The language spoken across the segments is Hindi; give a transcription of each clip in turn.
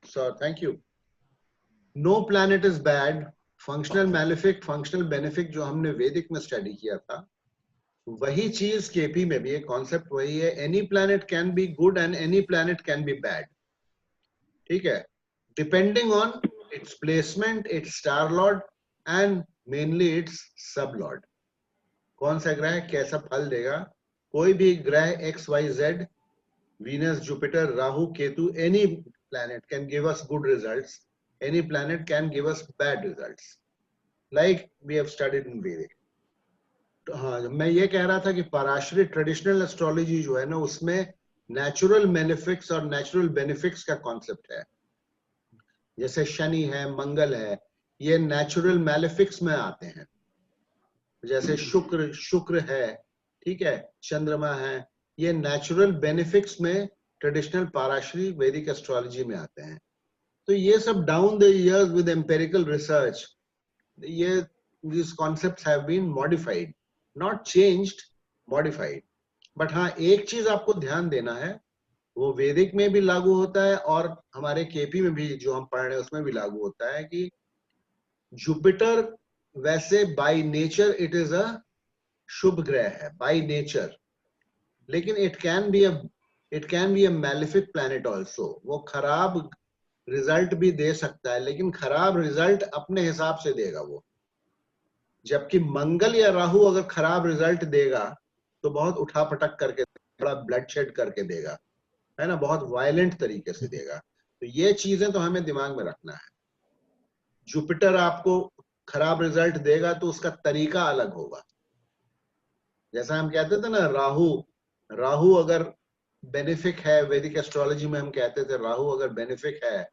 So thank you. No planet is bad. Functional malefic, functional benefic जो हमने वैदिक में स्टडी किया था, वही चीज केपी में भी, एक कॉन्सेप्ट वही है. Any planet can be good and any planet can be bad. ठीक है, depending on its placement, its star lord and mainly its sub lord. कौन सा ग्रह कैसा फल देगा. कोई भी ग्रह X Y Z, Venus, Jupiter, Rahu, Ketu, any planet can give us good results. Any planet can give us bad results, like we have studied in Vedic. हाँ, मैं ये कह रहा था कि पराशरी ट्रेडिशनल एस्ट्रोलॉजी जो है ना, उसमें नेचुरल मेनिफिक्स और नेचुरल बेनिफिक्स का कॉन्सेप्ट है. जैसे शनि है, मंगल है, ये नेचुरल मेलिफिक्स में आते हैं. जैसे शुक्र है, ठीक है, चंद्रमा है, ये नेचुरल बेनिफिक्स में ट्रेडिशनल पराशरी वैदिक एस्ट्रोलॉजी में आते हैं. तो ये सब down the years with empirical research, ये these concepts have been modified, not changed, modified. But हाँ, एक चीज आपको ध्यान देना है, वो वैदिक में भी लागू होता है और हमारे केपी में भी जो हम पढ़ रहे हैं उसमें भी लागू होता है कि जुपिटर वैसे by nature it is a शुभ ग्रह है बाय नेचर, लेकिन it can be a malefic planet also. वो खराब रिजल्ट भी दे सकता है, लेकिन खराब रिजल्ट अपने हिसाब से देगा वो. जबकि मंगल या राहु अगर खराब रिजल्ट देगा तो बहुत उठापटक करके, बड़ा ब्लड शेड करके देगा, है ना, बहुत वायलेंट तरीके से देगा. तो ये चीजें तो हमें दिमाग में रखना है. जुपिटर आपको खराब रिजल्ट देगा तो उसका तरीका अलग होगा. जैसा हम कहते थे ना, राहु अगर बेनिफिक है, वैदिक एस्ट्रोलॉजी में हम कहते थे राहु अगर बेनिफिक है,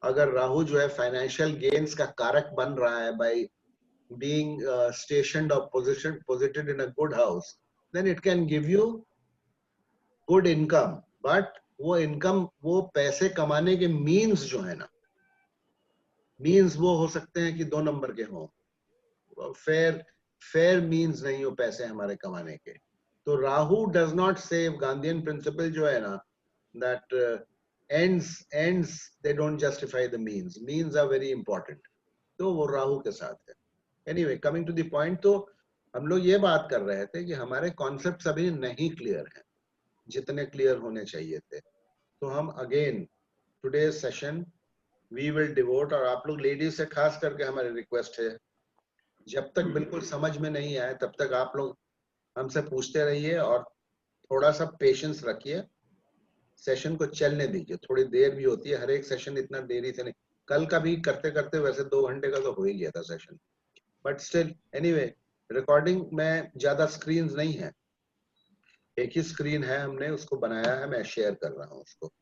अगर राहु जो है फाइनेंशियल गेन्स का कारक बन रहा है बाय बीइंग स्टेशनड और posited in a good house, then it can give you good income. but वो इनकम, वो पैसे कमाने के मीन्स जो है ना, मीन्स वो हो सकते हैं कि 2 नंबर के हों. फेयर मीन्स नहीं हो पैसे हमारे कमाने के. तो Rahu does not save. Gandhian principle जो है ना, that ends they don't justify the means are very important. तो वो राहु के साथ है. Anyway, coming to the point, तो हम लोग ये बात कर रहे थे कि हमारे कॉन्सेप्ट्स अभी नहीं क्लियर हैं जितने क्लियर होने चाहिए थे. तो हम again today session we will devote, और आप लोग लेडीज से खास करके हमारी रिक्वेस्ट है, जब तक बिल्कुल समझ में नहीं आए तब तक आप लोग हमसे पूछते रहिए और थोड़ा सा पेशेंस रखिए. सेशन को चलने दीजिए, थोड़ी देर भी होती है, हर एक सेशन इतना देरी से नहीं. कल का भी करते करते वैसे 2 घंटे का तो हो ही गया था session, but still anyway, recording में ज्यादा स्क्रीन नहीं है, एक ही स्क्रीन है, हमने उसको बनाया है, मैं शेयर कर रहा हूँ उसको.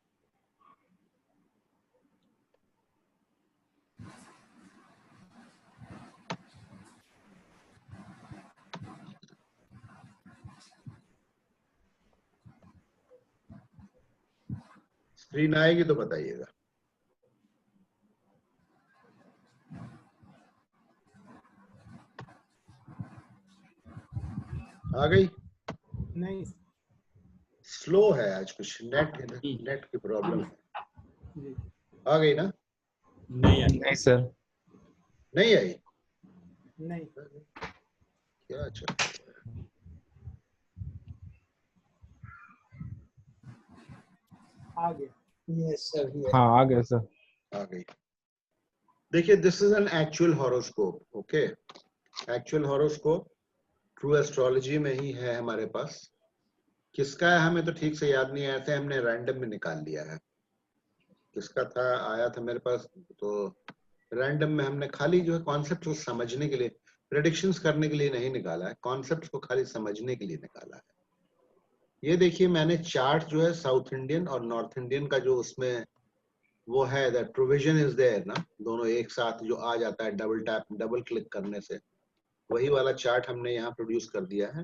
स्क्रीन आएगी तो बताइएगा. आ गई? नहीं, स्लो है आज, कुछ नेट की प्रॉब्लम है. आ गई ना? नहीं सर, नहीं आई? नहीं. क्या? अच्छा, आ गया. Yes sir. हाँ आ गया सर. आ गई. देखिए, this is an actual horoscope. Okay, actual horoscope true astrology में ही है हमारे पास. किसका है हमें तो ठीक से याद नहीं आया था, हमने रैंडम में निकाल लिया है. किसका था, आया था मेरे पास, तो रैंडम में हमने खाली जो है कॉन्सेप्ट को समझने के लिए, प्रेडिक्शंस करने के लिए नहीं निकाला है, कॉन्सेप्ट को खाली समझने के लिए निकाला है. ये देखिए, मैंने चार्ट जो है साउथ इंडियन और नॉर्थ इंडियन का जो उसमें वो है, दैट प्रोविजन इज देयर ना, दोनों एक साथ जो आ जाता है डबल क्लिक करने से, वही वाला चार्ट हमने यहाँ प्रोड्यूस कर दिया है.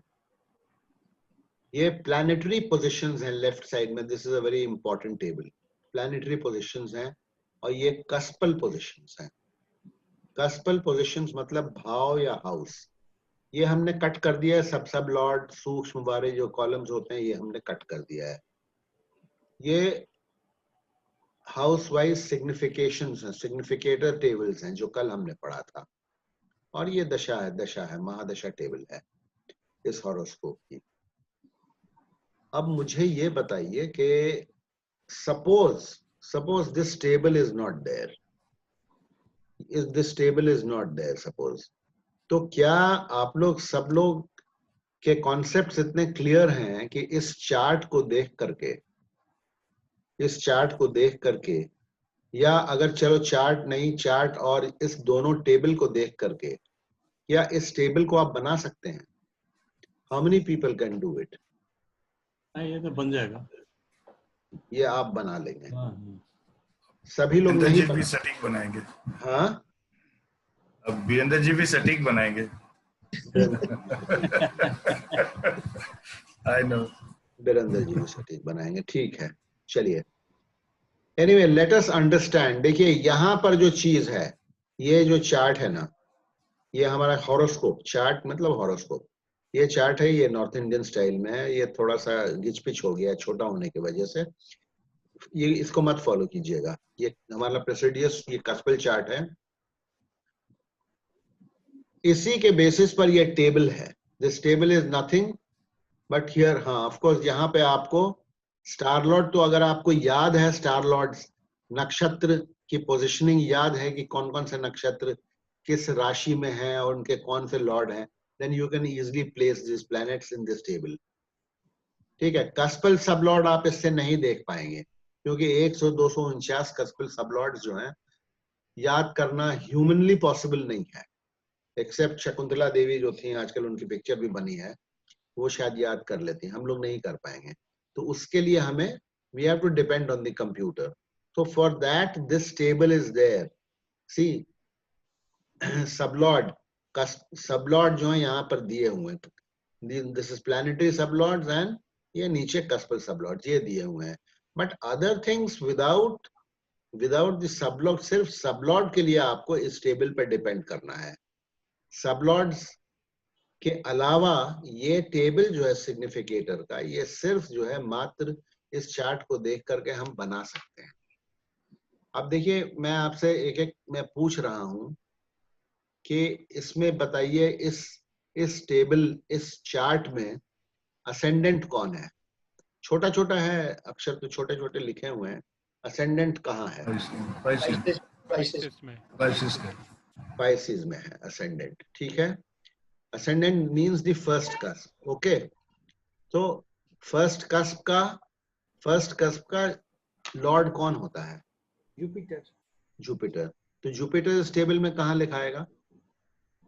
ये प्लैनेटरी पोजीशंस हैं लेफ्ट साइड में. This is a very important table. Planetary positions हैं और ये कस्पल पोजीशंस हैं. कस्पल पोजीशंस मतलब भाव या हाउस. ये हमने कट कर दिया है, सब लॉर्ड, सूक्ष्म वाले जो कॉलम्स होते हैं ये हमने कट कर दिया है. ये हाउस वाइज सिग्निफिकेशंस हैं, सिग्निफिकेटर टेबल्स हैं जो कल हमने पढ़ा था, और ये दशा है, महादशा टेबल है इस हॉरोस्कोप की। अब मुझे ये बताइए कि suppose this table is not there, suppose, तो क्या आप लोग सब लोग के कॉन्सेप्ट्स इतने क्लियर हैं कि इस चार्ट को देख करके या अगर चलो चार्ट नहीं, चार्ट और इस दोनों टेबल को देख करके या इस टेबल को आप बना सकते हैं? How many people can do it? ये तो बन जाएगा, ये आप बना लेंगे, हाँ। सभी लोग वीरेंद्र नहीं जी भी बना। सटीक बनाएंगे। हाँ, अब वीरेंद्र जी भी सटीक बनाएंगे। I know. बीरेंद्र जी भी सटीक बनाएंगे, ठीक है, चलिए। Anyway, let us understand. देखिए यहां पर जो चीज है, ये जो चार्ट है ना, ये हमारा हॉरोस्कोप चार्ट, मतलब हॉरोस्कोप, ये चार्ट है, ये नॉर्थ इंडियन स्टाइल में है, ये थोड़ा सा गिचपिच हो गया छोटा होने की वजह से, ये इसको मत फॉलो कीजिएगा। ये हमारा प्रेसिडियस, ये कस्पल चार्ट है, इसी के बेसिस पर ये टेबल है। This table is nothing but here, हाँ ऑफ कोर्स, यहाँ पे आपको स्टार लॉर्ड, तो अगर आपको याद है स्टार लॉर्ड नक्षत्र की पोजिशनिंग याद है कि कौन कौन से नक्षत्र किस राशि में है और उनके कौन से लॉर्ड हैं, then you can easily place these planets in this table. ठीक है, कस्पल सब लॉर्ड आप इससे नहीं देख पाएंगे क्योंकि 100-249 कस्पल सब लॉर्ड जो हैं याद करना ह्यूमनली पॉसिबल नहीं है, एक्सेप्ट शकुंतला देवी जो थी, आजकल उनकी पिक्चर भी बनी है, वो शायद याद कर लेती हैं, हम लोग नहीं कर पाएंगे। तो उसके लिए हमें we have to depend on the computer. So for that this table is there. See, sublord जो है यहाँ पर दिए हुए हैं, this is planetary sublords and ये नीचे कस्पल sublords ये दिए हुए हैं, but other things without the sublord, सिर्फ sublord के लिए आपको इस टेबल पर डिपेंड करना है। sublords के अलावा ये टेबल जो है सिग्निफिकेटर का, ये सिर्फ जो है मात्र इस चार्ट को देख करके हम बना सकते हैं। अब देखिए मैं आपसे एक एक मैं पूछ रहा हूं कि इसमें बताइए इस टेबल, इस चार्ट में असेंडेंट कौन है? छोटा छोटा है अक्षर, तो छोटे छोटे लिखे हुए हैं, असेंडेंट कहाँ है? पाइसेस में है असेंडेंट, ठीक है। Ascendant means the first cusp, okay. तो फर्स्ट कस्प का लॉर्ड कौन होता है? जुपिटर। तो जुपिटर इस टेबल में कहाँ लिखाएगा?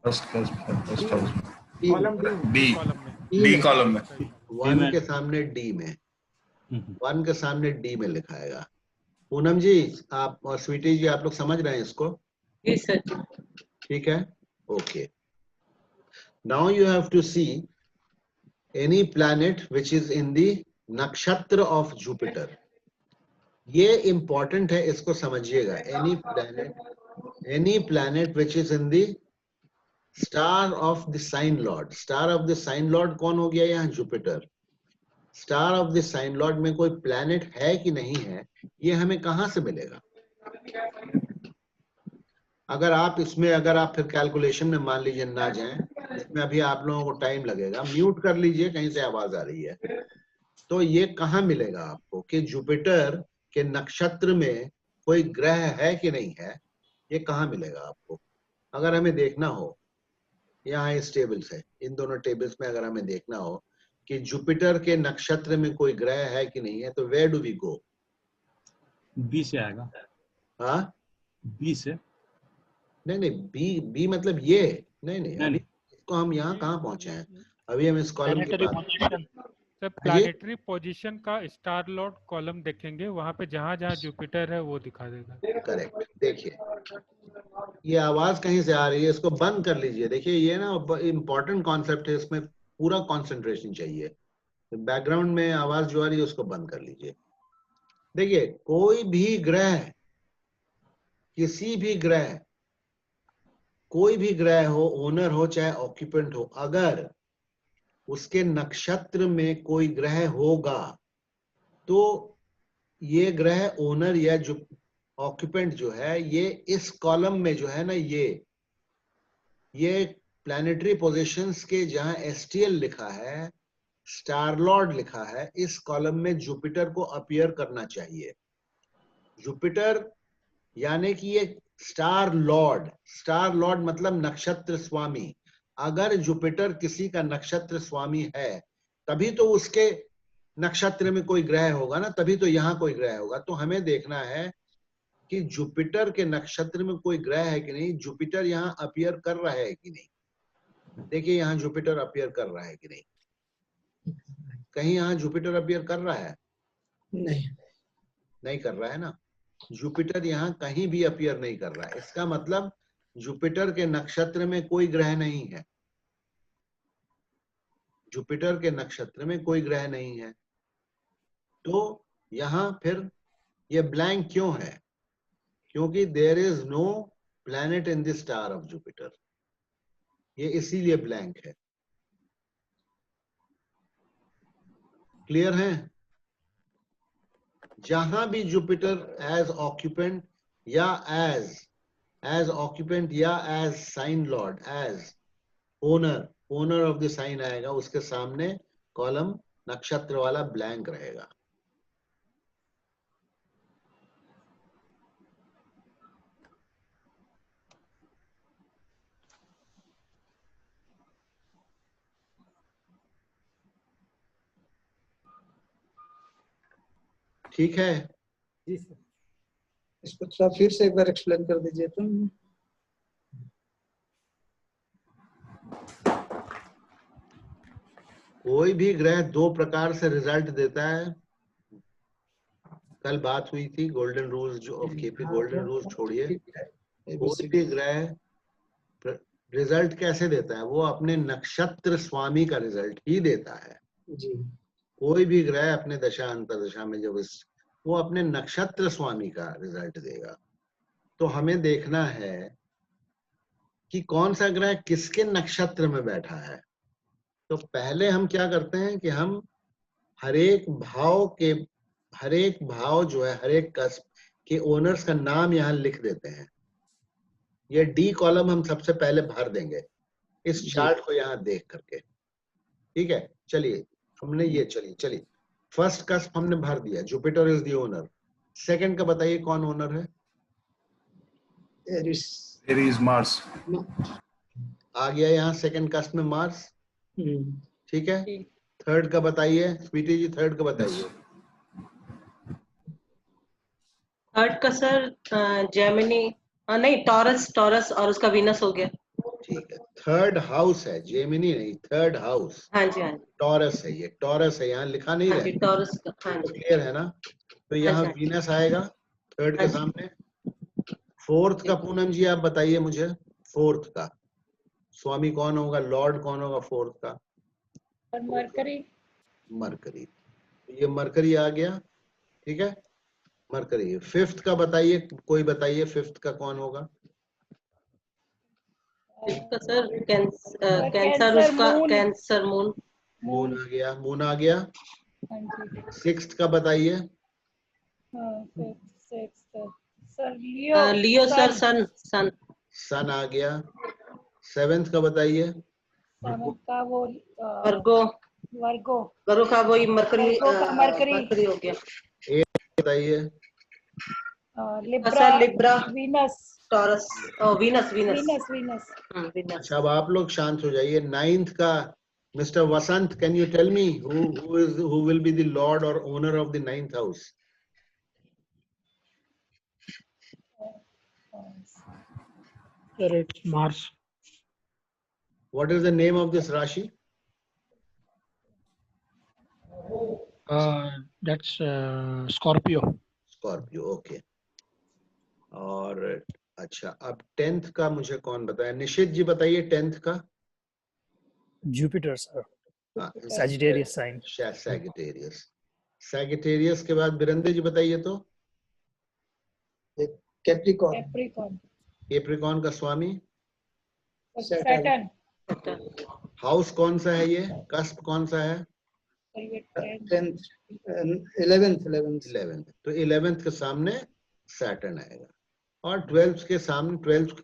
फर्स्ट हाउस, डी कॉलम में, 1 के सामने डी में, 1 के सामने डी में लिखाएगा। पूनम जी आप और स्वीटी जी आप लोग समझ रहे हैं इसको? ठीक है, okay. Now you have to see any planet which is in the nakshatra of Jupiter. ये important है, इसको समझिएगा। Any planet which is in the star of the sign lord. Star of the sign lord कौन हो गया यहाँ? Jupiter. Star of the sign lord में कोई planet है कि नहीं है, ये हमें कहाँ से मिलेगा? अगर आप इसमें, अगर आप फिर कैलकुलेशन में मान लीजिए ना जाएं, इसमें अभी आप लोगों को टाइम लगेगा, म्यूट कर लीजिए, कहीं से आवाज आ रही है। तो ये कहाँ मिलेगा आपको कि जुपिटर के नक्षत्र में कोई ग्रह है कि नहीं है, ये कहाँ मिलेगा आपको? अगर हमें देखना हो यहाँ इस टेबल से, इन दोनों टेबल्स में अगर हमें देखना हो कि जुपिटर के नक्षत्र में कोई ग्रह है कि नहीं है, तो where do we go? B से आएगा। हाँ, बी से नहीं, बी मतलब ये नहीं, अभी इसको हम यहाँ कहाँ पहुंचे हैं? अभी हम इस कॉलम के बाद सर प्लैनेटरी पोजीशन का स्टार लॉर्ड कॉलम देखेंगे, वहां पे जहां जहां जुपिटर है वो दिखा देगा। करेक्ट। देखिए ये आवाज कहीं से आ रही है, इसको बंद कर लीजिए। देखिए ये ना इम्पोर्टेंट कॉन्सेप्ट है, इसमें पूरा कंसंट्रेशन चाहिए। बैकग्राउंड में आवाज जो आ रही है उसको बंद कर लीजिए। देखिए कोई भी ग्रह, किसी भी ग्रह, कोई भी ग्रह हो, ओनर हो चाहे ऑक्यूपेंट हो, अगर उसके नक्षत्र में कोई ग्रह होगा तो ये ग्रह ओनर या जो ऑक्यूपेंट जो है, ये इस कॉलम में जो है ना, ये प्लैनेटरी पोजीशंस के जहां एसटीएल लिखा है, स्टार लॉर्ड लिखा है, इस कॉलम में जुपिटर को अपीयर करना चाहिए। जुपिटर यानी कि ये स्टार लॉर्ड मतलब नक्षत्र स्वामी। अगर जुपिटर किसी का नक्षत्र स्वामी है तभी तो उसके नक्षत्र में कोई ग्रह होगा ना, तभी तो यहाँ कोई ग्रह होगा। तो हमें देखना है कि जुपिटर के नक्षत्र में कोई ग्रह है कि नहीं, जुपिटर यहाँ अपीयर कर रहा है कि नहीं। देखिए यहाँ जुपिटर अपीयर कर रहा है कि नहीं, कहीं यहाँ जुपिटर अपीयर कर रहा है? नहीं कर रहा है ना। जुपिटर यहाँ कहीं भी अपीयर नहीं कर रहा है। इसका मतलब जुपिटर के नक्षत्र में कोई ग्रह नहीं है। जुपिटर के नक्षत्र में कोई ग्रह नहीं है। तो यहाँ फिर ये ब्लैंक क्यों है? क्योंकि there is no planet in the star of Jupiter, ये इसीलिए ब्लैंक है। क्लियर है? जहां भी जुपिटर एज ऑक्यूपेंट या एज ऑक्यूपेंट या as sign lord, as owner of the sign आएगा, उसके सामने कॉलम नक्षत्र वाला ब्लैंक रहेगा। ठीक है? जी सर। इसको थोड़ा फिर से एक बार एक्सप्लेन कर दीजिए तुम। कोई भी ग्रह दो प्रकार से रिजल्ट देता है। कल बात हुई थी गोल्डन रूल्स जो ऑफ केपी, गोल्डन रूल्स छोड़िए। कोई भी ग्रह रिजल्ट कैसे देता है? वो अपने नक्षत्र स्वामी का रिजल्ट ही देता है जी। कोई भी ग्रह अपने दशा अंतर्दशा में जब वो अपने नक्षत्र स्वामी का रिजल्ट देगा। तो हमें देखना है कि कौन सा ग्रह किसके नक्षत्र में बैठा है। तो पहले हम क्या करते हैं कि हम हर एक भाव जो है, हर एक कस्प के ओनर्स का नाम यहाँ लिख देते हैं। ये डी कॉलम हम सबसे पहले भर देंगे इस चार्ट को यहाँ देख करके। ठीक है, चलिए हमने ये चलिए फर्स्ट कस्प हमने भर दिया, Jupiter is the owner. Second का बताइए कौन ओनर है? एरीज मार्स आ गया यहाँ सेकंड कस्प में मार्स। ठीक है, थर्ड का बताइए स्वीटी जी, थर्ड का बताइए। थर्ड का सर जेमिनी, नहीं टॉरस और उसका वीनस हो गया। ठीक है, थर्ड हाउस है, जेमिनी नहीं, थर्ड हाउस। हाँ जी हाँ जी। टॉरस है, ये टॉरस है, यहाँ लिखा नहीं हाँ है जी टॉरस का, हाँ जी। क्लियर है ना? तो यहाँ हाँ जी। वीनस आएगा थर्ड के सामने। फोर्थ का पूनम जी आप बताइए मुझे, फोर्थ का स्वामी कौन होगा, लॉर्ड कौन होगा फोर्थ का? मरकरी। ये मरकरी आ गया। ठीक है, मरकरी। फिफ्थ का बताइए, कोई बताइए फिफ्थ का कौन होगा? इसका सर कैंसर, उसका कैंसर मून आ गया। सिक्स्थ का बताइए। लियो सर सन आ गया। सेवेंथ का बताइए। वर्गो का वही मरकरी हो गया। बताइए। Libra Taurus Venus. अच्छा, अब आप लोग शांत हो जाइए। नाइन्थ का mister Vasant, can you tell me who will be the lord or owner of the ninth house? Sir, it's Mars. What is the name of this Rashi? That's Scorpio. Scorpio, okay. और अच्छा, अब टेंथ का मुझे कौन बताया? निशित जी बताइए टेंथ का। Jupiter, sir. Sagittarius sign. Sagittarius के बाद वीरेंद्र जी बताइए तो। कैप्रिकॉर्न का स्वामी सैटर्न। हाउस कौन सा है? ये कस्प कौन सा है? 10th 11th 11th, तो 11th के सामने सैटर्न आएगा। और 12th के सामने 12th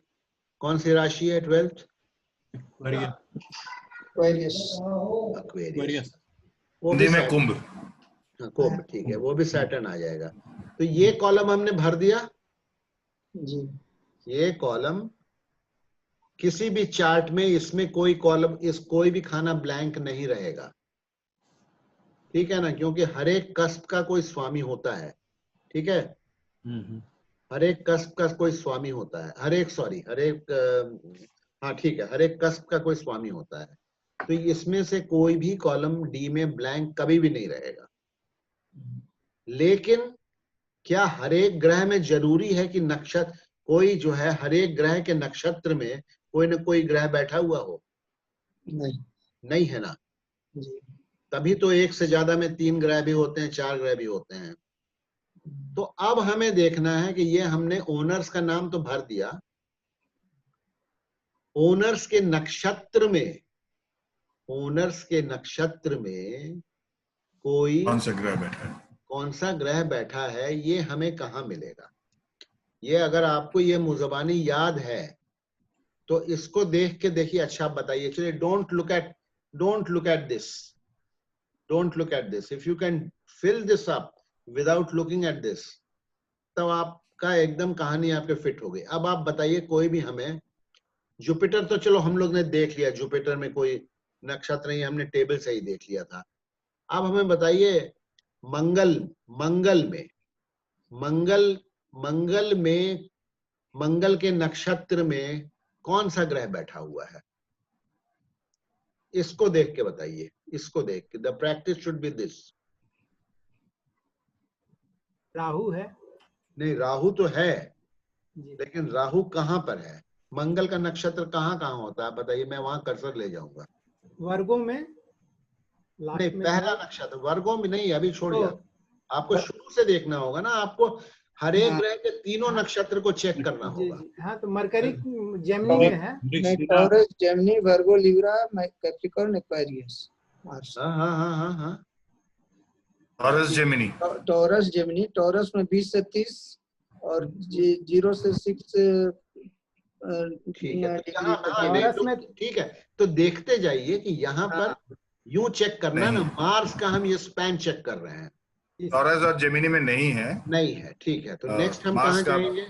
कौन सी राशि है? 12th Aquarius Aquarius, वो हिंदी भी में Saturn- कुंभ। हाँ, कुंभ, ठीक है, वो भी सैटर्न आ जाएगा। तो ये कॉलम हमने भर दिया। जी। ये कॉलम किसी भी चार्ट में, इसमें कोई कॉलम, इस कोई भी खाना ब्लैंक नहीं रहेगा, ठीक है ना, क्योंकि हर एक कस्प का कोई स्वामी होता है, ठीक है, हर एक कस्प का कोई स्वामी होता है, हर एक हाँ ठीक है, हर एक कस्प का कोई स्वामी होता है। तो इसमें से कोई भी कॉलम डी में ब्लैंक कभी भी नहीं रहेगा। लेकिन क्या हर एक ग्रह में जरूरी है कि नक्षत्र, कोई जो है हर एक ग्रह के नक्षत्र में कोई ना कोई ग्रह बैठा हुआ हो? नहीं। नहीं है ना। जी। तभी तो एक से ज्यादा में 3 ग्रह भी होते हैं, 4 ग्रह भी होते हैं। तो अब हमें देखना है कि ये हमने ओनर्स का नाम तो भर दिया, ओनर्स के नक्षत्र में, ओनर्स के नक्षत्र में कोई कौन सा ग्रह बैठा है? कौन सा ग्रह बैठा है, ये हमें कहाँ मिलेगा? ये अगर आपको ये मुजबानी याद है तो इसको देख के देखिए। अच्छा बताइए, चलिए, don't look at this, if you can fill this up without looking at this, तब आपका एकदम कहानी आपके फिट हो गई। अब आप बताइए, कोई भी हमें, जुपिटर तो चलो हम लोग ने देख लिया, जुपिटर में कोई नक्षत्र नहीं, हमने टेबल से ही देख लिया था। अब हमें बताइए मंगल के नक्षत्र में कौन सा ग्रह बैठा हुआ है? इसको देख के बताइए, इसको देख के। The practice should be this. Rahu है। नहीं, राहु तो है, जी। लेकिन राहु कहाँ पर है? मंगल का नक्षत्र कहाँ कहाँ होता है बताइए, मैं वहां कर्सर ले जाऊंगा। वर्गों में नहीं, पहला नक्षत्र वर्गों में नहीं, अभी छोड़िए, आपको शुरू से देखना होगा ना, आपको हर एक ग्रह के तीनों नक्षत्र को चेक करना होगा। हाँ, तो मरकरी जेमिनी में है। नहीं, टॉरस, जेमिनी, वर्गो, लिब्रा, कैप्रिकॉर्न, एक्वेरियस, मार्स। हाँ। Taurus, Gemini. Taurus, Gemini, taurus में 20 से 30 और 0 से 6 ठीक है, तो यहाँ टॉरस में ठीक है, तो देखते जाइए कि यहाँ पर यूं चेक करना ना, मार्स का हम ये स्पैन चेक कर रहे हैं। टॉरस और जेमिनी में नहीं है। नहीं है, ठीक है, तो नेक्स्ट हम कहाँ जाएंगे?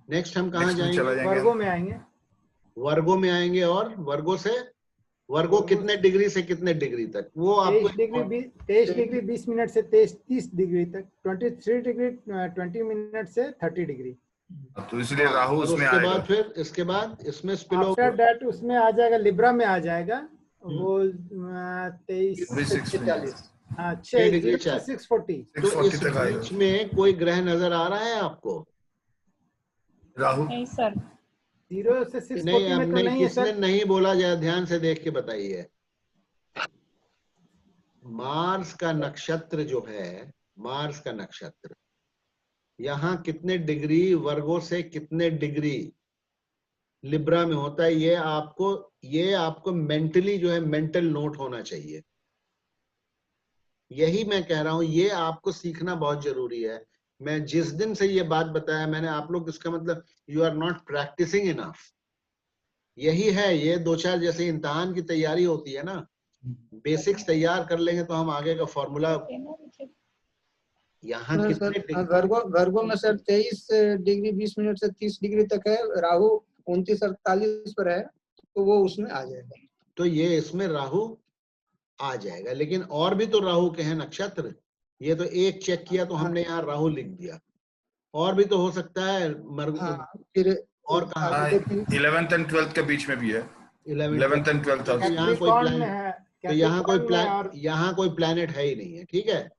नेक्स्ट हम कहाँ जाएंगे? वर्गों में आएंगे। वर्गों में आएंगे, और वर्गों से, वर्गों कितने डिग्री से कितने डिग्री तक? वो आपको 23 डिग्री 20 मिनट से 30 डिग्री तक, 23 डिग्री 20 मिनट से 30 डिग्री। तो इसलिए राहु उसमें उसके आएगा। बाद फिर इसके बाद इसमें स्पिल आफ्टर दैट उसमें आ जाएगा, लिब्रा में आ जाएगा वो 23 से 46। हाँ, 6 डिग्री 640। तो इस बीच में कोई ग्रह नजर आ रहा है आपको? राहु? नहीं सर। 0 से 640 नहीं, में तो नहीं है किसने सर। नहीं बोला, जरा ध्यान से देख के बताइए। मार्स का नक्षत्र जो है, मार्स का नक्षत्र यहाँ कितने डिग्री वर्गों से कितने डिग्री लिब्रा में होता है, ये आपको मेंटली जो है, मेंटल नोट होना चाहिए। यही मैं कह रहा हूं, ये आपको सीखना बहुत जरूरी है। मैं जिस दिन से ये बात बताया मैंने, आप लोग, इसका मतलब you are not practising enough. यही है, ये 2-4 जैसे इम्तिहान की तैयारी होती है ना, बेसिक्स तैयार कर लेंगे तो हम आगे का फॉर्मूला। यहाँ कितने वर्गों में सर 23 डिग्री 20 मिनट से 30 डिग्री तक है। राहु 29 और 48 पर है, तो वो उसमें आ जाएगा। तो ये इसमें राहु आ जाएगा, लेकिन और भी तो राहु के हैं नक्षत्र। ये तो एक चेक किया तो हमने यहाँ राहु लिख दिया, और भी तो हो सकता है। फिर और कहाँ? 11th and 12th के बीच में भी है। 11th and 12th तो यहाँ कोई कैप्रिकॉर्न में प्लान, है। तो यहाँ कोई कैप्रिकॉर्न में और यहाँ कोई प्लैनेट है ही नहीं है, ठीक है।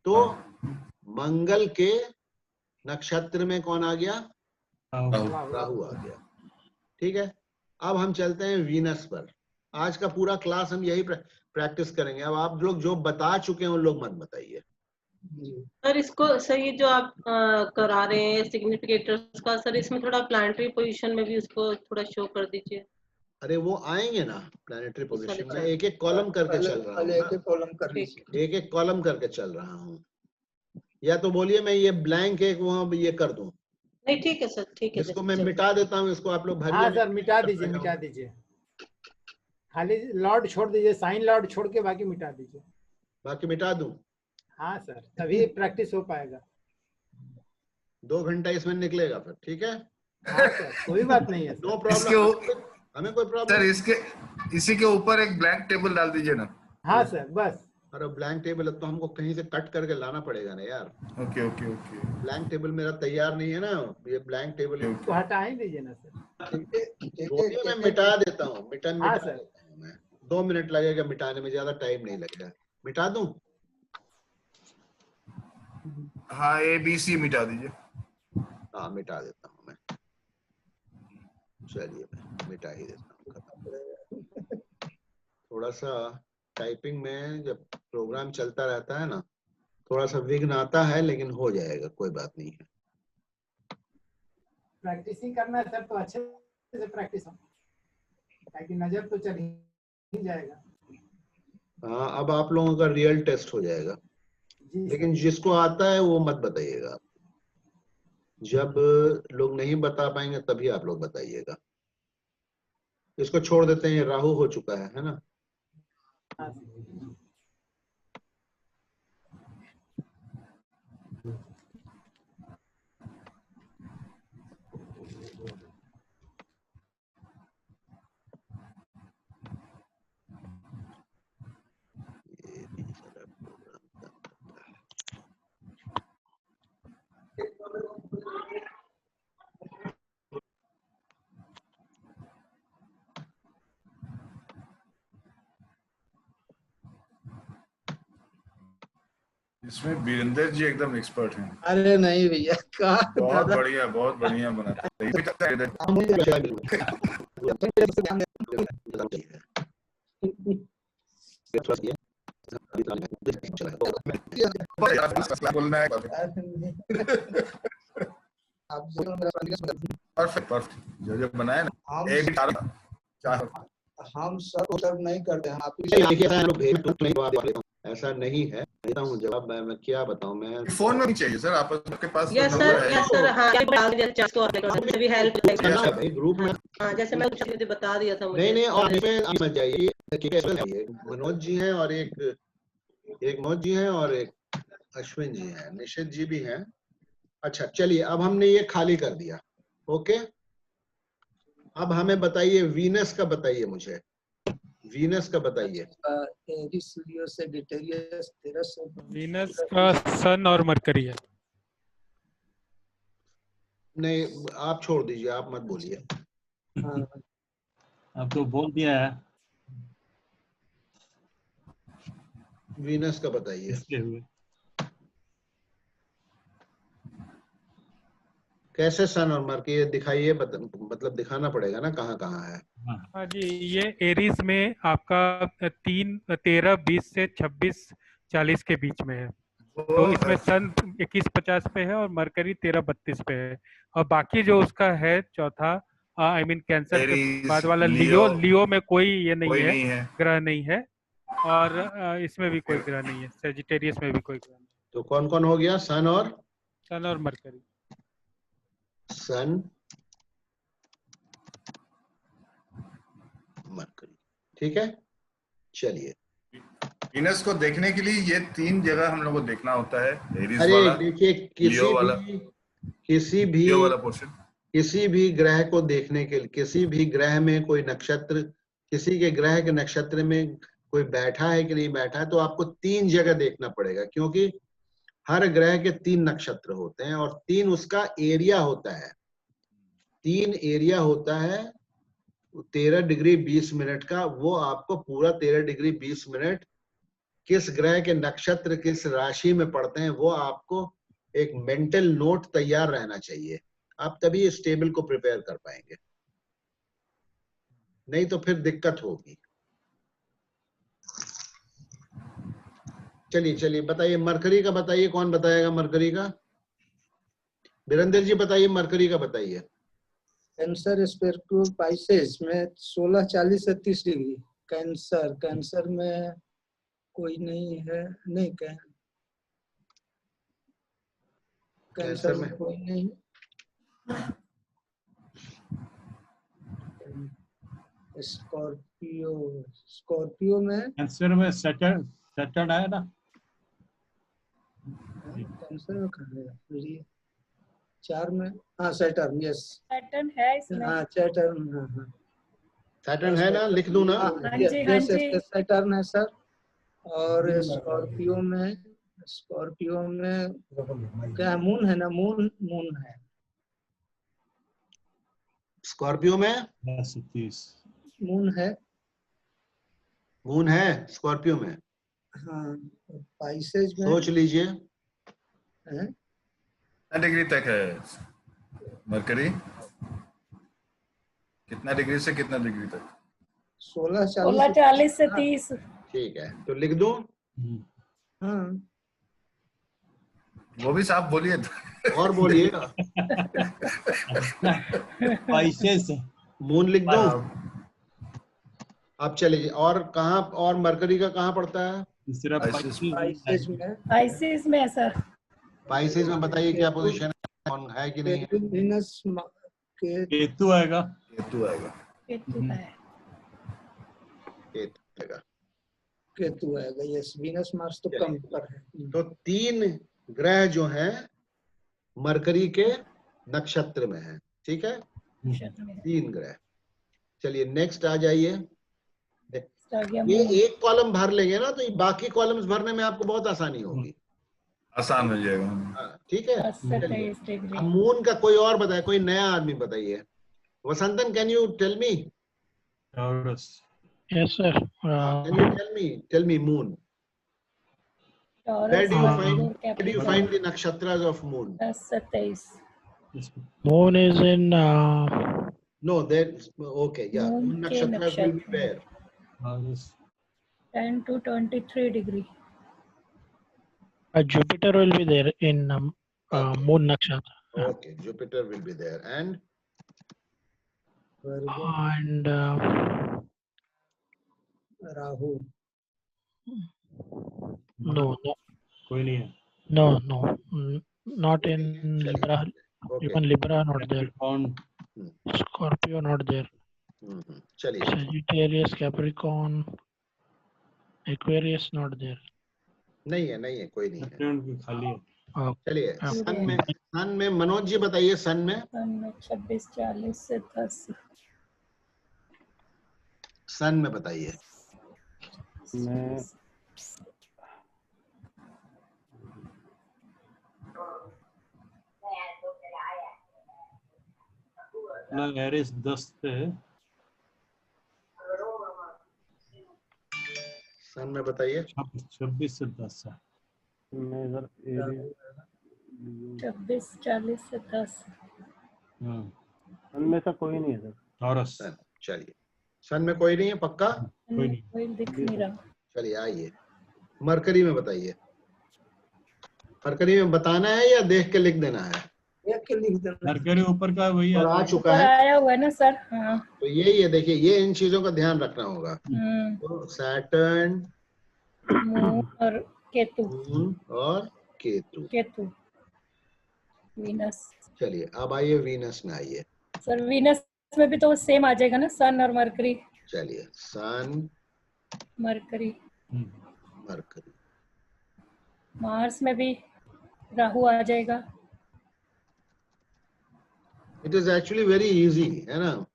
तो मंगल के नक्षत्र में कौन आ गया? राहु आ गया, ठीक है। अब हम चलते हैं वीनस पर। आज का पूरा क्लास हम यही प्रैक्टिस करेंगे। अब आप लोग जो बता चुके हैं उन लोग मत बताइए। सर इसको सर, ये जो आप करा रहे हैं सिग्निफिकेटर्स का, सर इसमें थोड़ा प्लानिटरी पोजीशन में भी उसको थोड़ा शो कर दीजिए। अरे वो आएंगे ना प्लानिटरी पोजीशन में, एक एक कॉलम करके चल रहा हूँ एक एक कॉलम कर लीजिए। एक एक कॉलम करके चल रहा हूँ। या तो बोलिए मैं ये ब्लैंक एक वहाँ ये कर दूं। नहीं ठीक है सर, ठीक है। इसको मैं मिटा देता हूँ, इसको आप लोग भरिए। हाँ सर मिटा दीजिए, मिटा दीजिए, खाली लॉर्ड छोड़ दीजिए, साइन लॉर्ड छोड़ के बाकी मिटा दीजिए। बाकी मिटा दूं? हाँ सर, तभी प्रैक्टिस हो पाएगा। 2 घंटा इसमें निकलेगा फिर, ठीक है? हाँ सर, कोई बात नहीं है सर। नो प्रॉब्लम, हमें कोई प्रॉब्लम सर। इसी के ऊपर एक ब्लैंक टेबल डाल दीजिए ना। हाँ सर बस। अरे ब्लैंक टेबल तो हमको कहीं से कट करके लाना पड़ेगा ना यार। Okay okay okay. Blank table मेरा तैयार नहीं है ना, ये ब्लैंक टेबल तो हटा ही दीजिए ना सर। मैं मिटा देता हूँ, हाँ मिटा सर। देता हूँ मैं। 2 मिनट लगेगा मिटाने में, ज्यादा टाइम नहीं लगेगा। मिटा दूं? हाँ ABC मिटा दीजिए। हाँ मिटा देता हूँ मैं, चलिए मैं मिटा ही देता हूँ। थोड़ा सा टाइपिंग में जब प्रोग्राम चलता रहता है ना, थोड़ा सा विघ्न आता है, लेकिन हो जाएगा, कोई बात नहीं है। प्रैक्टिसिंग करना है सर तो अच्छे से प्रैक्टिस हो, ताकि नजर तो चल ही जाएगा। हाँ अब आप लोगों का रियल टेस्ट हो जाएगा, लेकिन जिसको आता है वो मत बताइएगा। जब लोग नहीं बता पाएंगे तभी आप लोग बताइएगा। इसको छोड़ देते हैं, राहु हो चुका है ना? हाँ। इसमें वीरेंद्र जी एकदम एक्सपर्ट हैं। अरे नहीं भैया, बहुत बढ़िया बनाते हैं। बोलना है परफेक्ट जो बनाए ना, एक हम सब नहीं करते हैं। आप ऐसा नहीं है, देता हूँ जवाब। मैं क्या बताऊँ, मैं फोन में भी चाहिए सर, आपके पास यस सर हाँ भी हेल्प ग्रुप में। हाँ जैसे मैं बता दिया था मुझे। नहीं और इसमें मत जाइए। मनोज जी हैं और एक मनोज जी हैं और एक अश्विन जी हैं, निशित जी भी हैं। अच्छा चलिए, अब हमने ये खाली कर दिया। ओके, अब हमें बताइए वीनस का, बताइए मुझे वीनस का बताइए। वीनस का सन और मरकरी है। नहीं आप छोड़ दीजिए, आप मत बोलिए। अब तो बोल दिया है। वीनस का बताइए। कैसे सन और मरकरी दिखाइए, मतलब दिखाना पड़ेगा ना कहाँ कहाँ है। हाँ जी, ये एरीज में आपका 3, 13, 20 से 26, 40 के बीच में है। तो इसमें सन 21-50 पे है और मरकरी 13-32 पे है। और बाकी जो उसका है चौथा, आई मीन कैंसर के बाद वाला लियो में कोई ये नहीं है, ग्रह नहीं है। और इसमें भी कोई ग्रह नहीं है, सेजिटेरियस में भी कोई ग्रह नहीं। तो कौन कौन हो गया? सन और मरकरी। सन मरकरी, ठीक है। चलिए, वीनस को देखने के लिए ये 3 जगह हम लोग को देखना होता है। अरे देखिए, किसी भी ग्रह को देखने के लिए, किसी भी ग्रह में कोई नक्षत्र, किसी के ग्रह के नक्षत्र में कोई बैठा है कि नहीं बैठा है, तो आपको 3 जगह देखना पड़ेगा, क्योंकि हर ग्रह के 3 नक्षत्र होते हैं और 3 उसका एरिया होता है। 3 एरिया होता है 13 डिग्री 20 मिनट का। वो आपको पूरा 13 डिग्री 20 मिनट किस ग्रह के नक्षत्र किस राशि में पड़ते हैं, वो आपको एक मेंटल नोट तैयार रहना चाहिए। आप तभी इस टेबल को प्रिपेयर कर पाएंगे, नहीं तो फिर दिक्कत होगी। चलिए बताइए मरकरी का, बताइए कौन बताएगा मरकरी का? वीरेंद्र जी बताइए मरकरी का बताइए। कैंसर, स्कॉर्पियो, पाइसेस में 16:40 से 30 डिग्री। कैंसर, कैंसर में कोई नहीं है, नहीं कैंसर में कोई नहीं। स्कॉर्पियो, स्कॉर्पियो में कैंसर में सैटर्न है ना? कैंसर में कहाँ है? 4 में, हाँ सैटर्न, यस पैटर्न है इसमें। हाँ सैटर्न, हाँ हाँ सैटर्न है ना, लिख दूं ना? हाँ जी, हाँ जी। सैटर्न है सर। और स्कॉर्पियो में क्या मून है ना, मून है स्कॉर्पियो में। 10-30 मून है। मून है स्कॉर्पियो में। हाँ, पाइसेज में सोच लीजिए। है? कितना डिग्री तक है मरकरी? कितना डिग्री से कितना डिग्री तक? 16:40 से 30। ठीक है, तो लिख दूं? हाँ, वो भी साफ बोलिए। और बोलिए। पाइसेस मून लिख दूं? अब चलिए, और कहाँ, और मरकरी का कहाँ पड़ता है? दूसरा पाइसेज में। पाइसेस में है सर। पाइसेस में बताइए क्या पोजीशन है कि नहीं है? वीनस केतु आएगा। केतु आएगा। केतु है। केतु आएगा। केतु आएगा, यस। वीनस मार्स तो कम पर है। तो 3 ग्रह जो हैं मरकरी के नक्षत्र में है, ठीक है? 3 ग्रह। चलिए नेक्स्ट आ जाइए। ये एक कॉलम भर लेंगे ना, तो ये बाकी कॉलम्स भरने में आपको बहुत आसानी होगी, आसान हो जाएगा। हाँ, ठीक है। 27 डिग्री। अब मून का कोई और बताए, कोई नया आदमी बताइए। Vasanthan, can you tell me? Yes, sir. Can you tell me moon? Where do you find the nakshatras of moon? 27। Moon is in No, there's okay, yeah. Moon nakshatras will be where? 10 to 23 degree. Jupiter will be there in Okay. Moon Nakshatra. Okay, Jupiter will be there, and Rahu. No, कोई नहीं है। no, not in Libra. okay. Even Libra not there. Capricorn, Scorpio not there. चलिए, Sagittarius, Capricorn, Aquarius not there. नहीं है, कोई नहीं है। सैटर्न की खाली है। चलिए, सन में मनोज जी बताइए। सन में 26-40 से 10। सन में बताइए। ना एरिस 10 पे है। सन में बताइए। 26 से 10 है। 26-40 से 10। सन में तो कोई नहीं है सर। टॉरस। चलिए, सन में कोई नहीं है, पक्का? कोई दिख नहीं रहा। चलिए आइए, मरकरी में बताइए। मरकरी में बताना है या देख के लिख देना है? देख के लिख देना। मरकरी ऊपर का वही आ चुका है, आया हुआ है ना सर। हाँ, तो यही है, देखिए ये इन चीजों का ध्यान रखना होगा। तो सैटर्न, मून और केतु। मून और केतु। वीनस। चलिए अब आइए वीनस में आइए। सर वीनस में भी तो सेम आ जाएगा ना, सन और मरकरी। चलिए, सन, मरकरी। मरकरी। मार्स में भी राहु आ जाएगा। It is actually very easy, है ना?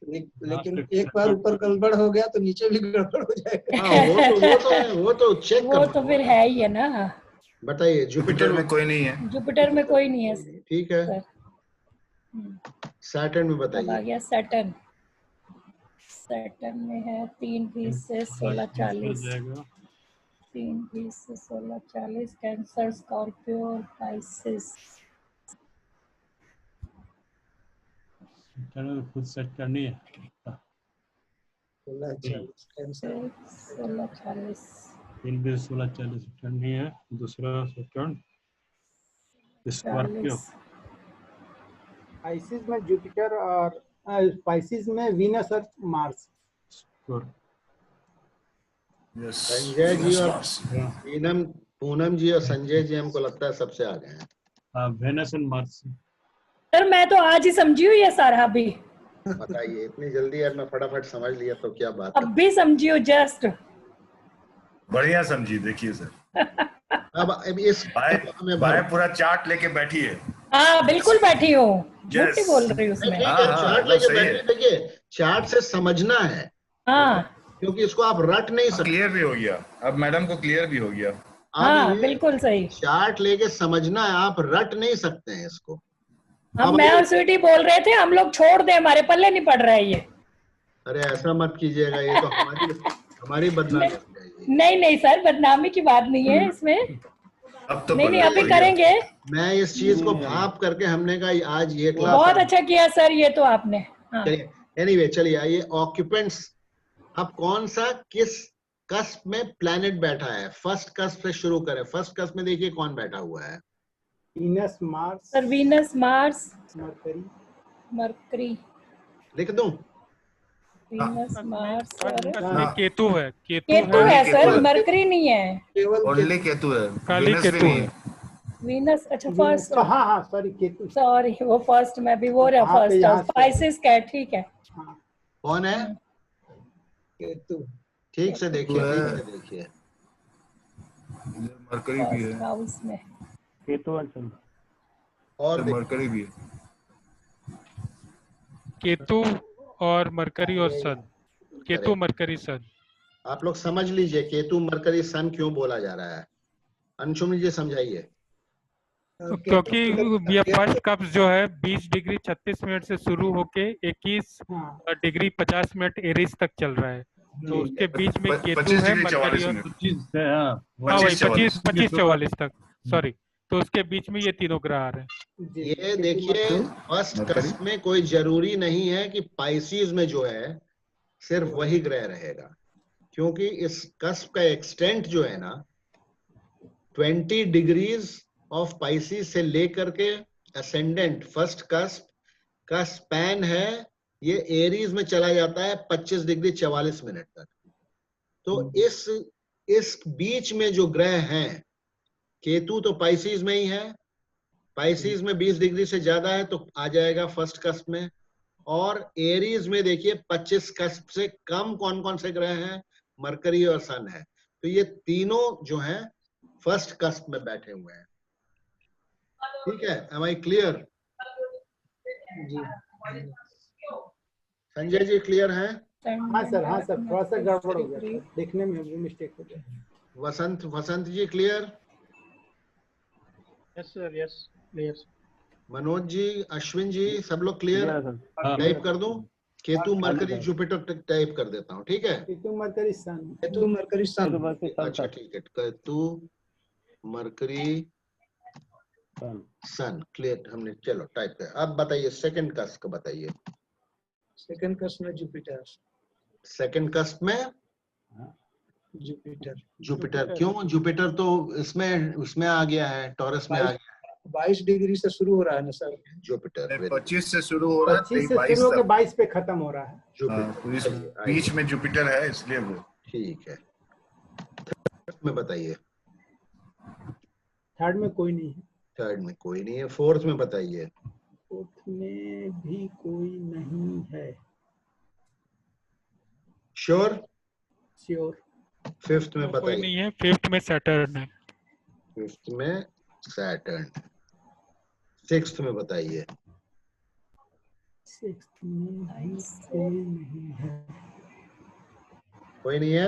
लेकिन एक बार ऊपर गड़बड़ हो गया तो नीचे भी गड़बड़ हो जाएगा। हाँ, वो तो चेक करना। वो तो फिर है ही है ना। बताइए। जुपिटर में कोई नहीं है। जुपिटर में कोई नहीं है। ठीक है। सैटर्न में बताइए। आ गया सैटर्न। सैटर्न में है 3-20 से 16-40। 3-20 से 16-40। कैंसर, स्कॉर्पियो और पाइसेस। खुद सेट करनी है। 16-40। 3-20-16-40 करनी है। दूसरा सेकंड स्कॉर्पियो। पाइसिस में जुपिटर और पाइसिस में वीनस और मार्स। यस संजय जी और पूनम जी और संजय जी हमको लगता है सबसे आगे हैं। Venus and Mars. सर मैं तो आज ही समझी हूँ ये सारा, अभी बताइए इतनी जल्दी यार, मैं फटाफट समझ लिया तो क्या बात है। अब भी समझी हूँ जस्ट। बढ़िया समझी। देखिए सर, अब इस बाय पूरा चार्ट लेके बैठी है। हाँ बिल्कुल बैठी हूँ, झूठ नहीं Yes. बोल रही उसमें। ठीक हाँ, है, हाँ, चार्ट एकदम लेके सही है। बैठे। देखिए चार्ट से समझना है, हाँ क्योंकि इसको आप रट नहीं सकते। क्लियर भी हो गया, अब मैडम को क्लियर भी हो गया। हाँ अब ये बिल्कुल सही। चार्ट लेके समझना है, आप रट नहीं सकते हैं इसको। अब अब मैं और स्वीटी बोल रहे थे हम लोग छोड़ दें, हमारे पल्ले नहीं पड़ रहा है ये। अरे ऐसा मत कीजिएगा, ये तो हमारी बदनामी हो जाएगी। नहीं नहीं सर, बदनामी की बात नहीं है इसमें। अब तो नहीं अभी करेंगे। मैं इस चीज को भाप करके हमने कहा आज ये क्लास बहुत अच्छा किया सर ये तो आपने। हाँ। चलिए एनीवे, चलिए आइए ऑक्यूपेंट्स। अब कौन सा किस कस्प में प्लैनेट बैठा है, फर्स्ट कस्प से शुरू करें। फर्स्ट कस्प में देखिए कौन बैठा हुआ है। Venus Mars. Sir Venus Mars mercury. Mercury. लिख दूं? वीनस मार्स में केतु है। केतु है सर, मरकरी नहीं है। ओनली केतु है, खाली वीनस भी केतु नहीं है। है। वीनस अच्छा फर्स्ट। हाँ हाँ सॉरी केतु। सॉरी वो फर्स्ट में भी वो रहा वहाँ पे यहाँ फर्स्ट। से- स्पाइसेस का ठीक है। कौन है? केतु। ठीक से देखिए, ठीक से देखिए। मरकरी भी है, हाउस में केतु और सन। और मरकरी भी है। केतु और मरकरी और सन। केतु मरकरी सन। आप लोग समझ लीजिए केतु मरकरी सन क्यों बोला जा रहा है। अंशुमन जी समझाइए। क्योंकि ये फर्स्ट कप्स जो है 20 डिग्री 36 मिनट से शुरू होके 21 डिग्री 50 मिनट एरीज तक चल रहा है, तो उसके बीच में केतु 25 है, डिग्री मरकरी 44 और मिनट। हाँ वही 25 44 तक, सॉरी। तो उसके बीच में ये तीनों ग्रह आ रहे हैं। ये देखिए फर्स्ट कस्प में कोई जरूरी नहीं है कि पाइसिस में जो है सिर्फ वही ग्रह रहेगा, क्योंकि इस कस्प का एक्सटेंट जो है ना 20 डिग्रीज ऑफ पाइसिस से लेकर के असेंडेंट फर्स्ट कस्प का स्पैन है, ये एरीज में चला जाता है 25 डिग्री 44 मिनट तक। तो इस बीच में जो ग्रह हैं, केतु तो पाइसिस में ही है, पाइसिस में 20 डिग्री से ज्यादा है तो आ जाएगा फर्स्ट कस्प में। और एरीज में देखिए 25 कस्प से कम कौन कौन से ग्रह हैं, मरकरी और सन है। तो ये तीनों जो हैं फर्स्ट कस्प में बैठे हुए हैं। ठीक है, एम आई क्लियर? जी संजय जी क्लियर है? हाँ सर थोड़ा सा गड़बड़ हो गया, देखने में भी मिस्टेक हो गया। Vasant ji clear? Yes sir yes clear. Manoj ji, Ashwin ji, सब लोग क्लियर? टाइप कर दूं? केतु मरकरी जुपिटर टाइप कर देता हूँ, ठीक है? केतु मरकरी सन। केतु मरकरी सन। अच्छा ठीक है, केतु मरकरी सन क्लियर हमने, चलो टाइप कर। अब बताइए सेकंड कस्प का बताइए। सेकंड कस्प में जुपिटर। सेकंड कस्प में जुपिटर क्यों? जुपिटर तो इसमें आ गया है, टॉरस में आ गया है। 22 डिग्री से शुरू हो रहा है ना सर जुपिटर 25 से शुरू हो रहा है, 25 से शुरू होकर 22 पे खत्म हो रहा है। जुपिटर बीच में जुपिटर है इसलिए वो। ठीक है, थर्ड में बताइए। थर्ड में कोई नहीं है। थर्ड में कोई नहीं है। फोर्थ में बताइए। फोर्थ में भी कोई नहीं है। श्योर? श्योर। फिफ्थ में कोई बताइए। नहीं है। फिफ्थ में सैटर्न है। फिफ्थ में सैटर्न। सिक्स्थ में बताइए। सिक्स्थ में भी कोई नहीं है। कोई नहीं है।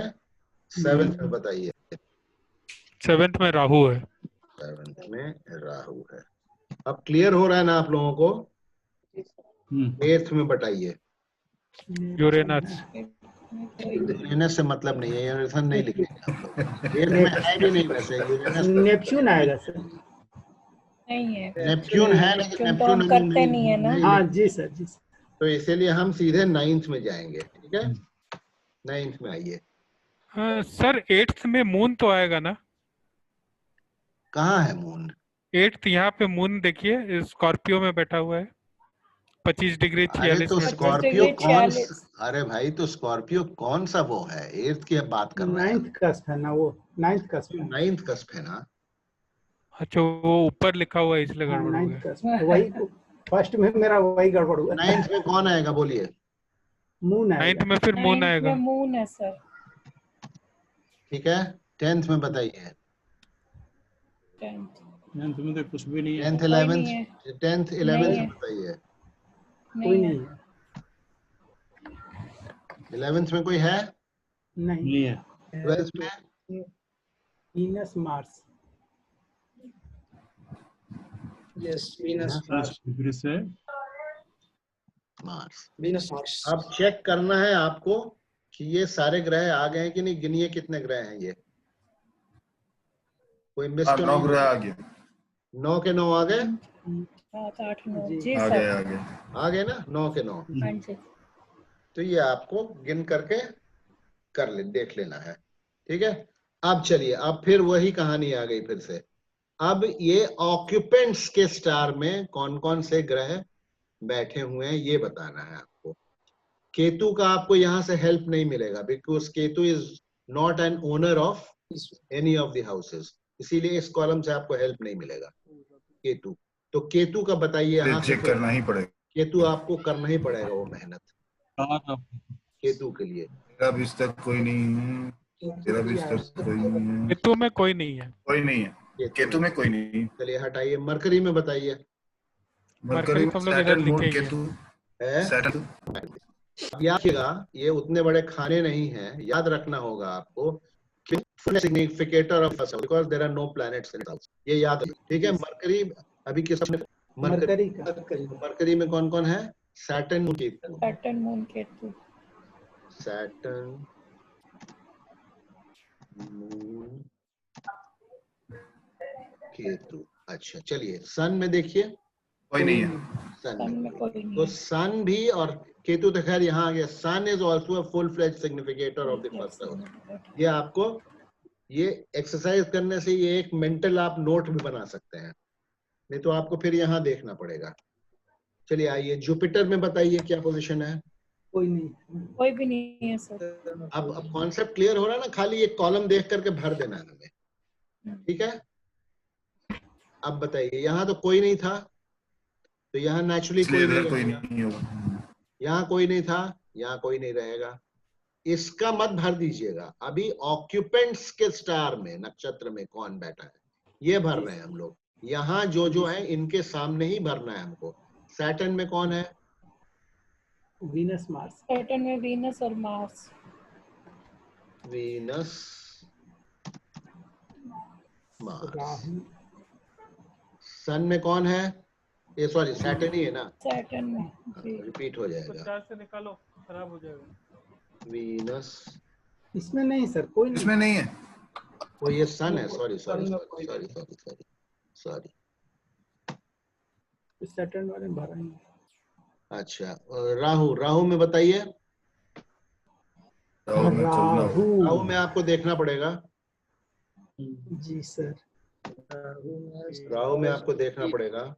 सेवेंथ में बताइए। सेवेंथ में राहु है। सेवेंथ में राहु है। अब क्लियर हो रहा है ना आप लोगों को? एट्थ में बताइए। यूरेनस। यूरेनस से मतलब नहीं है, यूरेनस नहीं लिखेंगे हम लोग। एट्थ में है भी नहीं वैसे यूरेनस। नेपच्यून आएगा सर। नहीं है। नेपच्यून है लेकिन नेपच्यून तो हम करते नहीं है ना। हाँ जी सर जी सर। तो इसीलिए हम सीधे नाइन्थ में जाएंगे। ठीक है, नाइन्थ में आइए। सर एट्थ में मून तो आएगा ना? कहाँ है मून? एट्थ यहाँ पे मून देखिए, स्कॉर्पियो में बैठा हुआ है। 25 डिग्री अरे 46 तो मिनट। स्कॉर्पियो 25 कौन, 46। अरे भाई तो स्कॉर्पियो कौन सा वो है, एर्थ की बात कर रहे हैं, 9th कस्प है ना वो, 9th कस्प है। 9th कस्प है ना। अच्छा वो ऊपर लिखा हुआ है इसलिए हाँ, गड़बड़ हो 9th गया। कस्प वही, फर्स्ट में मेरा वही गड़बड़ हुआ। 9th में कौन आएगा बोलिए? मून 9th आएगा। में फिर मून 9th आएगा। में मून है सर। ठीक है, 10th में बताइए। 10th 9th में तो कुछ भी नहीं है। 10th कोई 11th, नहीं है। 10th नहीं 11th है। बताइए। कोई नहीं है। नहीं है। 11th में कोई है? नहीं नहीं है। 12th में? Venus Mars. Yes Venus Mars. Degree से मार्स। Venus Mars. अब चेक करना है आपको कि ये सारे ग्रह आ गए हैं कि नहीं, गिनिए कितने ग्रह हैं ये, कोई मिस तो 9 नहीं? ग्रह आ गए। 9 के 9 आ गए? 7 8 9 जी। जी आ सर। गए आ गए। आ गए ना 9 के 9? हाँ जी। तो ये आपको गिन करके कर ले, देख लेना है। ठीक है, अब चलिए, अब फिर वही कहानी आ गई फिर से। अब ये ऑक्यूपेंट्स के स्टार में कौन कौन से ग्रह बैठे हुए हैं ये बताना है आपको। केतु का आपको यहां से हेल्प नहीं मिलेगा, because Ketu is not an owner of any of the houses, इसीलिए इस कॉलम से आपको हेल्प नहीं मिलेगा केतु। तो केतु का बताइए यहाँ से, चेक करना ही पड़ेगा। केतु आपको करना ही पड़ेगा वो मेहनत केतु के लिए। 13-20 तक कोई नहीं है। 13-20 तक कोई नहीं है। केतु में कोई नहीं है। कोई नहीं है। केतु में कोई नहीं है। चलिए हटाइए, मरकरी में बताइए। मरकरी में तो हम लोग इधर सैटर्न मून लिखेंगे। केतु है सैटर्न। अब याद रखिएगा, ये उतने बड़े खाने नहीं हैं, याद रखना होगा आपको significator of because there are no planets in it, ये याद रखिए। ठीक है, मरकरी अभी किस अपने मरकरी का। मरकरी में कौन कौन है? Saturn Ketu, Saturn moon Ketu. Saturn moon Ketu. अच्छा चलिए, सन में देखिए, कोई नहीं है। सन सन में में कोई नहीं तो है। सन भी और केतु तो खैर यहाँ आ गया। Sun is also a full fledge significator of the first house. ये आपको ये एक्सरसाइज करने से ये एक मेंटल आप नोट भी बना सकते हैं, नहीं तो आपको फिर यहाँ देखना पड़ेगा। चलिए आइए, जुपिटर में बताइए क्या पोजीशन है? कोई नहीं। कोई भी नहीं है सर। अब कॉन्सेप्ट क्लियर हो रहा है ना, खाली एक कॉलम देख करके भर देना है हमें। ठीक है, अब बताइए, यहाँ तो कोई नहीं था, तो यहाँ नेचुरली इसलिए कोई नहीं इधर कोई रहेगा। नहीं होगा। यहाँ कोई नहीं था, यहाँ कोई नहीं रहेगा। इसका मत भर दीजिएगा। अभी ऑक्यूपेंट्स के स्टार में, नक्षत्र में कौन बैठा है ये भर रहे हैं हम लोग। यहाँ जो है इनके सामने ही भरना है हमको। सैटर्न में कौन है? Venus Mars. सैटर्न में वीनस और Mars. Venus Mars. Rahu. Sun में कौन है? ये सॉरी सैटर्न ही है ना, सैटर्न में जी। रिपीट हो जाएगा। 50 से निकालो, खराब हो जाएगा। वीनस, इसमें नहीं सर, कोई नहीं। इसमें नहीं है। वो ये सन है, sorry sorry sorry sorry sorry sorry sorry. Saturn वाले में भरा नहीं। अच्छा, राहु, राहु में बताइए। राहु। राहु में आपको देखना पड़ेगा। जी सर। राहु में आपको देखना पड़ेगा।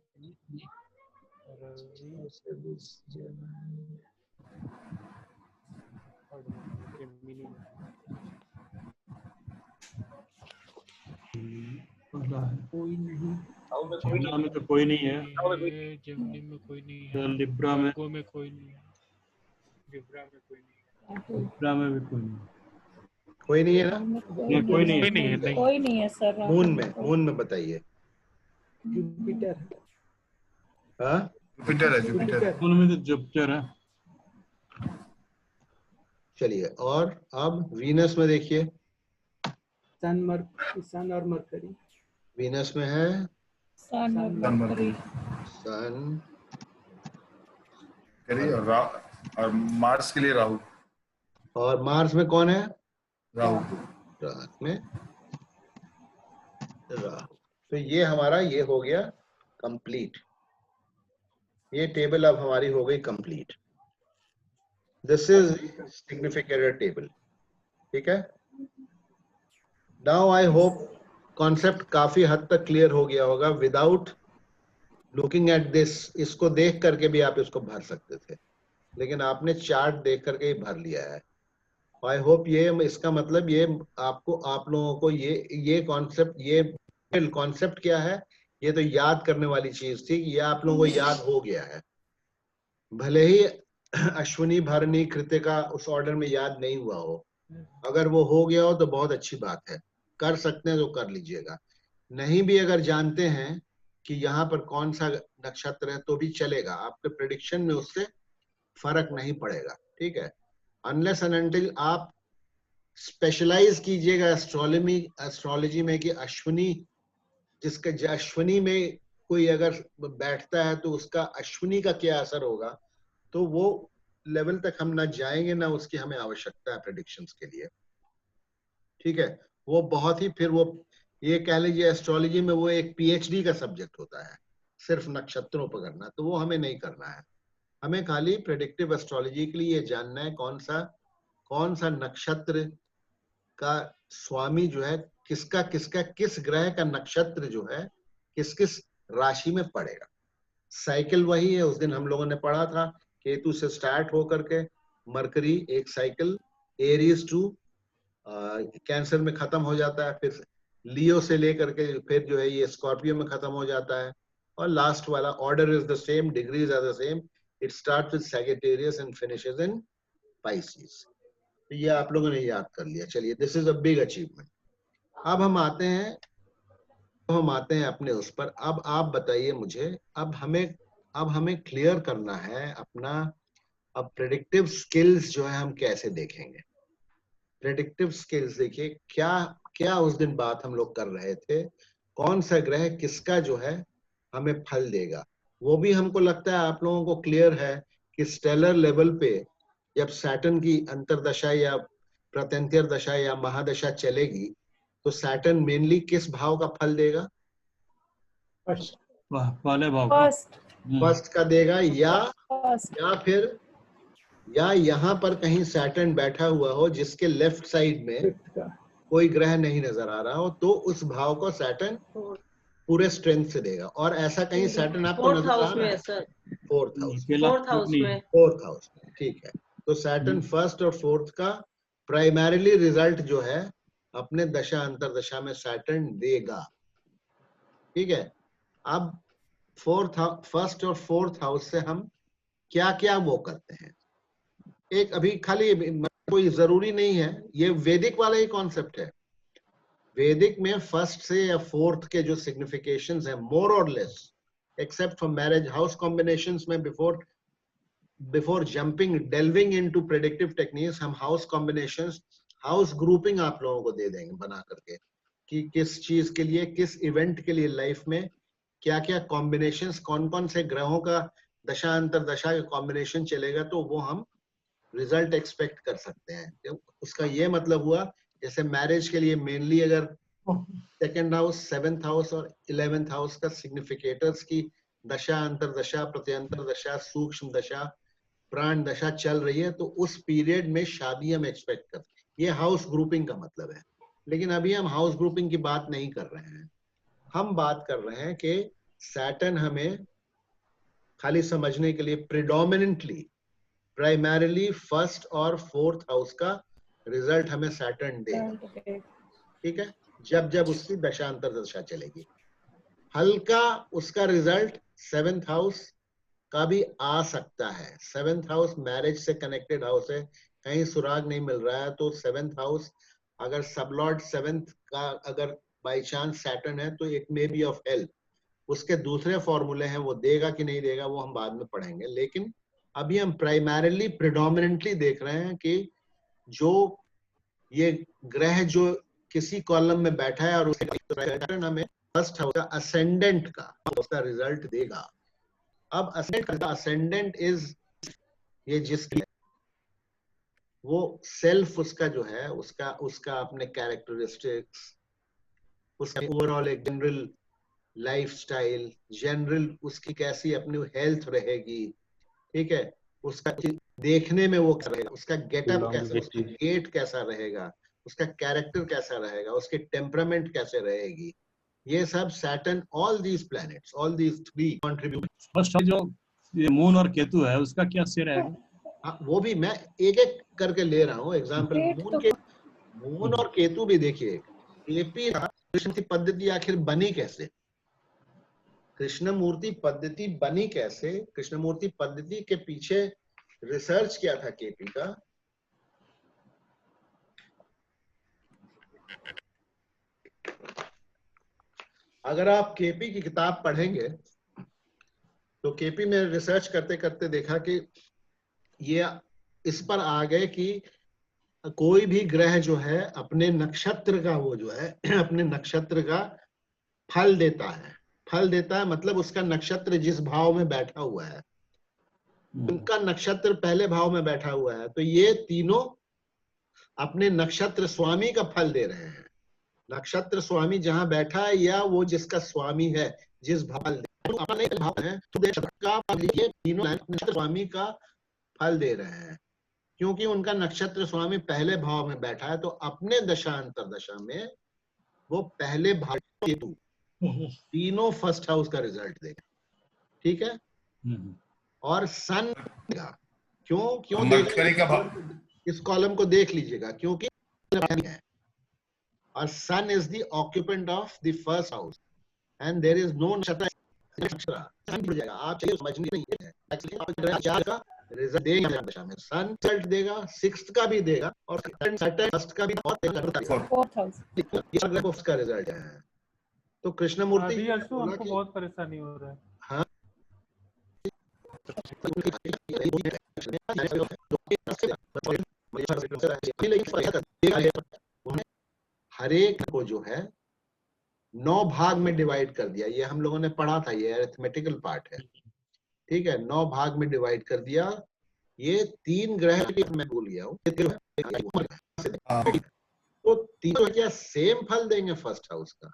कोई नहीं। जिम्ना में तो कोई नहीं है। जेमिनी में कोई नहीं है। लिब्रा में वर्गो में कोई नहीं है। लिब्रा में कोई नहीं है। लिब्रा में भी कोई नहीं है। कोई नहीं है ना? नहीं, कोई नहीं है। कोई नहीं है, नहीं। कोई नहीं है सर। मून में बताइए। जुपिटर। हाँ, जुपिटर है। जुपिटर उनमें तो जुपिटर है। चलिए, और अब वीनस में देखिए। सन और मरकरी। वीनस में है सन और मरकरी। सन और मार्स के लिए राहु। और मार्स में कौन है? राहु। रात में राहु। तो ये हमारा ये हो गया कंप्लीट। ये टेबल अब हमारी हो गई complete. This is significator table. ठीक है, नाउ आई होप कॉन्सेप्ट काफी हद तक क्लियर हो गया होगा विदाउट लुकिंग एट दिस, इसको देख करके भी आप इसको भर सकते थे, लेकिन आपने चार्ट देख करके ही भर लिया है। आई होप ये, इसका मतलब ये आपको, आप लोगों को ये कॉन्सेप्ट, ये कॉन्सेप्ट क्या है, ये तो याद करने वाली चीज थी, ये आप लोगों को याद हो गया है। भले ही अश्विनी भरणी कृतिका उस ऑर्डर में याद नहीं हुआ हो, अगर वो हो गया हो तो बहुत अच्छी बात है, कर सकते हैं तो कर लीजिएगा। नहीं भी अगर जानते हैं कि यहाँ पर कौन सा नक्षत्र है तो भी चलेगा, आपके प्रेडिक्शन में उससे फर्क नहीं पड़ेगा, ठीक है। अनलेस एंड अनटिल आप स्पेशलाइज कीजिएगा एस्ट्रोलॉजी में कि अश्विनी, जिसका अश्विनी में कोई अगर बैठता है तो उसका अश्विनी का क्या असर होगा, तो वो लेवल तक हम ना जाएंगे, ना उसकी हमें आवश्यकता है प्रेडिक्शंस के लिए, ठीक है। वो बहुत ही, फिर वो ये कह लीजिए एस्ट्रोलॉजी में वो एक पीएचडी का सब्जेक्ट होता है, सिर्फ नक्षत्रों पर करना, तो वो हमें नहीं करना है। हमें खाली प्रेडिक्टिव एस्ट्रोलॉजी के लिए ये जानना है कौन सा नक्षत्र का स्वामी जो है, किसका किस ग्रह का नक्षत्र जो है किस किस राशि में पड़ेगा। साइकिल वही है, उस दिन हम लोगों ने पढ़ा था, केतु से स्टार्ट होकर के मरकरी एक साइकिल एरीज टू कैंसर में खत्म हो जाता है, फिर लियो से लेकर के फिर जो है ये स्कॉर्पियो में खत्म हो जाता है, और लास्ट वाला order is the same, degrees are the same, it starts with Sagittarius and finishes in Pisces. तो ये आप लोगों ने याद कर लिया, चलिए this is a big achievement. अब हम आते हैं अपने उस पर। अब आप बताइए मुझे, अब हमें क्लियर करना है अपना, अब प्रेडिक्टिव स्किल्स जो है हम कैसे देखेंगे। प्रेडिक्टिव स्किल्स देखिए, क्या उस दिन बात हम लोग कर रहे थे, कौन सा ग्रह किसका जो है हमें फल देगा, वो भी हमको लगता है आप लोगों को क्लियर है कि स्टेलर लेवल पे जब सैटर्न की अंतरदशा या प्रत्यंतर दशा या महादशा चलेगी तो सैटर्न मेनली किस भाव का फल देगा? पहले भाव का, फर्स्ट का देगा, या फिर यहाँ पर कहीं सैटर्न बैठा हुआ हो जिसके लेफ्ट साइड में कोई ग्रह नहीं नजर आ रहा हो, तो उस भाव को सैटर्न पूरे स्ट्रेंथ से देगा। और ऐसा कहीं सैटर्न आपको नजर आ रहा है? फोर्थ हाउस में, ठीक है। तो सैटर्न फर्स्ट और फोर्थ का प्राइमरीली रिजल्ट जो है अपने दशा अंतरदशा में सैटर्न देगा, ठीक है। अब फर्स्ट और फोर्थ हाउस से हम क्या क्या वो करते हैं, एक अभी खाली कोई जरूरी नहीं है, ये वैदिक वाला ही कॉन्सेप्ट है। वैदिक में फर्स्ट से या फोर्थ के जो सिग्निफिकेशंस है, मोर और less, except for marriage house combinations में, before jumping delving into predictive techniques, हम हाउस कॉम्बिनेशंस, हाउस ग्रुपिंग आप लोगों को दे देंगे बना करके कि किस चीज के लिए, किस इवेंट के लिए लाइफ में क्या क्या कॉम्बिनेशंस, कौन कौन से ग्रहों का दशा अंतरदशा का कॉम्बिनेशन चलेगा, तो वो हम रिजल्ट एक्सपेक्ट कर सकते हैं। उसका ये मतलब हुआ, जैसे मैरिज के लिए मेनली अगर सेकंड हाउस, सेवेंथ हाउस और 11th हाउस का सिग्निफिकेटर्स की दशा अंतरदशा, प्रत्यंतर दशा, सूक्ष्म दशा, प्राण दशा चल रही है, तो उस पीरियड में शादी हम एक्सपेक्ट करते हैं। ये हाउस ग्रुपिंग का मतलब है। लेकिन अभी हम हाउस ग्रुपिंग की बात नहीं कर रहे हैं, हम बात कर रहे हैं कि सैटर्न हमें खाली समझने के लिए प्रिडोमिनेंटली, प्राइमरीली फर्स्ट और फोर्थ हाउस का रिजल्ट हमें सैटर्न देगा, ठीक है, जब जब उसकी दशांतर दशा चलेगी। हल्का उसका रिजल्ट 7th हाउस का भी आ सकता है। 7th हाउस मैरिज से कनेक्टेड हाउस है, कहीं सुराग नहीं मिल रहा है, तो 7th हाउस अगर सबलॉर्ड 7th का अगर बाई चांस सैटर्न है तो it may be of help. उसके दूसरे फॉर्मूले हैं, वो देगा कि नहीं देगा वो हम बाद में पढ़ेंगे। लेकिन अभी हम प्राइमरीली प्रिडोमिनेंटली देख रहे हैं कि जो ये ग्रह जो किसी कॉलम में बैठा है और उसके हमें फर्स्ट हाउस का असेंडेंट का उसका रिजल्ट देगा। अब असेंडेंट इज ये जिसकी वो सेल्फ, उसका जो है उसका अपने कैरेक्टरिस्टिक्स, उसका ओवरऑल एक जनरल लाइफस्टाइल, जनरल उसकी कैसी अपनी हेल्थ रहेगी, ठीक है, उसका देखने में वो कैसा रहेगा, उसका गेटअप कैसा, उसका गेट कैसा रहेगा, उसका कैरेक्टर कैसा रहेगा, उसके टेम्परामेंट कैसे रहेगी, ये सब Saturn, all these planets, all these 3 contribute. First जो ये मून और केतु है उसका क्या शेयर है? हाँ, वो भी मैं एक एक करके ले रहा हूँ एग्जाम्पल। मून और केतु भी देखिए, केपी कृष्ण पद्धति आखिर बनी कैसे, कृष्णमूर्ति पद्धति बनी कैसे, कृष्णमूर्ति पद्धति के पीछे रिसर्च क्या था केपी का। अगर आप केपी की किताब पढ़ेंगे तो केपी में रिसर्च करते करते देखा कि ये इस पर आ गए कि कोई भी ग्रह जो है अपने नक्षत्र का, वो जो है अपने नक्षत्र का फल देता है। फल देता है मतलब उसका नक्षत्र जिस भाव में बैठा हुआ है, उनका नक्षत्र पहले भाव में बैठा हुआ है, तो ये तीनों अपने नक्षत्र स्वामी का फल दे रहे हैं। नक्षत्र स्वामी जहां बैठा है या वो जिसका स्वामी है, जिस भाव है, तो ये तीनों नक्षत्र स्वामी का फल दे रहे हैं। क्योंकि उनका नक्षत्र स्वामी पहले भाव में बैठा है, तो अपने दशा अंतर दशा में वो पहले भाव केतु तीनों फर्स्ट हाउस का रिजल्ट देगा। ठीक है, और सन देगा। क्यों देगा, इस कॉलम को देख लीजिएगा, क्योंकि है और Sun is the occupant of the first house and there is no nakshatra. Sun जुड़ जाएगा, आप चाहिए समझने नहीं है। एक्चुअली चार का रिजल्ट देगा दशा में, सन रिजल्ट देगा, 6th का भी देगा और सैटर्न फर्स्ट का भी फोर्थ का रिजल्ट है। तो कृष्णमूर्ति हमको बहुत परेशानी हो रहा है। हाँ, हर एक को जो है 9 भाग में डिवाइड कर दिया। ये हम लोगों ने पढ़ा था, ये अरिथमेटिकल पार्ट है। ठीक है, 9 भाग में डिवाइड कर दिया। ये 3 ग्रह मैं भूल गया हूँ, तो तीनों क्या सेम फल देंगे फर्स्ट हाउस का?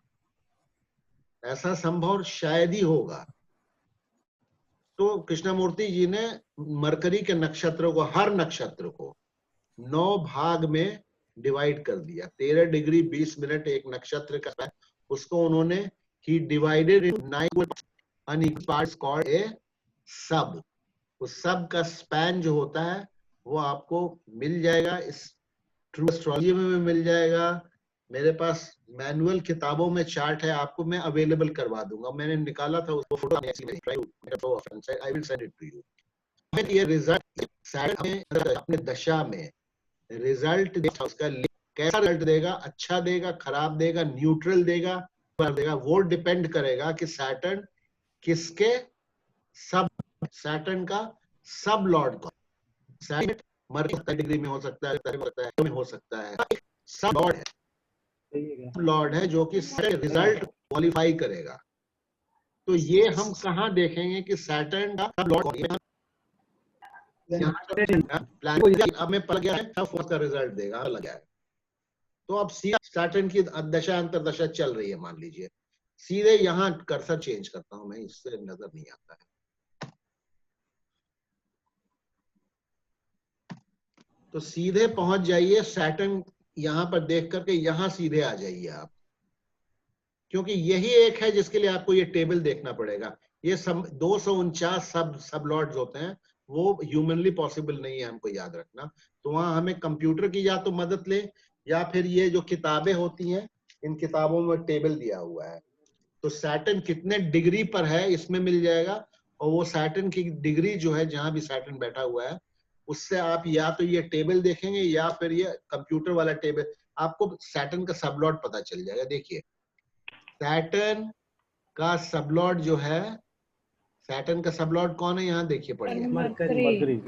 ऐसा संभव शायद ही होगा। तो कृष्णमूर्ति जी ने मरकरी के नक्षत्रों को, हर नक्षत्र को 9 भाग में डिवाइड कर दिया। 13 डिग्री 20 मिनट एक नक्षत्र का है, उसको उन्होंने ही divided in 9 unequal parts called a सब। उस सब का स्पैन जो होता है वो आपको मिल जाएगा, इस ट्रू एस्ट्रोलॉजी में भी मिल जाएगा। मेरे पास मैनुअल किताबों में चार्ट है, आपको मैं अवेलेबल करवा दूंगा। मैंने निकाला था उसको, photo I will send it to you. ये रिजल्ट अपने दशा में रिजल्ट उसका कैसा रिजल्ट देगा, अच्छा देगा, खराब देगा, न्यूट्रल देगा, वो डिपेंड करेगा कि सैटर्न किसके सब, सैटर्न का सब लॉर्ड कौन। सैटर्न मरकरी डिग्री में हो सकता है, हो सकता है सब लॉर्ड है, लॉर्ड है जो कि रिजल्ट क्वालिफाई करेगा। तो ये हम कहाँ देखेंगे कि सैटर्न का सब लॉर्ड कौन है? अब में पड़ गया है, फोर्थ का रिजल्ट देगा, लगा है। तो अब सीधा सैटर्न की दशा अंतर दशा चल रही है, मान लीजिए, सीधे यहाँ कर्सर चेंज करता हूं मैं, इससे नजर नहीं आता है। तो सीधे पहुंच जाइए सैटर्न, यहां पर देख करके यहां सीधे आ जाइए आप, क्योंकि यही एक है जिसके लिए आपको ये टेबल देखना पड़ेगा। ये 249 सब लॉर्ड्स होते हैं, वो ह्यूमनली पॉसिबल नहीं है हमको याद रखना। तो वहां हमें कंप्यूटर की या तो मदद ले, या फिर ये जो किताबें होती हैं, इन किताबों में टेबल दिया हुआ है। तो सैटर्न कितने डिग्री पर है इसमें मिल जाएगा, और वो सैटर्न की डिग्री जो है जहां भी सैटर्न बैठा हुआ है, उससे आप या तो ये टेबल देखेंगे या फिर ये कंप्यूटर वाला टेबल, आपको सैटर्न का सबलॉर्ड पता चल जाएगा। देखिए सैटर्न का सबलॉर्ड जो है, सैटर्न का सबलॉर्ड कौन है, यहाँ देखिए पढ़िए, Mercury.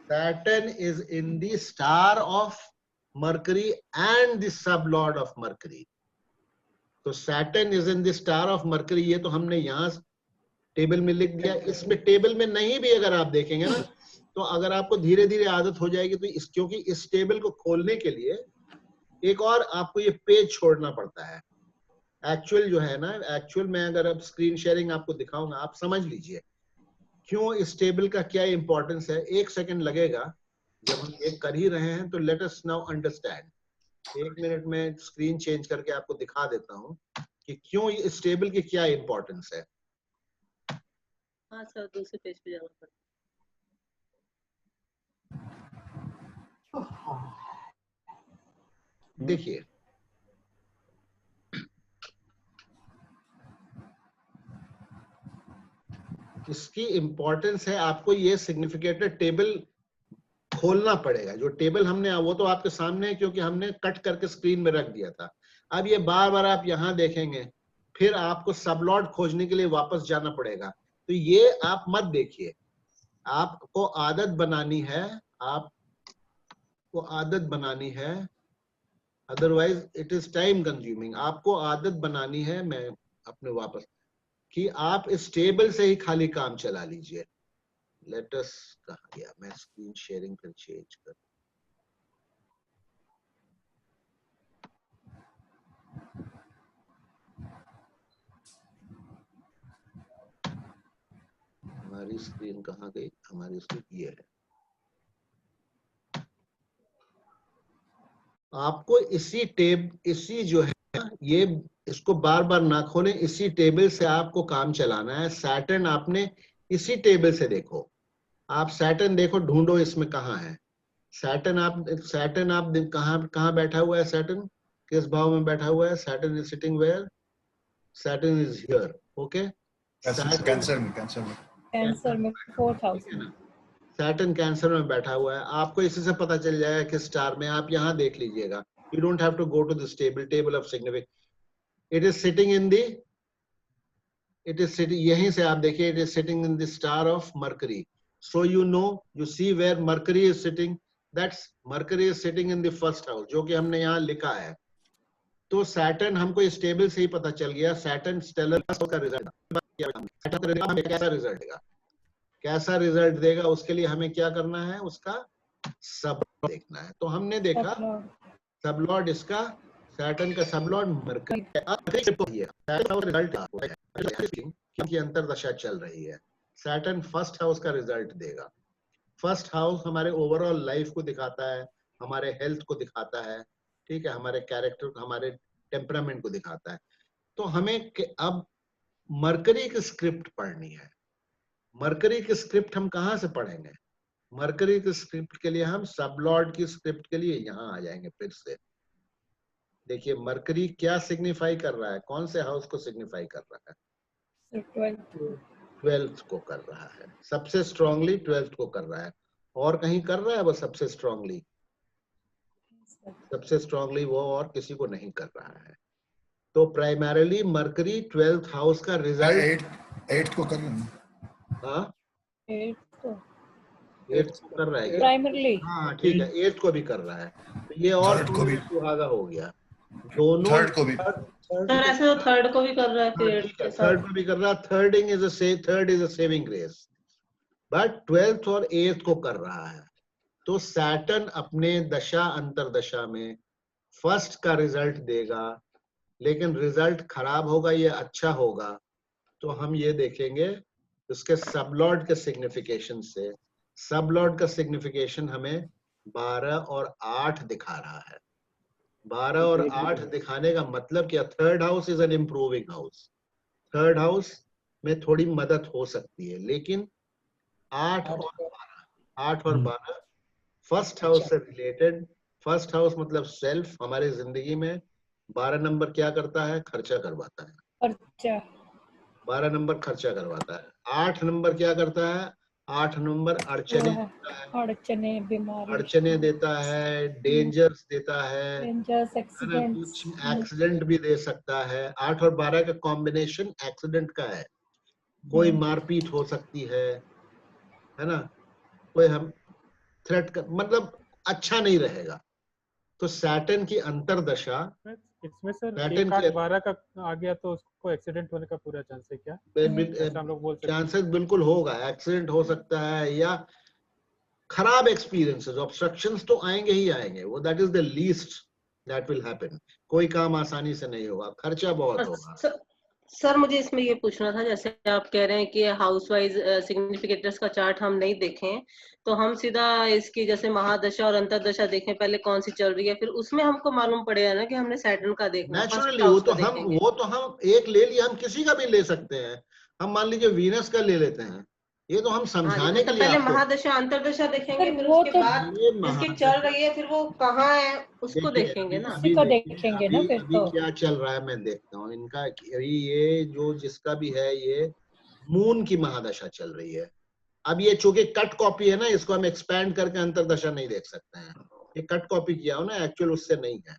Saturn is in the star of Mercury and the sublord of Mercury. तो Saturn is in the star of Mercury, ये तो हमने यहाँ टेबल में लिख दिया। इसमें टेबल में नहीं भी अगर आप देखेंगे ना, तो अगर आपको धीरे धीरे आदत हो जाएगी तो क्योंकि इस टेबल को खोलने के लिए एक और आपको ये पेज छोड़ना पड़ता है। एक्चुअल जो है ना, एक्चुअल में अगर अब स्क्रीन शेयरिंग आपको दिखाऊंगा, आप समझ लीजिए क्यों इस टेबल का क्या इंपॉर्टेंस है। 1 सेकंड लगेगा, जब हम ये कर ही रहे हैं तो let us now understand. 1 minute में स्क्रीन चेंज करके आपको दिखा देता हूं। कि क्यों इस टेबल की क्या इंपॉर्टेंस है। हाँ सर, दूसरे पेज पे जाना पड़ता देखिए इसकी इंपॉर्टेंस है, आपको ये सिग्निफिकेटर टेबल खोलना पड़ेगा। जो टेबल हमने, वो तो आपके सामने है क्योंकि हमने कट करके स्क्रीन में रख दिया था। अब ये बार बार आप यहाँ देखेंगे, फिर आपको सबलॉट खोजने के लिए वापस जाना पड़ेगा। तो ये आप मत देखिए, आपको आदत बनानी है, आपको आदत बनानी है, otherwise it is time consuming. आपको आदत बनानी है, मैं अपने वापस, कि आप इस टेबल से ही खाली काम चला लीजिए। लेटस कहाँ गया, मैं स्क्रीन शेयरिंग पर चेंज कर, हमारी स्क्रीन कहाँ गई, हमारी स्क्रीन ये है। आपको इसी जो है ये, इसको बार बार ना खोलें, इसी टेबल से आपको काम चलाना है। सैटर्न आपने इसी टेबल से देखो, आप सैटर्न देखो, ढूंढो इसमें कहाँ है सैटर्न। आप कहाँ बैठा हुआ है सैटर्न, किस भाव में बैठा हुआ है Saturn? Is sitting where? Saturn is here, okay. Cancer में 4th हाउस में। सैटर्न कैंसर में बैठा हुआ है, आपको इसी से पता चल जाएगा किस स्टार में। आप यहाँ देख लीजिएगा, you don't have to go to this table of significance. It is sitting in the, यहीं से आप देखिए, it is sitting in the star of Mercury. So you know, you see where Mercury is sitting, that's Mercury is sitting in the first house, जो कि हमने यहाँ लिखा है। तो सैटर्न हमको इस टेबल से ही पता चल गया। सैटर्न स्टेलर का रिजल्ट कैसा रिजल्ट देगा, कैसा रिजल्ट देगा, उसके लिए हमें क्या करना है, उसका सबलॉर्ड देखना है। तो हमने देखा सबलॉर्ड, इसका सैटर्न का सबलॉर्ड मरकरी रिजल्ट क्योंकि अंतरदशा चल रही है। सैटर्न फर्स्ट हाउस का रिजल्ट देगा। फर्स्ट हाउस हमारे ओवरऑल लाइफ को दिखाता है, हमारे हेल्थ को दिखाता है, ठीक है, हमारे कैरेक्टर, हमारे टेम्परामेंट को दिखाता है। तो हमें अब मरकरी की स्क्रिप्ट पढ़नी है। मरकरी की स्क्रिप्ट हम कहाँ से पढ़ेंगे? मरकरी की स्क्रिप्ट के लिए हम सबलॉर्ड की स्क्रिप्ट के लिए यहाँ आ जाएंगे फिर से। देखिए मरकरी क्या सिग्निफाई कर रहा है, कौन से हाउस को सिग्निफाई कर रहा है? 12th को कर रहा है, सबसे स्ट्रांगली 12th को कर रहा है। और कहीं कर रहा है वो सबसे स्ट्रांगली? सबसे स्ट्रांगली वो और किसी को नहीं कर रहा है। तो प्राइमरीली मरकरी 12th हाउस का रिजल्ट 8 को कर रहा है। हाँ 8th को कर रहा है प्राइमरीली, हाँ ठीक है, 8th को भी कर रहा है। तो ये और को भी सुहागा हो गया, दोनों। थर्ड को भी सर, ऐसे तो थर्ड को भी कर रहा है, फिर थर्ड को भी कर रहा है। Third is a saving grace, but 12th और 8th को कर रहा है। तो सैटर्न अपने दशा अंतरदशा में फर्स्ट का रिजल्ट देगा, लेकिन रिजल्ट खराब होगा या अच्छा होगा तो हम ये देखेंगे उसके सबलॉर्ड के सिग्निफिकेशन से। सबलॉर्ड का सिग्निफिकेशन हमें 12 और 8 दिखा रहा है। 12 और 8 दिखाने का मतलब क्या? Third house is an improving house, third house में थोड़ी मदद हो सकती है, लेकिन 8 और 12 फर्स्ट हाउस से रिलेटेड। फर्स्ट हाउस मतलब सेल्फ, हमारे जिंदगी में 12 नंबर क्या करता है? खर्चा करवाता है, खर्चा। 12 नंबर खर्चा करवाता है। 8 नंबर क्या करता है? 8 नंबर अड़चने देता है, अड़चने, बीमारी, अड़चने देता है, डेंजर्स देता है, डेंजर्स, कुछ एक्सीडेंट भी दे सकता है। 8 और 12 का कॉम्बिनेशन एक्सीडेंट का है, कोई मारपीट हो सकती है ना, कोई हम थ्रेट का, मतलब अच्छा नहीं रहेगा। तो सैटर्न की अंतरदशा, इसमें सर सैटर्न 1, 8, 12 का आ गया तो उसको एक्सीडेंट होने का पूरा चांस है क्या? हम लोग बोल सकते हैं चांसेस बिल्कुल होगा, एक्सीडेंट हो सकता है या खराब एक्सपीरियंसेस, ऑब्स्ट्रक्शंस तो आएंगे ही आएंगे, वो that is the least that will happen. कोई काम आसानी से नहीं होगा, खर्चा बहुत होगा। सर मुझे इसमें ये पूछना था, जैसे आप कह रहे हैं कि हाउस वाइज सिग्निफिकेटर्स का चार्ट हम नहीं देखें, तो हम सीधा इसकी जैसे महादशा और अंतरदशा देखें, पहले कौन सी चल रही है, फिर उसमें हमको मालूम पड़ेगा ना कि हमने सैटर्न का देखना, फर्स्ट नेचुरली हाउस का देखेंगे। वो तो हम एक ले लिया, हम किसी का भी ले सकते हैं। हम मान लीजिए वीनस का ले लेते हैं, ये तो हम हाँ जी, समझाने के मतलब लिए पहले आपको। महादशा अंतरदशा देखेंगे, सर फिर वो उसके तो बाद ये जिसकी महादशा चल रही है फिर वो कहाँ है उसको देखिए, देखेंगे ना। उसी को देखिए, देखेंगे ना फिर अभी तो। क्या चल रहा है मैं देखता हूँ इनका। अभी ये जो जिसका भी है, ये मून की महादशा चल रही है। अब ये चूंकि कट कॉपी है ना, इसको हम एक्सपैंड करके अंतरदशा नहीं देख सकते हैं। ये कट कॉपी किया हो ना, एक्चुअल उससे नहीं है।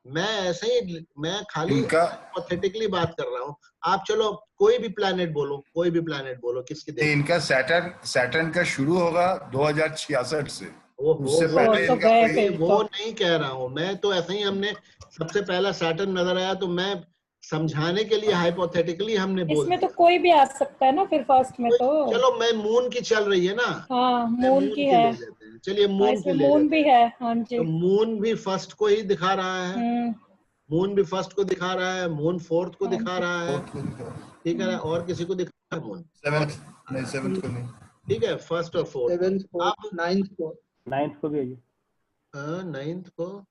मैं ऐसे ही, मैं खाली इनका हाइपोथेटिकली बात कर रहा हूँ। आप चलो कोई भी प्लैनेट बोलो, कोई भी प्लैनेट बोलो, किसकी देख। इनका सैटर्न का शुरू होगा 2066 से। उससे वो पहले तो इनका गए कोई फिर वो नहीं कह रहा हूँ मैं, तो ऐसे ही हमने सबसे पहला सैटर्न नजर आया तो मैं समझाने के लिए हाइपोथेटिकली हमने बोल इसमें तो दिया। कोई भी आ सकता है ना फिर फर्स्ट में तो। चलो मैं मून की चल रही है ना, हाँ मैं मून मून की की है। ले लेते हैं। चलिए हाँ मून की इसमें ले मून लेते भी हैं। है। हाँ जी। तो मून भी फर्स्ट को ही दिखा रहा है, मून भी फर्स्ट को दिखा रहा है, मून फोर्थ को हाँ दिखा जी। रहा है, ठीक है ना। और किसी को दिखा रहा है मून? सेवेंथ को नहीं। ठीक है, फर्स्ट और फोर्थ। 7th को, अब 9th को, 9th को भी आइए। 9th को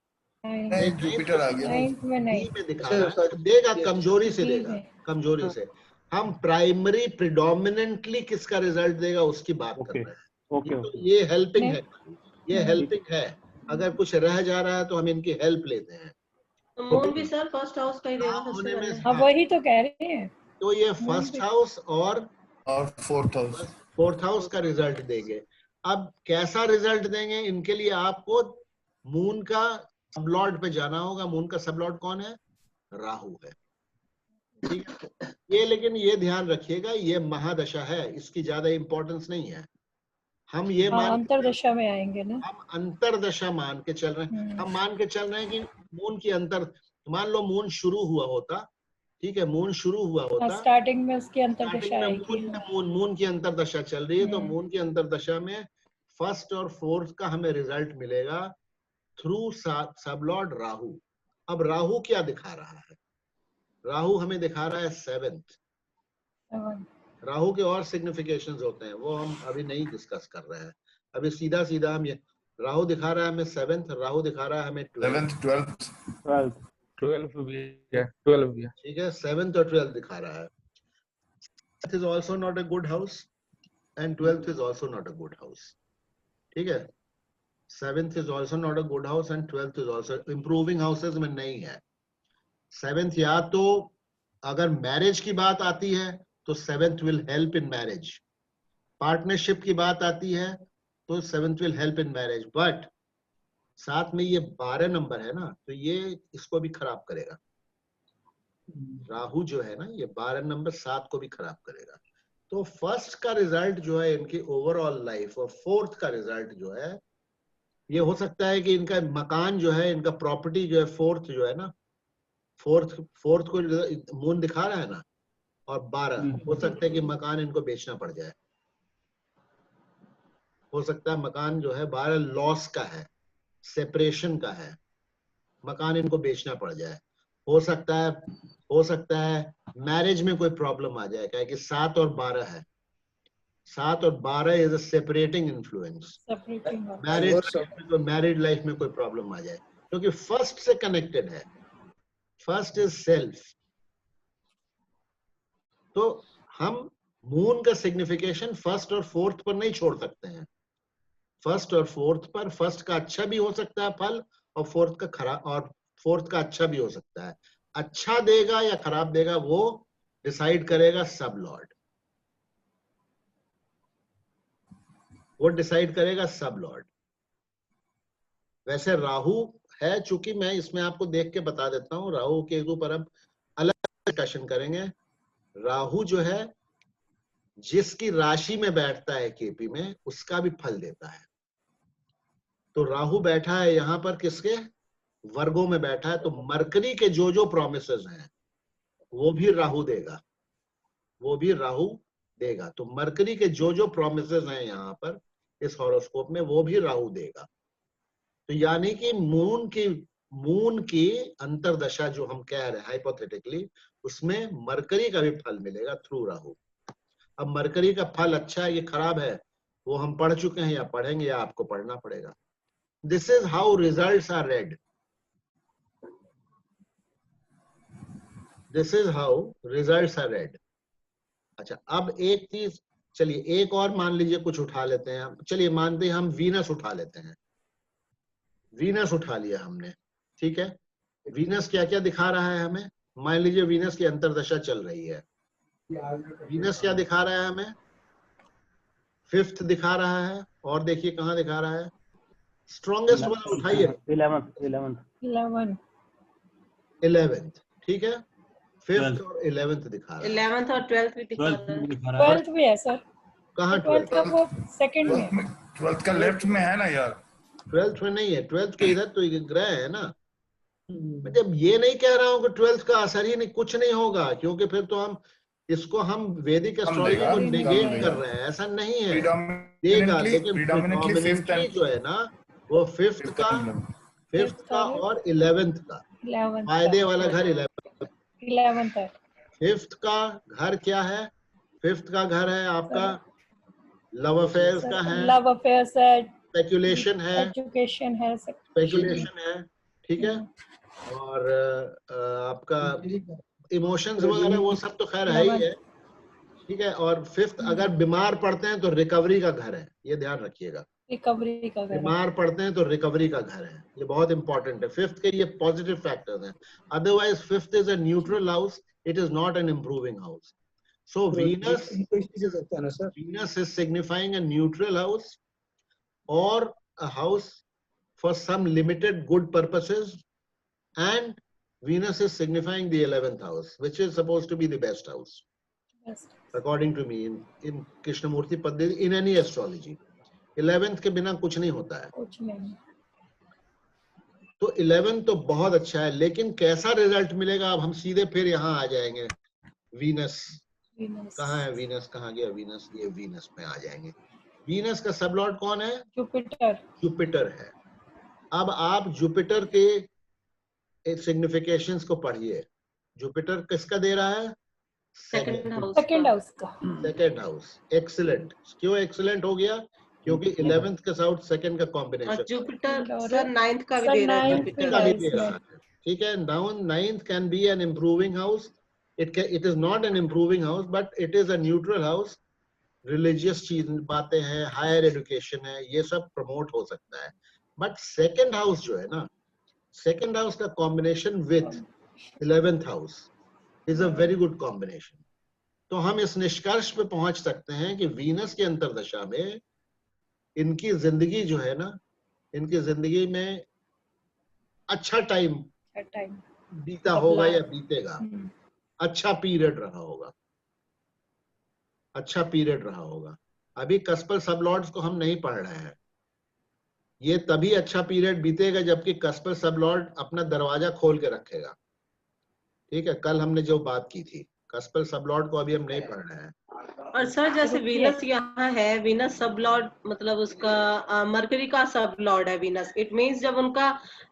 नहीं, जुपिटर आ गया। 9th में नहीं। बी में दिखा अच्छा, रहा है, sorry, तो देगा yes, कमजोरी से, बी देगा में। कमजोरी हाँ, से। हम प्राइमरी प्रिडोमिनेंटली किसका रिजल्ट देगा उसकी बात कर ओके रहे हैं। ओके ये तो ओके ये हेल्पिंग नहीं। है, ये हेल्पिंग है। अगर कुछ रह जा रहा है तो हम इनकी हेल्प लेते हैं। तो मून भी सर फर्स्ट हाउस का ही देगा सबसे होने में पहले। हाँ वही तो कह रहे हैं। तो ये मून फर्स्ट भी। हाउस और फोर्थ हाउस का रिजल्ट देंगे। अब कैसा रिजल्ट देंगे, इनके लिए आपको मून का सबलॉर्ड पे जाना होगा। मून का सबलॉर्ड कौन है? राहु है, ठीक है। ये लेकिन ये ध्यान रखिएगा, ये महादशा है, इसकी ज्यादा इंपॉर्टेंस नहीं है। हम ये हाँ मान अंतरदशा में आएंगे ना। हम अंतरदशा मान के चल रहे हैं। हम मान के चल रहे हैं कि मून की मान लो मून शुरू हुआ होता, ठीक है, मून शुरू हुआ होता, स्टार्टिंग में उसकी अंतरदशा स्टार्टिंग में आएगी। मून की अंतरदशा चल रही है, तो मून की अंतरदशा में फर्स्ट और फोर्थ का हमें रिजल्ट मिलेगा थ्रू सबलॉर्ड राहु। अब राहु क्या दिखा रहा है? राहु हमें दिखा रहा है 7th। राहु के और सिग्निफिकेशंस होते हैं, वो हम अभी नहीं डिस्कस कर रहे हैं। अभी सीधा सीधा हम ये राहु दिखा रहा है हमें 7th, राहु दिखा रहा है हमें 12th, 12 भी है, 12 भी है। ठीक है, 7th और 12th दिखा रहा है। 7th is also not a good house and 12th is also not a good house, ठीक है। 7th is also not a good house and 12th is also improving houses में नहीं है। 7th या तो अगर मैरिज की बात आती है तो 7th will help in marriage, partnership की बात आती है तो 7th will help in marriage, but साथ में ये 12 नंबर है ना, तो ये इसको भी खराब करेगा। राहु जो है ना, ये 12 नंबर 7 को भी खराब करेगा। तो फर्स्ट का रिजल्ट जो है इनकी ओवरऑल लाइफ, और फोर्थ का रिजल्ट जो है, ये हो सकता है कि इनका मकान जो है, इनका प्रॉपर्टी जो है, फोर्थ जो है ना, फोर्थ को मून दिखा रहा है ना, और 12 हो सकता है कि मकान इनको बेचना पड़ जाए। हो सकता है मकान जो है 12 लॉस का है, सेपरेशन का है, मकान इनको बेचना पड़ जाए। हो सकता है मैरिज में कोई प्रॉब्लम आ जाए, क्या कि 7 और 12 है। 7 और 12 is a separating influence. Married life में कोई प्रॉब्लम आ जाए, क्योंकि फर्स्ट से कनेक्टेड है। First is self. तो हम मून का सिग्निफिकेशन फर्स्ट और फोर्थ पर नहीं छोड़ सकते हैं। फर्स्ट और फोर्थ पर, फर्स्ट का अच्छा भी हो सकता है फल, और फोर्थ का खराब, और फोर्थ का अच्छा भी हो सकता है। अच्छा देगा या खराब देगा वो डिसाइड करेगा सब लॉर्ड, वो डिसाइड करेगा सब लॉर्ड। वैसे राहु है, चूंकि मैं इसमें आपको देख के बता देता हूं, राहु केतु पर अब अलग डिस्कशन करेंगे। राहु जो है जिसकी राशि में बैठता है केपी में, उसका भी फल देता है। तो राहु बैठा है यहां पर किसके? वर्गों में बैठा है, तो मरकरी के जो प्रोमिसेस हैं वो भी राहु देगा, वो भी राहु देगा। तो मरकरी के जो प्रोमिसेस हैं यहाँ पर इस हॉरोस्कोप में, वो भी राहु देगा। तो यानी कि मून की मून की अंतरदशा जो हम कह रहे हैं हाइपोथेटिकली, उसमें मरकरी का भी फल मिलेगा थ्रू राहु। अब मरकरी का फल अच्छा है ये खराब है वो हम पढ़ चुके हैं या पढ़ेंगे या आपको पढ़ना पड़ेगा। This is how results are read. This is how results are read. अच्छा, अब एक चीज, चलिए एक और मान लीजिए कुछ उठा लेते हैं। चलिए मानते हैं हम वीनस उठा लेते हैं। वीनस उठा लिया हमने, ठीक है। वीनस क्या क्या दिखा रहा है हमें? मान लीजिए वीनस की अंतरदशा चल रही है। वीनस क्या दिखा रहा है हमें? 5th दिखा रहा है, और देखिए कहाँ दिखा रहा है, स्ट्रॉन्गेस्ट वाला उठाइए, 11th, ठीक है। 5th और 11th दिखा रहा है। 11th और 12th भी दिखा रहा है। 12th भी है सर। कहाँ 12th का वो सेकंड में। 12th का लेफ्ट में है ना यार। 12th में नहीं है, 12th के इधर तो ग्रह है ना। मतलब ये नहीं कह रहा हूँ कि 12th का असर ही नहीं, कुछ नहीं होगा, क्योंकि फिर तो हम इसको हम वैदिक एस्ट्रोलॉजी को नेगेट कर रहे हैं, ऐसा नहीं है, देगा। लेकिन प्रेडोमिनेंटली जो है ना वो 5th का और 11th का, फायदे वाला घर 11th है। 5th का घर क्या है? 5th का घर है आपका लव अफेयर्स का है, लव अफेयर्स है, स्पेकुलेशन है, एजुकेशन है, स्पेकुलेशन है, ठीक है। और आपका इमोशंस वगैरह वो सब तो खैर है ही है, ठीक है। और 5th अगर बीमार पड़ते हैं तो रिकवरी का घर है, ये ध्यान रखिएगा। रिकवरी का घर, बीमार पड़ते हैं तो रिकवरी का घर है, ये बहुत इंपॉर्टेंट है। 5th के ये पॉजिटिव फैक्टर्स हैं। Otherwise 5th is a neutral house, it is not an improving house. So Venus is signifying a neutral house or a house for some limited good purposes, and Venus is signifying the 11th house, which is supposed to be the best house, according to me, in Krishnamurti Paddhati, in any astrology. 11th के बिना कुछ नहीं होता है, कुछ नहीं। तो 11th तो बहुत अच्छा है, लेकिन कैसा रिजल्ट मिलेगा? अब हम सीधे फिर यहाँ आ जाएंगे। वीनस कहाँ है? वीनस कहाँ गया? वीनस, ये वीनस में आ जाएंगे। वीनस का सबलॉर्ड कौन है? जुपिटर। जुपिटर है। अब आप जुपिटर के सिग्निफिकेशंस को पढ़िए। जुपिटर किसका दे रहा है? सेकंड हाउस का। Second house. एक्सीलेंट। क्यों एक्सीलेंट हो गया? क्योंकि 11th के साथ सेकंड का कॉम्बिनेशन। जुपिटर सर 9th का भी दे रहा है। जुपिटर का भी दे रहा है, ठीक है। Now 9th can be an improving house. It is not an improving house, but it is a neutral house. Religious चीज बातें हैं, higher education है, ये सब promote हो सकता है। But second house जो है ना, second house का combination with 11th house is a very good combination. तो हम इस निष्कर्ष पे पहुंच सकते हैं कि वीनस के अंतरदशा में इनकी जिंदगी जो है ना, इनकी जिंदगी में अच्छा टाइम बीता होगा या बीतेगा, अच्छा पीरियड रहा होगा, अच्छा पीरियड रहा होगा। अभी कस्पल सबलॉर्ड्स को हम नहीं पढ़ रहे हैं, ये तभी अच्छा पीरियड बीतेगा जबकि कस्पल सबलॉर्ड अपना दरवाजा खोल के रखेगा, ठीक है। कल हमने जो बात की थी, कस्पल सबलॉर्ड को अभी हम नहीं पढ़ रहे हैं। और सर जैसे वीनस यहाँ है, वीनस सबलॉर्ड मतलब उसका मरकरी का सबलॉर्ड है वीनस। इट मींस जब उनका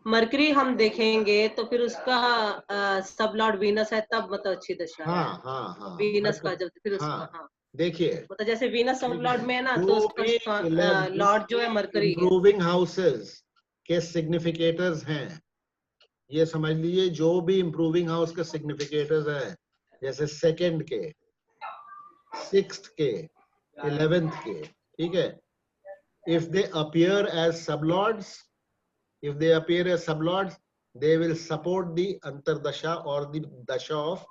मरकरी हम देखेंगे तो फिर उसका सबलॉर्ड वीनस है, तब मतलब अच्छी दशा है। हाँ वीनस का जब फिर उसका हाँ देखिए, मतलब जैसे वीनस सबलॉर्ड में है ना, तो उसका लॉर्ड जो है मरकरी। इम्प्रूविंग हाउसेस के सिग्निफिकेटर्स हैं, ये समझ लीजिए। जो भी इम्प्रूविंग हाउस के सिग्निफिकेटर्स हैं, जैसे सेकंड के, 6th के, 11th के, ठीक है। If they appear as sublords, if they appear as sublords, they will support the antardasha or the dasha of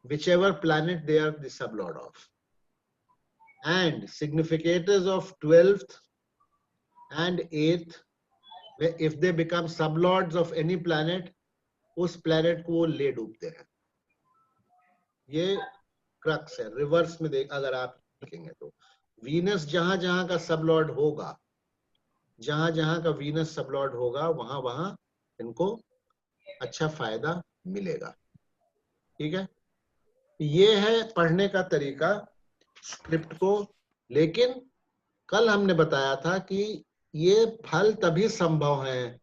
whichever planet they are the sublord of. And significators of 12th and 8th, if they become sublords of any planet, उस planet को वो ले डूबते हैं। ये क्रक्स है। रिवर्स में देख अगर आप देखेंगे तो वीनस जहां जहां का सबलॉर्ड होगा, जहां जहां का वीनस सबलॉर्ड होगा, वहां वहां इनको अच्छा फायदा मिलेगा, ठीक है। ये है पढ़ने का तरीका स्क्रिप्ट को। लेकिन कल हमने बताया था कि ये फल तभी संभव है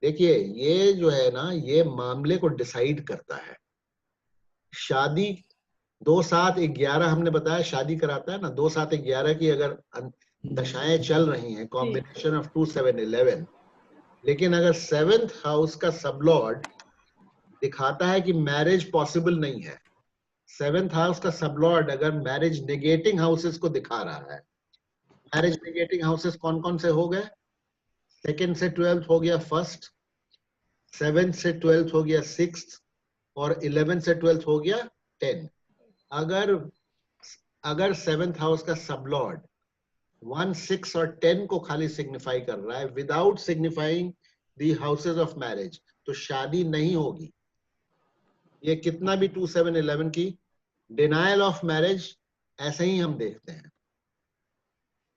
देखिए ये जो है ना, ये मामले को डिसाइड करता है। शादी 2-7-11 हमने बताया शादी कराता है ना, 2-7-11 की अगर दशाएं चल रही हैं, कॉम्बिनेशन ऑफ 2-7-11, लेकिन अगर 7th हाउस का सबलॉर्ड दिखाता है कि मैरिज पॉसिबल नहीं है, 7th हाउस का सबलॉर्ड अगर मैरिज नेगेटिंग हाउसेस को दिखा रहा है, मैरिज नेगेटिंग हाउसेस कौन कौन से हो गए? 2nd से 12th हो गया फर्स्ट, 7th से 12th हो गया 6th, और 11th से 12th हो गया 10। अगर 7th हाउस का सबलॉर्ड 1, 6 और 10 को खाली सिग्निफाई कर रहा है without signifying the houses of marriage, तो शादी नहीं होगी। ये कितना भी 2-7-11 की डिनायल ऑफ मैरिज ऐसे ही हम देखते हैं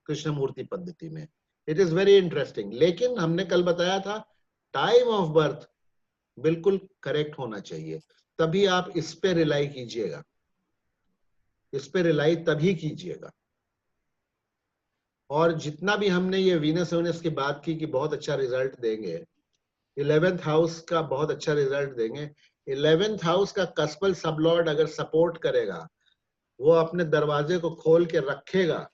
कृष्णमूर्ति पद्धति में। It is very interesting. लेकिन हमने कल बताया था टाइम ऑफ बर्थ बिल्कुल करेक्ट होना चाहिए, तभी आप इस पे रिलाई कीजिएगा, इस पे रिलाई तभी कीजिएगा। और जितना भी हमने ये वीनस वीनस की बात की कि बहुत अच्छा रिजल्ट देंगे, 11th हाउस का बहुत अच्छा रिजल्ट देंगे, 11th हाउस का कस्पल सबलॉर्ड अगर सपोर्ट करेगा, वो अपने दरवाजे को खोल के रखेगा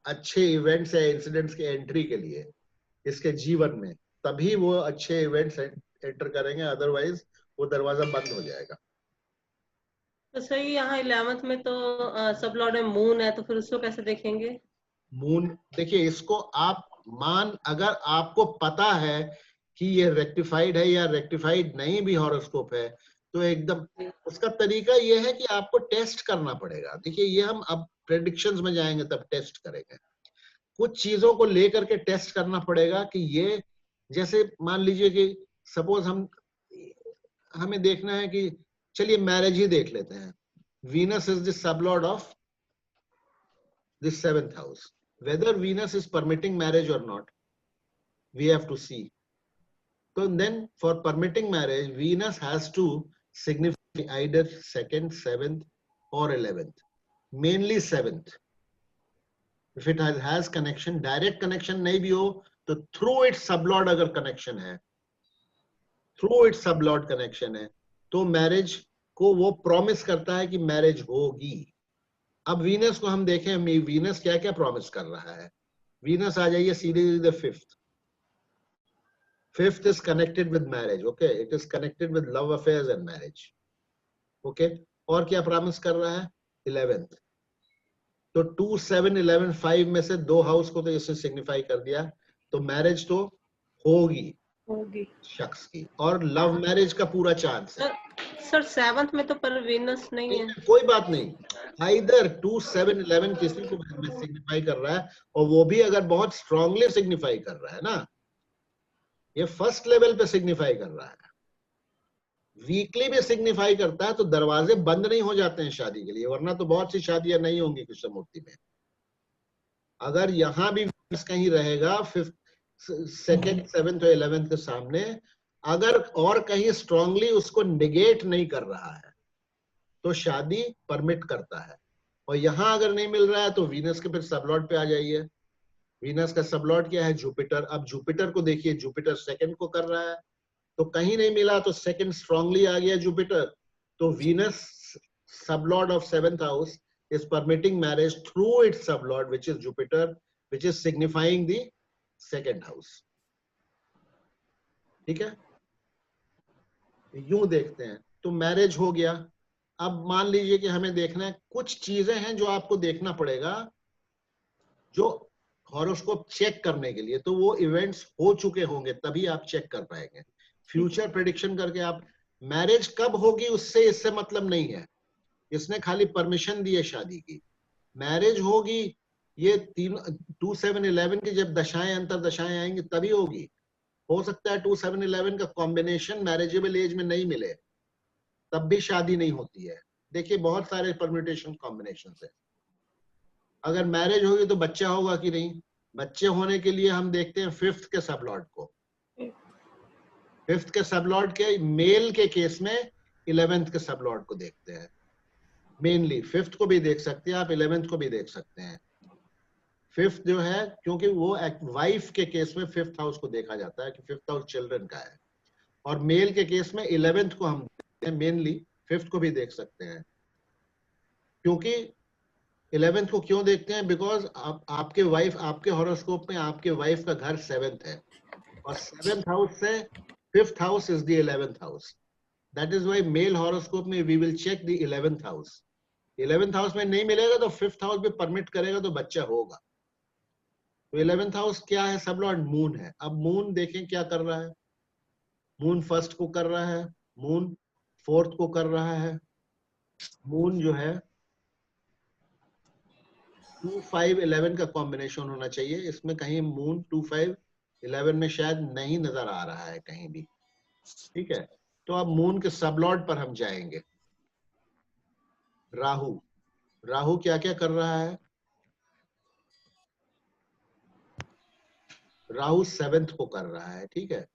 अच्छे इवेंट्स या इंसिडेंट्स के एंट्री के लिए इसके जीवन में, तभी वो अच्छे इवेंट्स एंटर करेंगे, अदरवाइज वो दरवाजा बंद हो जाएगा। तो सही, यहाँ 11th में तो सब लॉर्ड में मून है, तो फिर उसको कैसे देखेंगे? मून देखिए, इसको आप अगर आपको पता है कि ये रेक्टिफाइड है या रेक्टिफाइड नहीं भी हॉरोस्कोप है, तो एकदम उसका तरीका ये है कि आपको टेस्ट करना पड़ेगा। देखिए ये हम अब प्रेडिक्शंस में जाएंगे तब टेस्ट करेंगे, कुछ चीजों को लेकर के टेस्ट करना पड़ेगा कि ये, जैसे मान लीजिए कि सपोज हमें देखना है कि चलिए मैरिज ही देख लेते हैं। Venus is the sublord of the 7th house, whether Venus is permitting marriage or not, we have to see. So then for permitting marriage, Venus has to signify either 2nd, 7th or 11th, mainly 7th. If it has connection, direct connection नहीं भी हो तो through its sublord अगर connection है, through its sublord connection है, तो marriage को वो promise करता है कि marriage होगी। अब वीनस को हम देखें, वीनस क्या क्या प्रॉमिस कर रहा है। वीनस आ जाइए सीधे the 5th is connected with marriage, okay, it is connected with love affairs and marriage, okay. और क्या प्रॉमिस कर रहा है? 11th। तो 2-7-11 5 में से 2 हाउस को तो इसने सिग्निफाई कर दिया, तो मैरिज तो होगी शख्स की, और लव मैरिज का पूरा चांस है। सर 7th में तो पर वीनस नहीं है। कोई बात नहीं, आइदर 2-7-11 किसी को सिग्निफाई कर रहा है, और वो भी अगर बहुत स्ट्रांगली सिग्निफाई कर रहा है ना, ये फर्स्ट लेवल पे सिग्निफाई कर रहा है, वीकली भी सिग्निफाई करता है, तो दरवाजे बंद नहीं हो जाते हैं शादी के लिए, वरना तो बहुत सी शादियां नहीं होंगी कृष्णमूर्ति में। अगर यहां भी कहीं रहेगा 5th, 2nd, 7th और 11th के सामने, अगर और कहीं स्ट्रांगली उसको निगेट नहीं कर रहा है, तो शादी परमिट करता है। और यहां अगर नहीं मिल रहा है तो वीनस के फिर सबलॉर्ड पे आ जाइए। वीनस का सबलॉर्ड क्या है? जुपिटर। अब जुपिटर को देखिए, जुपिटर 2nd को कर रहा है, तो कहीं नहीं मिला तो 2nd स्ट्रांगली आ गया जुपिटर, तो Venus sublord of 7th house is permitting marriage through its sublord, which is Jupiter, which is signifying the 2nd house. ठीक है, यूं देखते हैं तो मैरिज हो गया। अब मान लीजिए कि हमें देखना है, कुछ चीजें हैं जो आपको देखना पड़ेगा जो हॉरोस्कोप चेक करने के लिए, तो वो इवेंट्स हो चुके होंगे तभी आप चेक कर पाएंगे। फ्यूचर प्रेडिक्शन करके आप, मैरिज कब होगी उससे इससे मतलब नहीं है, इसने खाली परमिशन दी है शादी की। मैरिज होगी ये 2-7-11 की जब दशाएं अंतर दशाएं आएंगी तभी होगी। हो सकता है 2-7-11 का कॉम्बिनेशन मैरिजेबल एज में नहीं मिले, तब भी शादी नहीं होती है। देखिए बहुत सारे परम्यूटेशन कॉम्बिनेशन है। अगर मैरिज होगी तो बच्चा होगा कि नहीं, बच्चे होने के लिए हम देखते हैं 5th के सबलॉर्ड को, 5th के सबलॉर्ड के मेल के केस में 11th के सबलॉर्ड को देखते हैं। मेनली 5th को भी देख सकते हैं आप, 11th को भी देख सकते हैं। फिफ्थ जो है, क्योंकि वो वाइफ के केस में फिफ्थ हाउस को देखा जाता है कि फिफ्थ हाउस चिल्ड्रन का है, और मेल के केस में 11th को हम मेनली, फिफ्थ को भी देख सकते हैं। क्योंकि 11th को क्यों देखते हैं? बिकॉज आपके वाइफ, आपके हॉरोस्कोप में आपके वाइफ का घर 7th है, और 7th हाउस से 5th house is the 11th house. That is why male horoscope में we will check the 11th house. 11th house में नहीं मिलेगा तो 5th हाउस भी परमिट करेगा तो बच्चा होगा। तो 11th हाउस क्या है? सब लॉर्ड मून है। अब मून देखें क्या कर रहा है। मून फर्स्ट को कर रहा है, मून फोर्थ को कर रहा है, मून जो है 2, 5, 11 का कॉम्बिनेशन होना चाहिए। इसमें कहीं मून 2, 5, 11 में शायद नहीं नजर आ रहा है कहीं भी। ठीक है, तो अब मून के सबलॉर्ड पर हम जाएंगे। राहु, राहु क्या क्या कर रहा है? राहु 7th को कर रहा है। ठीक है,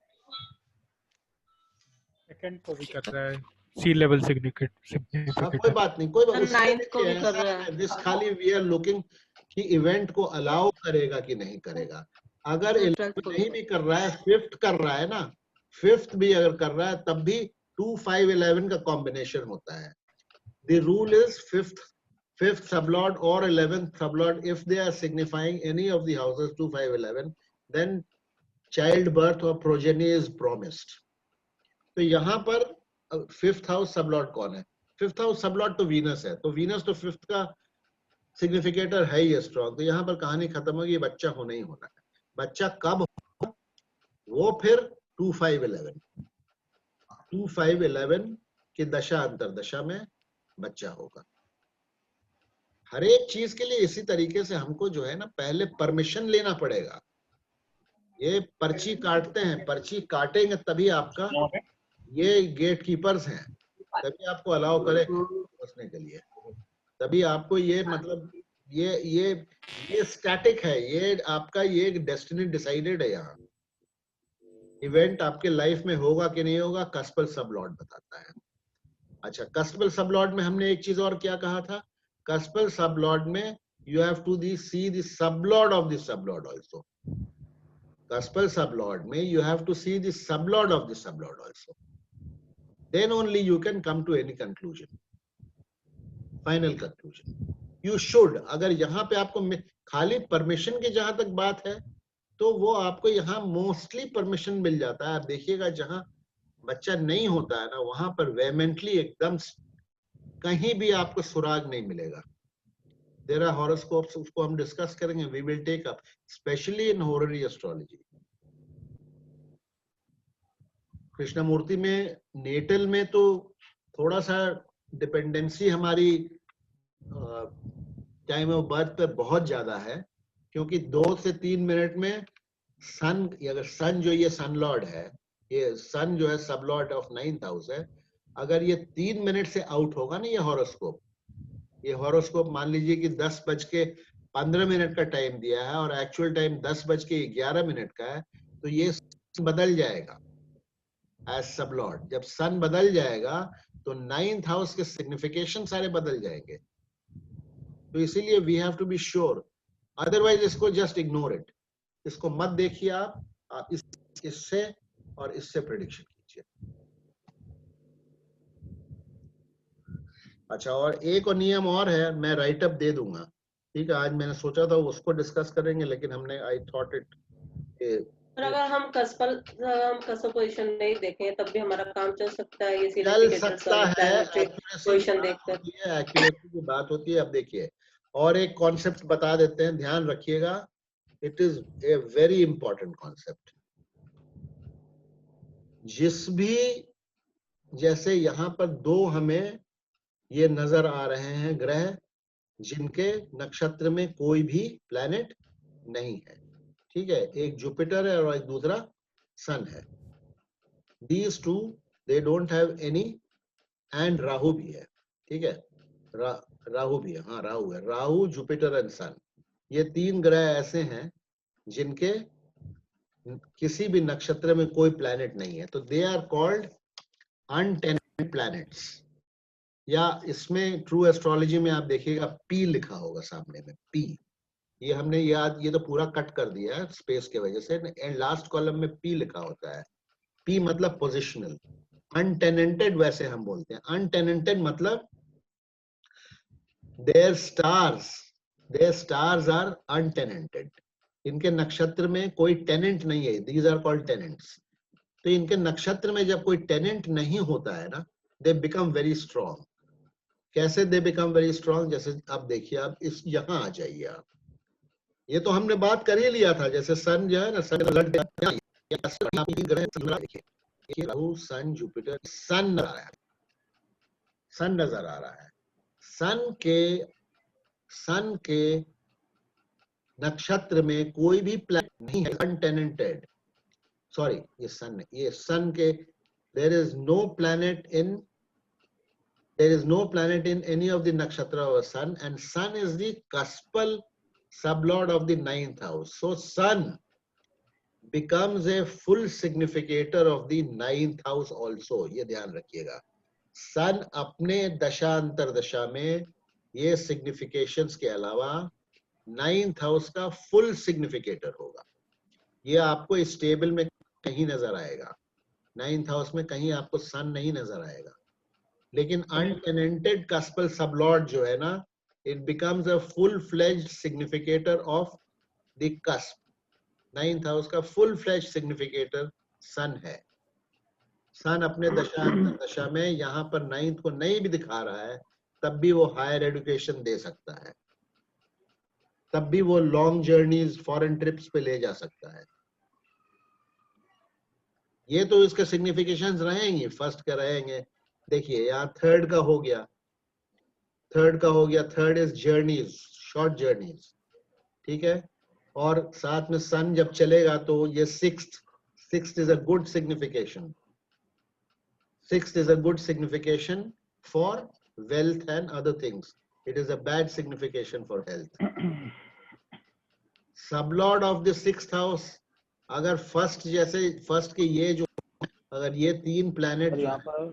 सेकंड को भी कर रहा है, सी लेवल कोई सिग्निफिकेटर। बात नहीं, कोई बात नहीं। नाइन्थ को भी कर रहा है। दिस खाली वी आर लुकिंग कि इवेंट को अलाउ करेगा कि नहीं करेगा। अगर 11 नहीं भी कर रहा है, 5th कर रहा है ना, 5th भी अगर कर रहा है तब भी 2, 5, 11 का कॉम्बिनेशन होता है। The rule is 5th sublord or 11th sublord, if they are signifying any of the houses 2, 5, 11, then childbirth or progeny is promised. तो यहाँ पर 5th हाउस सबलॉर्ड कौन है? 5th हाउस सबलॉर्ड तो वीनस है, तो वीनस तो 5th का सिग्निफिकेटर है ही स्ट्रॉन्ग। तो यहाँ पर कहानी खत्म होगी, बच्चा होना ही होना है। बच्चा कब होगा? वो फिर 2, 5, 11, 2, 5, 11 की दशा अंतरदशा में बच्चा होगा। हर एक चीज के लिए इसी तरीके से हमको जो है ना पहले परमिशन लेना पड़ेगा। ये पर्ची काटते हैं, पर्ची काटेंगे तभी आपका, ये गेट कीपर्स हैं, तभी आपको अलाउ करे घुसने के लिए। तभी आपको ये मतलब ये स्टैटिक है, ये आपका ये डेस्टिनी डिसाइडेड है। यहाँ इवेंट आपके लाइफ में होगा कि नहीं होगा, कस्पल सबलॉर्ड बताता है। अच्छा, कस्पल सबलॉर्ड में हमने एक चीज और क्या कहा था? कस्पल सबलॉर्ड में you have to see the sublord of the sublord also. Cuspal sublord में you have to see the sublord of the sublord also. Then only you can come to any conclusion, final conclusion. You should, अगर यहाँ पे आपको खाली परमिशन की जहां तक बात है तो वो आपको यहाँ मोस्टली परमिशन मिल जाता है। आप देखिएगा जहां बच्चा नहीं होता है ना, वहां पर वेमेंटली एकदम कहीं भी आपको सुराग नहीं मिलेगा। There are horoscopes, उसको हम डिस्कस करेंगे, we will take up, especially in horary astrology. Krishnamurthy में नेटल में तो थोड़ा सा डिपेंडेंसी हमारी टाइम ऑफ बर्थ पर बहुत ज्यादा है, क्योंकि 2 से 3 मिनट में सन, अगर सन जो ये सन लॉर्ड है, ये सन जो है सब लॉर्ड ऑफ 9th हाउस है, अगर ये 3 मिनट से आउट होगा ना ये हॉरोस्कोप मान लीजिए कि 10:15 का टाइम दिया है और एक्चुअल टाइम 10:11 का है, तो ये बदल जाएगा एज सब लॉर्ड। जब सन बदल जाएगा तो 9th हाउस के सिग्निफिकेशन सारे बदल जाएंगे। तो इसीलिए we have to be sure, otherwise इसको जस्ट इग्नोर इट, इसको मत देखिए आप इससे और इससे प्रेडिक्शन कीजिए। अच्छा, और एक और नियम और है, मैं राइट अप दे दूंगा, ठीक है? आज मैंने सोचा था उसको डिस्कस करेंगे, लेकिन हमने आई थॉट इट अगर हम कस्पल पोजीशन नहीं देखें तब भी हमारा काम चल सकता है। ये चल सकता है, पोजीशन देखकर एक्यूरेसी की बात होती है। अब देखिए और एक कॉन्सेप्ट बता देते हैं, ध्यान रखिएगा, it is a very important concept. जिस भी, जैसे यहाँ पर 2 हमें ये नजर आ रहे हैं ग्रह जिनके नक्षत्र में कोई भी प्लैनेट नहीं है, ठीक है? एक जुपिटर है और एक दूसरा सन है। These 2 they don't have any, and Rahu भी है, ठीक है? राहु भी है, हाँ राहु है, राहु, जुपिटर एंड सन, ये 3 ग्रह ऐसे हैं जिनके किसी भी नक्षत्र में कोई प्लैनेट नहीं है, तो दे आर कॉल्ड अनटेनेड प्लैनेट्स। या इसमें ट्रू एस्ट्रोलॉजी में आप देखिएगा P लिखा होगा सामने में, P, ये हमने याद, ये तो पूरा कट कर दिया है स्पेस के वजह से। एंड लास्ट कॉलम में पी लिखा होता है। पी मतलब पोजिशनल। अनटेनेंटेड वैसे हम बोलते हैं, अनटेनेंटेड मतलब देयर स्टार्स आर अनटेनेंटेड। इनके नक्षत्र में कोई टेनेंट नहीं है, दीज आर कॉल्ड टेनेंट्स। तो इनके नक्षत्र में जब कोई टेनेंट नहीं होता है ना, दे बिकम वेरी स्ट्रॉन्ग। कैसे दे बिकम वेरी स्ट्रॉन्ग? जैसे आप देखिए, आप इस यहां आ जाइए आप, ये तो हमने बात कर ही लिया था। जैसे सन जो है ना, सन देखिए, राहु सन जुपिटर, सन नजर आ रहा है, सन नजर आ रहा है। सन के नक्षत्र में कोई भी प्लैनेट नहीं है अनटेनेंटेड। सॉरी, ये सन है, ये सन के there is no planet in any of the nakshatra of sun, and sun is the cuspal sublord of the 9th house. So sun becomes a full significator of the 9th house also. ये ध्यान रखिएगा, sun अपने दशा अंतर दशा में ये significations के अलावा 9th house का full significator होगा। ये आपको इस टेबल में कहीं नजर आएगा, 9th हाउस में कहीं आपको सन नहीं नजर आएगा। लेकिन अनटेनेंटेड कस्पल सबलॉर्ड जो है ना, it becomes a full fledged significator of the cusp. 9th house का फुल फ्लेज्ड सिग्निफिकेटर सन है। सन अपने दशा में यहाँ पर 9th को नहीं भी दिखा रहा है, तब भी वो हायर एजुकेशन दे सकता है, तब भी वो लॉन्ग जर्नीज फॉरेन ट्रिप्स पे ले जा सकता है। ये तो इसके सिग्निफिकेशंस रहेंगे, फर्स्ट का रहेंगे। देखिए यहाँ थर्ड का हो गया, third is journeys, short journeys, ठीक है। और साथ में सन जब चलेगा तो ये sixth is a good signification, for wealth and other things. It is a bad signification for health. Sublord of the 6th house, अगर फर्स्ट के ये जो, अगर ये 3 प्लैनेट यहाँ पर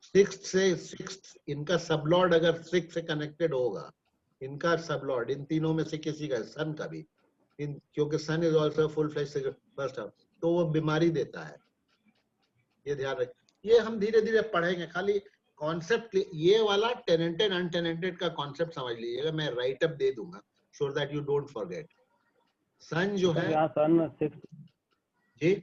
6th इनका सबलॉर्ड अगर 6 से कनेक्टेड होगा, इनका सबलॉर्ड इन तीनों में से किसी का, सन का भी, क्योंकि Sun is also full fledge first house, तो वो बीमारी देता है। ये ध्यान रख, ये हम धीरे धीरे पढ़ेंगे। खाली कॉन्सेप्ट ये वाला टेनेंटेड अनटेनेंटेड का कॉन्सेप्ट समझ लीजिएगा, मैं राइट अप दे दूंगा so that you don't forget. Sun जो है यहाँ सन 6 जी,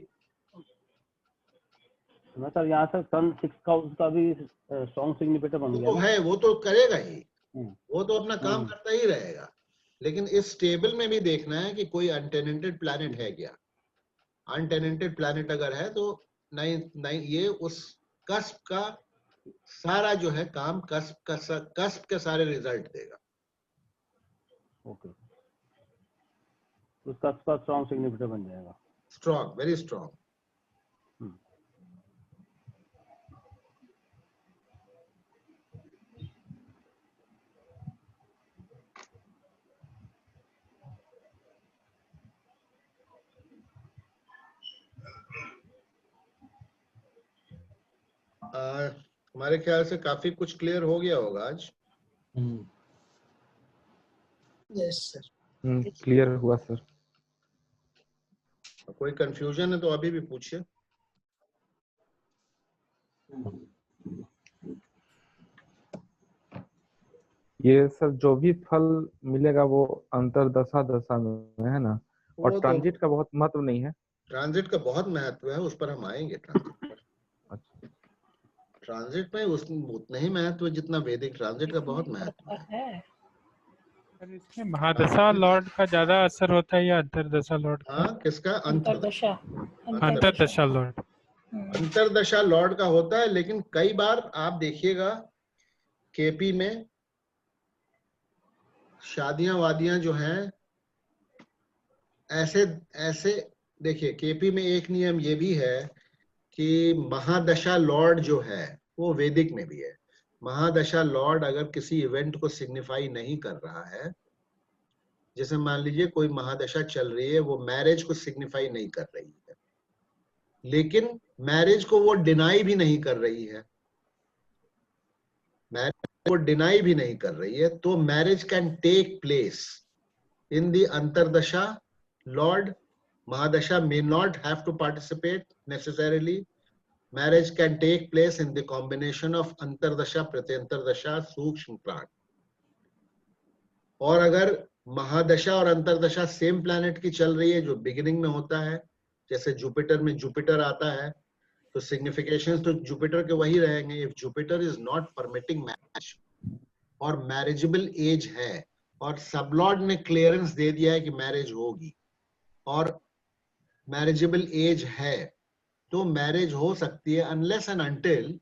सर यहाँ से सन 6 का उसका भी स्ट्रॉन्ग सिग्निफिकेटर बन गया तो है, वो तो करेगा ही, वो तो अपना काम करता ही रहेगा। लेकिन इस टेबल में भी देखना है कि कोई अनटेनेंटेड प्लैनेट है क्या। अनटेनेंटेड प्लैनेट अगर है तो नहीं, ये उस कस्प का सारा जो है काम, कस्प के सारे रिजल्ट देगा। ओके, उसका स्ट्रॉन्ग सिग्निफिकेटर बन जाएगा, स्ट्रॉन्ग, वेरी स्ट्रॉन्ग। हमारे ख्याल से काफी कुछ क्लियर हो गया होगा आज। यस सर, क्लियर हुआ सर। कोई कंफ्यूजन है तो अभी भी पूछिए। ये सर जो भी फल मिलेगा वो अंतरदशा दशा में है ना, और ट्रांजिट का बहुत महत्व नहीं है। ट्रांजिट का बहुत महत्व है, उस पर हम आएंगे। ट्रांजिट में उतना ही महत्व जितना वैदिक। ट्रांजिट का बहुत महत्व है। इसमें महादशा लॉर्ड का ज्यादा असर होता है या अंतरदशा लॉर्ड का? हाँ, किसका? अंतरदशा अंतरदशा लॉर्ड। अंतरदशा लॉर्ड का होता है, लेकिन कई बार आप देखिएगा केपी में शादियां वादियां जो हैं ऐसे देखिए, केपी में एक नियम ये भी है कि महादशा लॉर्ड जो है वो वैदिक में भी है। महादशा लॉर्ड अगर किसी इवेंट को सिग्निफाई नहीं कर रहा है, जैसे मान लीजिए कोई महादशा चल रही है, वो मैरिज को सिग्निफाई नहीं कर रही है, लेकिन मैरिज को वो डिनाई भी नहीं कर रही है, मैरिज को डिनाई भी नहीं कर रही है, तो marriage can take place. In the Antardasha, Lord Mahadasha may not have to participate necessarily. Marriage can take place in the combination of Antardasha, Pratyantardasha, Sukshma Pran. और अगर महादशा और अंतरदशा सेम प्लैनेट की चल रही है जो बिगिनिंग में होता है, जैसे जुपिटर में जुपिटर आता है, तो सिग्निफिकेशंस तो जुपिटर के वही रहेंगे. If Jupiter is not permitting marriage और मैरिजेबल एज है और सबलॉर्ड ने क्लियरेंस दे दिया है कि मैरिज होगी और मैरिजेबल एज है, तो मैरिज हो सकती है unless and until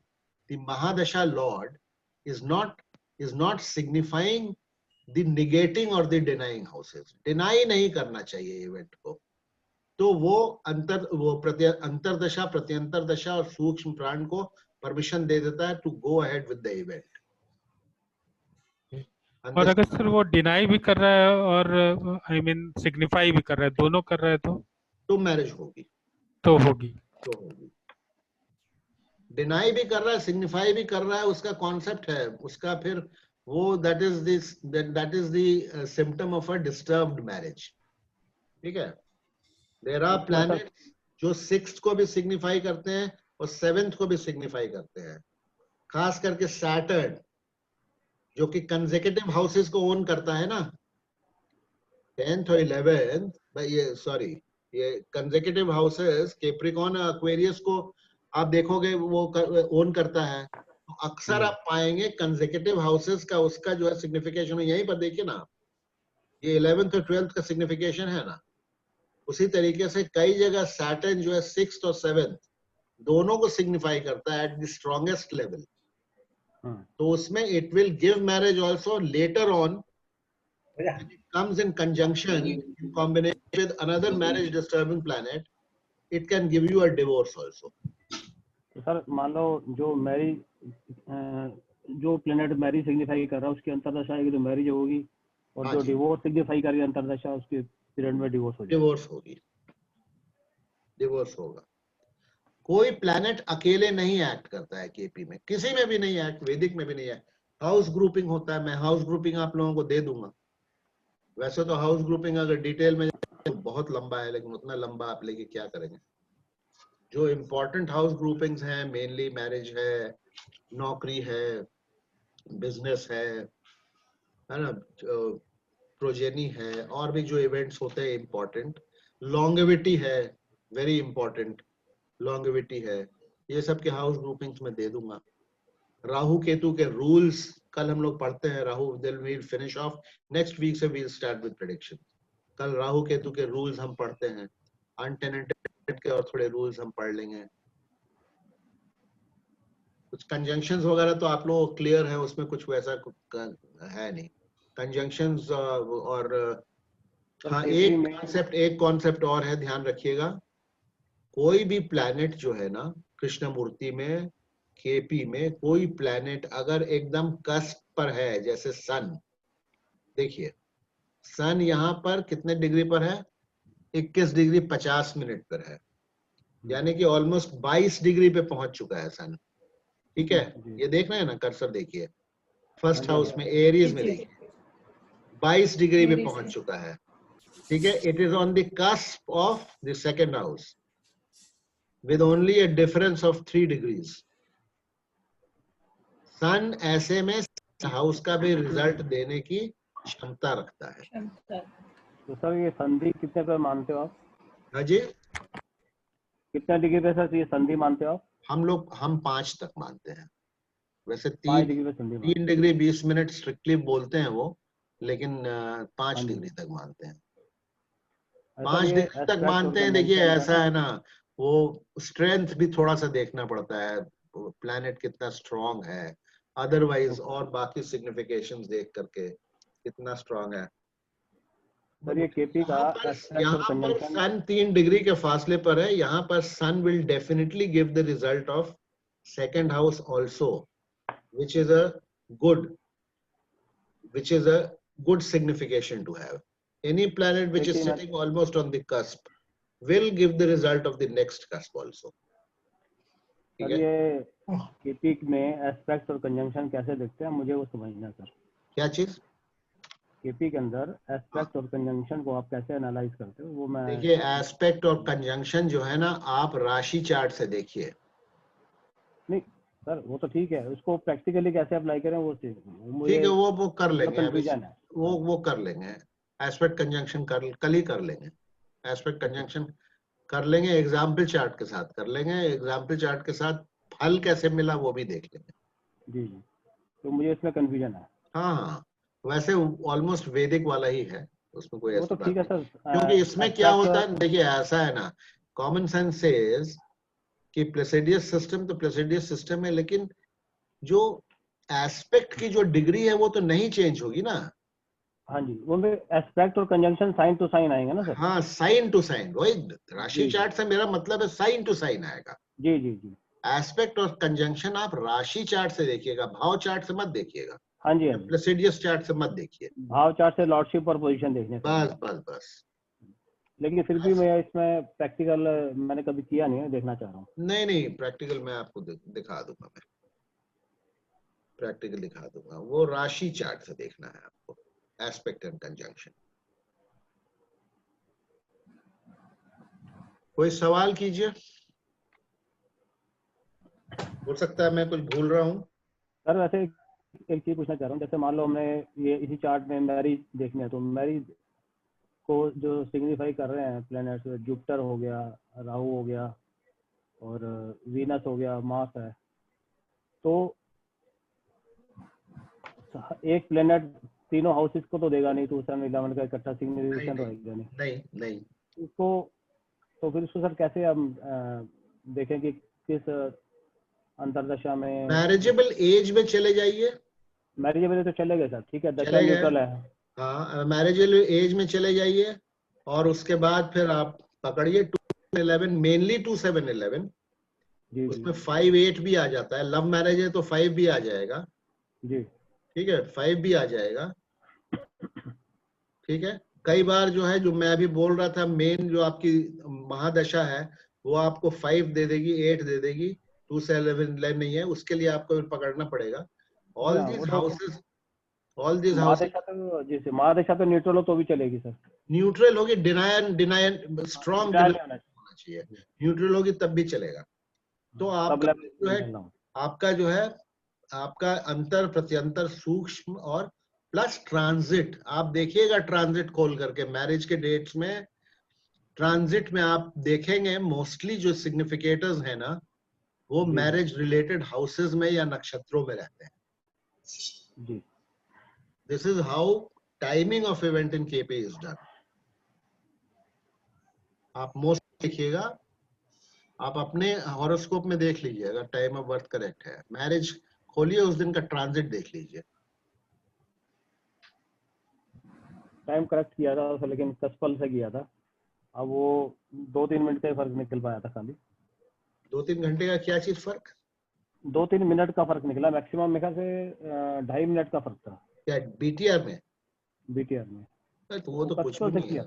the mahadasha lord is not signifying the negating और द डिनाइंग हाउसेस. डिनाई नहीं करना चाहिए इवेंट को, तो वो अंतरदशा, प्रत्यंतरदशा और सूक्ष्म प्राण को परमिशन दे देता है to go ahead with the event. और अगर सर वो डिनाई भी कर रहा है और आई मीन सिग्निफाई भी कर रहा है, दोनों कर रहा है, तो मैरिज होगी. तो होगी. डिनाई भी कर रहा है, सिग्निफाई भी कर रहा है, उसका कॉन्सेप्ट है उसका. फिर वो that is the symptom of a disturbed marriage. ठीक है. देयर आर प्लैनेट्स जो 6th को भी सिग्निफाई करते हैं और 7th को भी सिग्निफाई करते हैं. खास करके सैटर्न जो कि कंसेक्यूटिव हाउसेस को ओन करता है ना, 10th और 11th, ये कंसेक्यूटिव हाउसेस कैप्रिकॉर्न और एक्वेरियस को आप देखोगे वो ओन करता है. तो अक्सर आप पाएंगे कंसेक्यूटिव हाउसेस का उसका जो है सिग्निफिकेशन है. यहीं पर देखिए ना, ये 11th और 12th का सिग्निफिकेशन है ना, उसी तरीके से कई जगह सैटर्न जो है 6th और 7th दोनों को सिग्निफाई करता है एट द स्ट्रॉन्गेस्ट लेवल. तो उसमें it will give marriage also later on. It comes in conjunction, in combination with another marriage disturbing planet, it can give you a divorce also. तो सर मान लो जो प्लेनेट मैरिज सिग्निफाई कर रहा है उसकी अंतरदशा आएगी तो मैरिज होगी, और जो डिवोर्स सिग्निफाई कर रही है अंतरदशा उसके पीरियड में डिवोर्स होगी. डिवोर्स होगा. कोई प्लैनेट अकेले नहीं एक्ट करता है केपी में, किसी में भी नहीं एक्ट, वैदिक में भी नहीं है. हाउस ग्रुपिंग होता है. मैं हाउस ग्रुपिंग आप लोगों को दे दूंगा. वैसे तो हाउस ग्रुपिंग अगर डिटेल में तो बहुत लंबा है, लेकिन उतना लंबा आप लेके क्या करेंगे. जो इम्पोर्टेंट हाउस ग्रुपिंग्स हैं मेनली मैरिज है, नौकरी है, बिजनेस है ना, प्रोजेनी है, और भी जो इवेंट्स होते हैं इम्पोर्टेंट, लॉन्गेविटी है, वेरी इंपॉर्टेंट लॉन्गेविटी है, ये सब के हाउस ग्रुपिंग्स में दे दूंगा. राहु केतु के रूल्स कल हम लोग पढ़ते हैं. राहु दिल we'll finish off next week से वील स्टार्ट विद प्रेडिक्शन. कल राहु केतु के रूल्स हम पढ़ते हैं, अनटेनेंटेड के और थोड़े रूल्स हम पढ़ लेंगे. कुछ कंजंक्शंस वगैरह तो आप लोग क्लियर है, उसमें कुछ वैसा है नहीं कंजंक्शंस. और हाँ, एक कॉन्सेप्ट और है, ध्यान रखिएगा. कोई भी प्लैनेट जो है ना कृष्णमूर्ति में, केपी में, कोई प्लैनेट अगर एकदम कस्प पर है, जैसे सन, देखिए सन यहाँ पर कितने डिग्री पर है, 21 डिग्री 50 मिनट पर है, यानी कि ऑलमोस्ट 22 डिग्री पे पहुंच चुका है सन. ठीक है, ये देख रहे हैं ना, कर्सर देखिए फर्स्ट हाउस में एरीज में, देखिए 22 डिग्री पे पहुंच चुका है. ठीक है, it is on the cusp of the second house with only a difference of 3 degrees. सन ऐसे में हाउस का भी रिजल्ट देने की क्षमता रखता है. तो सर ये संधि कितने पे मानते हो आप? हाँ जी, कितना डिग्री पे सर ये संधि मानते हो आप? हम 5 तक मानते हैं. वैसे 5 डिग्री पे संधि 3 डिग्री 20 मिनट स्ट्रिक्टली बोलते हैं वो, लेकिन 5 डिग्री तक मानते हैं. 5 डिग्री तक मानते हैं. देखिए ऐसा है ना, वो स्ट्रेंथ भी थोड़ा सा देखना पड़ता है, प्लैनेट कितना स्ट्रांग है, अदरवाइज और बाकी सिग्निफिकेशंस देख करके कितना स्ट्रांग है. सर ये केपी का यहाँ पर सन 3 डिग्री के फासले पर है. यहाँ पर Sun will definitely give the result of second house also, which is a good signification to have. Any planet which is sitting almost on the cusp will give the result of the next cusp also. Sir ये केपी में एस्पेक्ट और कंजंक्शन कैसे दिखते हैं, मुझे वो समझना सर. क्या चीज? केपी के अंदर एस्पेक्ट और कंजंक्शन को आप कैसे एनालाइज करते हो वो मैं देखिए एस्पेक्ट और कंजंक्शन जो है ना आप राशि चार्ट से देखिए। नहीं सर वो तो ठीक है, उसको प्रैक्टिकली कैसे अप्लाई करें वो चीज ठीक है वो कर लेंगे, कंफ्यूजन है। वो कर लेंगे। एस्पेक्ट कंजंक्शन कल ही कर लेंगे। एस्पेक्ट कंजंक्शन कर लेंगे, एग्जाम्पल चार्ट के साथ कर लेंगे। एग्जाम्पल चार्ट के साथ फल कैसे मिला वो भी देख लेंगे। जी जी, तो मुझे इसमें कंफ्यूजन है। हाँ वैसे ऑलमोस्ट वैदिक वाला ही है, उसमें कोई वो ऐसी तो ठीक है बात नहीं। सर, क्योंकि इसमें क्या होता है, देखिए ऐसा है ना, कॉमन सेंस सेज कि प्लेसिडियस सिस्टम तो प्लेसिडियस सिस्टम है, लेकिन जो एस्पेक्ट की जो डिग्री है वो तो नहीं चेंज होगी ना। हाँ जी, वो में एस्पेक्ट और कंजंक्शन साइन टू साइन आएंगे ना सर। हाँ साइन टू साइन, वही राशि चार्ट से मेरा मतलब है साइन टू साइन आएगा। जी जी जी, एस्पेक्ट और कंजंक्शन आप राशि चार्ट से देखिएगा, भाव चार्ट से मत देखिएगा। हाँ जी हाँ जी, प्लेसिडियस चार्ट से मत देखिए। भाव चार्ट से लॉर्डशिप और पोजीशन देखने से। बस बस बस। लेकिन फिर भी मैं इसमें प्रैक्टिकल मैंने कभी किया नहीं है, देखना चाह रहा हूँ। नहीं नहीं, प्रैक्टिकल मैं आपको दिखा दूंगा, मैं प्रैक्टिकल दिखा दूंगा। वो राशि चार्ट से देखना है आपको, एस्पेक्ट एंड कंजंक्शन। कोई सवाल कीजिए, हो सकता है मैं कुछ भूल रहा हूँ। सर वैसे एक चीज पूछना चाह रहा हूँ, जैसे मान लो हमने ये इसी चार्ट में मैरिज देखनी है, तो मैरिज को जो सिग्निफाई कर रहे हैं प्लैनेट्स, जुपिटर हो गया, राहु हो गया और वीनस हो गया, मार्स है, तो एक प्लेनेट तीनों हाउसेस को तो देगा नहीं, 2, 7, 11 का इकट्ठा सिग्निफिकेशन रहेगा नहीं। नहीं नहीं, उसको तो फिर उसको सर कैसे हम देखें कि किस अंतरदशा में मैरिजेबल एज में चले जाइए। मैरिजेबल तो चले गए सर, ठीक है, दशा चले गए। न्यूट्रल है। हाँ मैरिजेबल एज में चले जाइए, और उसके बाद फिर आप पकड़िए 2-7-11, मेनली 2-7-11। उसमें 5-8 भी आ जाता है, लव मैरिज है तो 5 भी आ जाएगा जी, ठीक है, 5 भी आ जाएगा ठीक है। कई बार जो है, जो मैं अभी बोल रहा था, मेन जो आपकी महादशा है वो आपको 5 दे देगी, 8 दे देगी, 2-7-11 नहीं है, उसके लिए आपको पकड़ना पड़ेगा। ऑल दीज हाउसेस जैसे महादशा तो न्यूट्रल हो तो भी चलेगी सर। न्यूट्रल होगी, डिनायन स्ट्रॉन्ग होना चाहिए, न्यूट्रल होगी तब भी चलेगा। तो आपका जो है, आपका अंतर प्रत्यंतर सूक्ष्म और प्लस ट्रांजिट, आप देखिएगा ट्रांजिट खोल करके मैरिज के डेट्स में, ट्रांजिट में आप देखेंगे मोस्टली जो सिग्निफिकेटर्स है ना, वो मैरिज रिलेटेड हाउसेस में या नक्षत्रों में रहते हैं जी। This is how timing of event in KP is done. आप मोस्ट देखिएगा, आप अपने हॉरोस्कोप में देख लीजिए, अगर टाइम ऑफ बर्थ करेक्ट है, मैरिज खोलिए, उस दिन का ट्रांजिट देख लीजिए। टाइम करेक्ट किया था लेकिन कस्पल से किया था, अब वो 2-3 मिनट का ही फर्क निकल पाया था खाली। 2-3 घंटे का क्या चीज फर्क? 2-3 मिनट का फर्क निकला, मैक्सिमम मेरे ख्याल से 2.5 मिनट का फर्क था। क्या बीटीआर में? बीटीआर में तो वो तो कुछ भी नहीं है।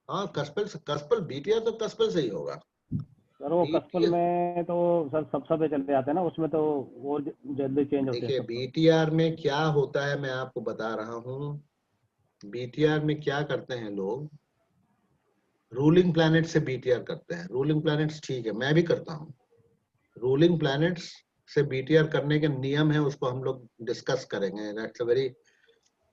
हाँ कस्पल बीटीआर तो कस्पल से ही होगा सर। वो कस्पल में तो सर सब चले जाते हैं ना, उसमें तो वो जल्दी चेंज होते हैं। देखिए बीटीआर में क्या होता है मैं आपको बता रहा हूँ। बीटीआर में क्या करते हैं लोग, रूलिंग प्लैनेट से बीटीआर करते हैं। रूलिंग प्लैनेट्स ठीक है, मैं भी करता हूँ। रूलिंग प्लैनेट्स से बीटीआर करने के नियम है, उसको हम लोग डिस्कस करेंगे। That's a very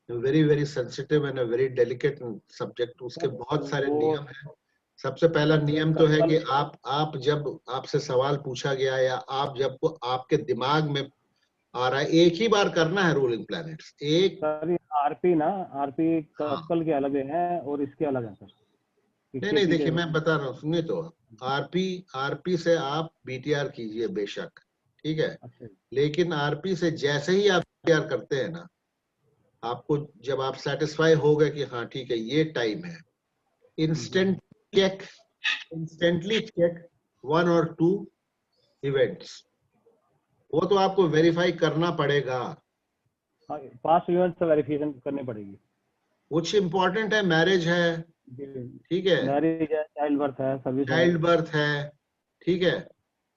very very sensitive and a very delicate subject. उसके बहुत सारे नियम हैं। सबसे पहला नियम तो है कि आप जब आपसे सवाल पूछा गया या आप जब को आपके दिमाग में आ रहा है, एक ही बार करना है रूलिंग प्लैनेट्स। एक आरपी ना, आरपी कस्पल के अलग है और इसके अलग है सर। नहीं देखिए मैं बता रहा हूँ, सुनिए तो, आरपी से आप बीटीआर कीजिए बेशक, ठीक है। लेकिन आरपी से जैसे ही आप बीटीआर करते हैं ना, आपको जब आप सेटिस्फाई हो गए कि हाँ ठीक है ये टाइम है, इंस्टेंटली चेक 1 or 2 इवेंट्स। वो तो आपको वेरीफाई करना पड़ेगा, पास्ट इवेंट से वेरिफिकेशन करनी पड़ेगी। कुछ इंपॉर्टेंट है, मैरिज है ठीक है, मैरिज है, चाइल्ड बर्थ है, सर्विस, चाइल्ड बर्थ है ठीक है,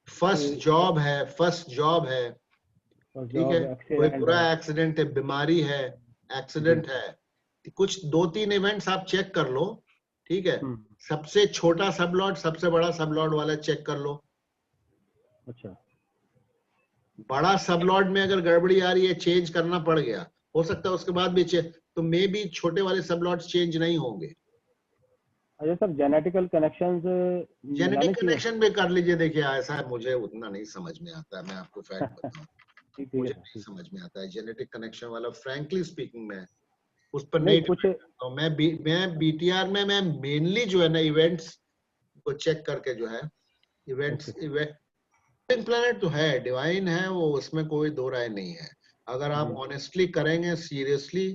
फर्स्ट जॉब है ठीक है, कोई बुरा एक्सीडेंट है, बीमारी है, एक्सीडेंट है, कुछ 2-3 इवेंट्स आप चेक कर लो, ठीक है। सबसे छोटा सबलॉट, सबसे बड़ा सबलॉट वाला चेक कर लो। अच्छा, बड़ा सबलॉट में अगर गड़बड़ी आ रही है, चेंज करना पड़ गया, हो सकता है उसके बाद भी तो मे भी छोटे वाले सबलॉट्स चेंज नहीं होंगे। अच्छा sir, genetical connections genetic connection भी कर लीजिए। देखिए ऐसा है, मुझे उतना नहीं समझ में आता है, मैं आपको फैक्ट बताऊं, मुझे नहीं समझ में आता है जेनेटिक कनेक्शन वाला, फ्रैंकली स्पीकिंग। मैं उस पर नहीं कुछ तो मैं बीटीआर में मैं मेनली जो है ना इवेंट्स को चेक करके जो है इवेंट्स, इवेंट प्लैनेट तो है, डिवाइन है वो, उसमें कोई दो राय नहीं है। अगर आप ऑनेस्टली करेंगे, सीरियसली,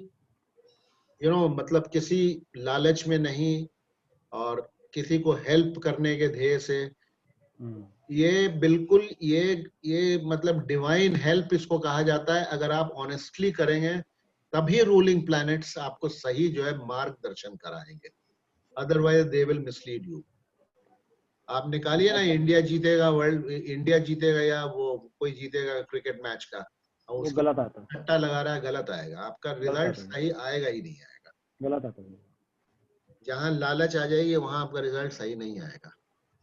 यू नो, मतलब किसी लालच में नहीं और किसी को हेल्प करने के ध्येय से, ये बिल्कुल ये मतलब डिवाइन हेल्प इसको कहा जाता है। अगर आप ऑनेस्टली करेंगे तभी रूलिंग प्लैनेट्स आपको सही जो है मार्गदर्शन कराएंगे, otherwise they will mislead you. आप निकालिए ना, इंडिया जीतेगा, वर्ल्ड इंडिया जीतेगा या वो कोई जीतेगा क्रिकेट मैच का, और उसका गलत आता है, सट्टा लगा रहा है, गलत आएगा, आपका रिजल्ट सही आएगा ही नहीं आएगा। गलत आता है। जहाँ लालच आ जाएगी वहां आपका रिजल्ट सही नहीं आएगा।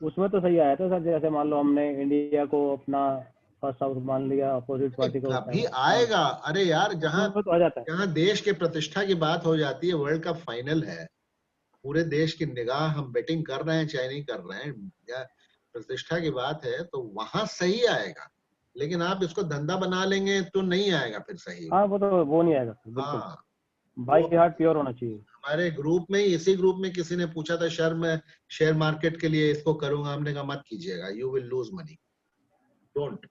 उसमें तो सही आया था सर, जैसे मान लो हमने इंडिया को अपना फर्स्ट हाउस मान लिया, अपोजिट पार्टी को अभी आएगा। अरे यार, जहाँ तो आ जाता है। जहाँ देश के प्रतिष्ठा की बात हो जाती है, वर्ल्ड कप फाइनल है, पूरे देश की निगाह, हम बैटिंग कर रहे हैं चाहे नहीं कर रहे हैं, या प्रतिष्ठा की बात है, तो वहां सही आएगा। लेकिन आप इसको धंधा बना लेंगे तो नहीं आएगा फिर सही। हाँ, वो नहीं आएगा बिल्कुल। हाँ, बाई हार्ट प्योर होना चाहिए। हमारे ग्रुप में ही, इसी ग्रुप में किसी ने पूछा था, शेयर मार्केट के लिए इसको करूंगा, हमने कहा मत कीजिएगा, you will lose money, don't,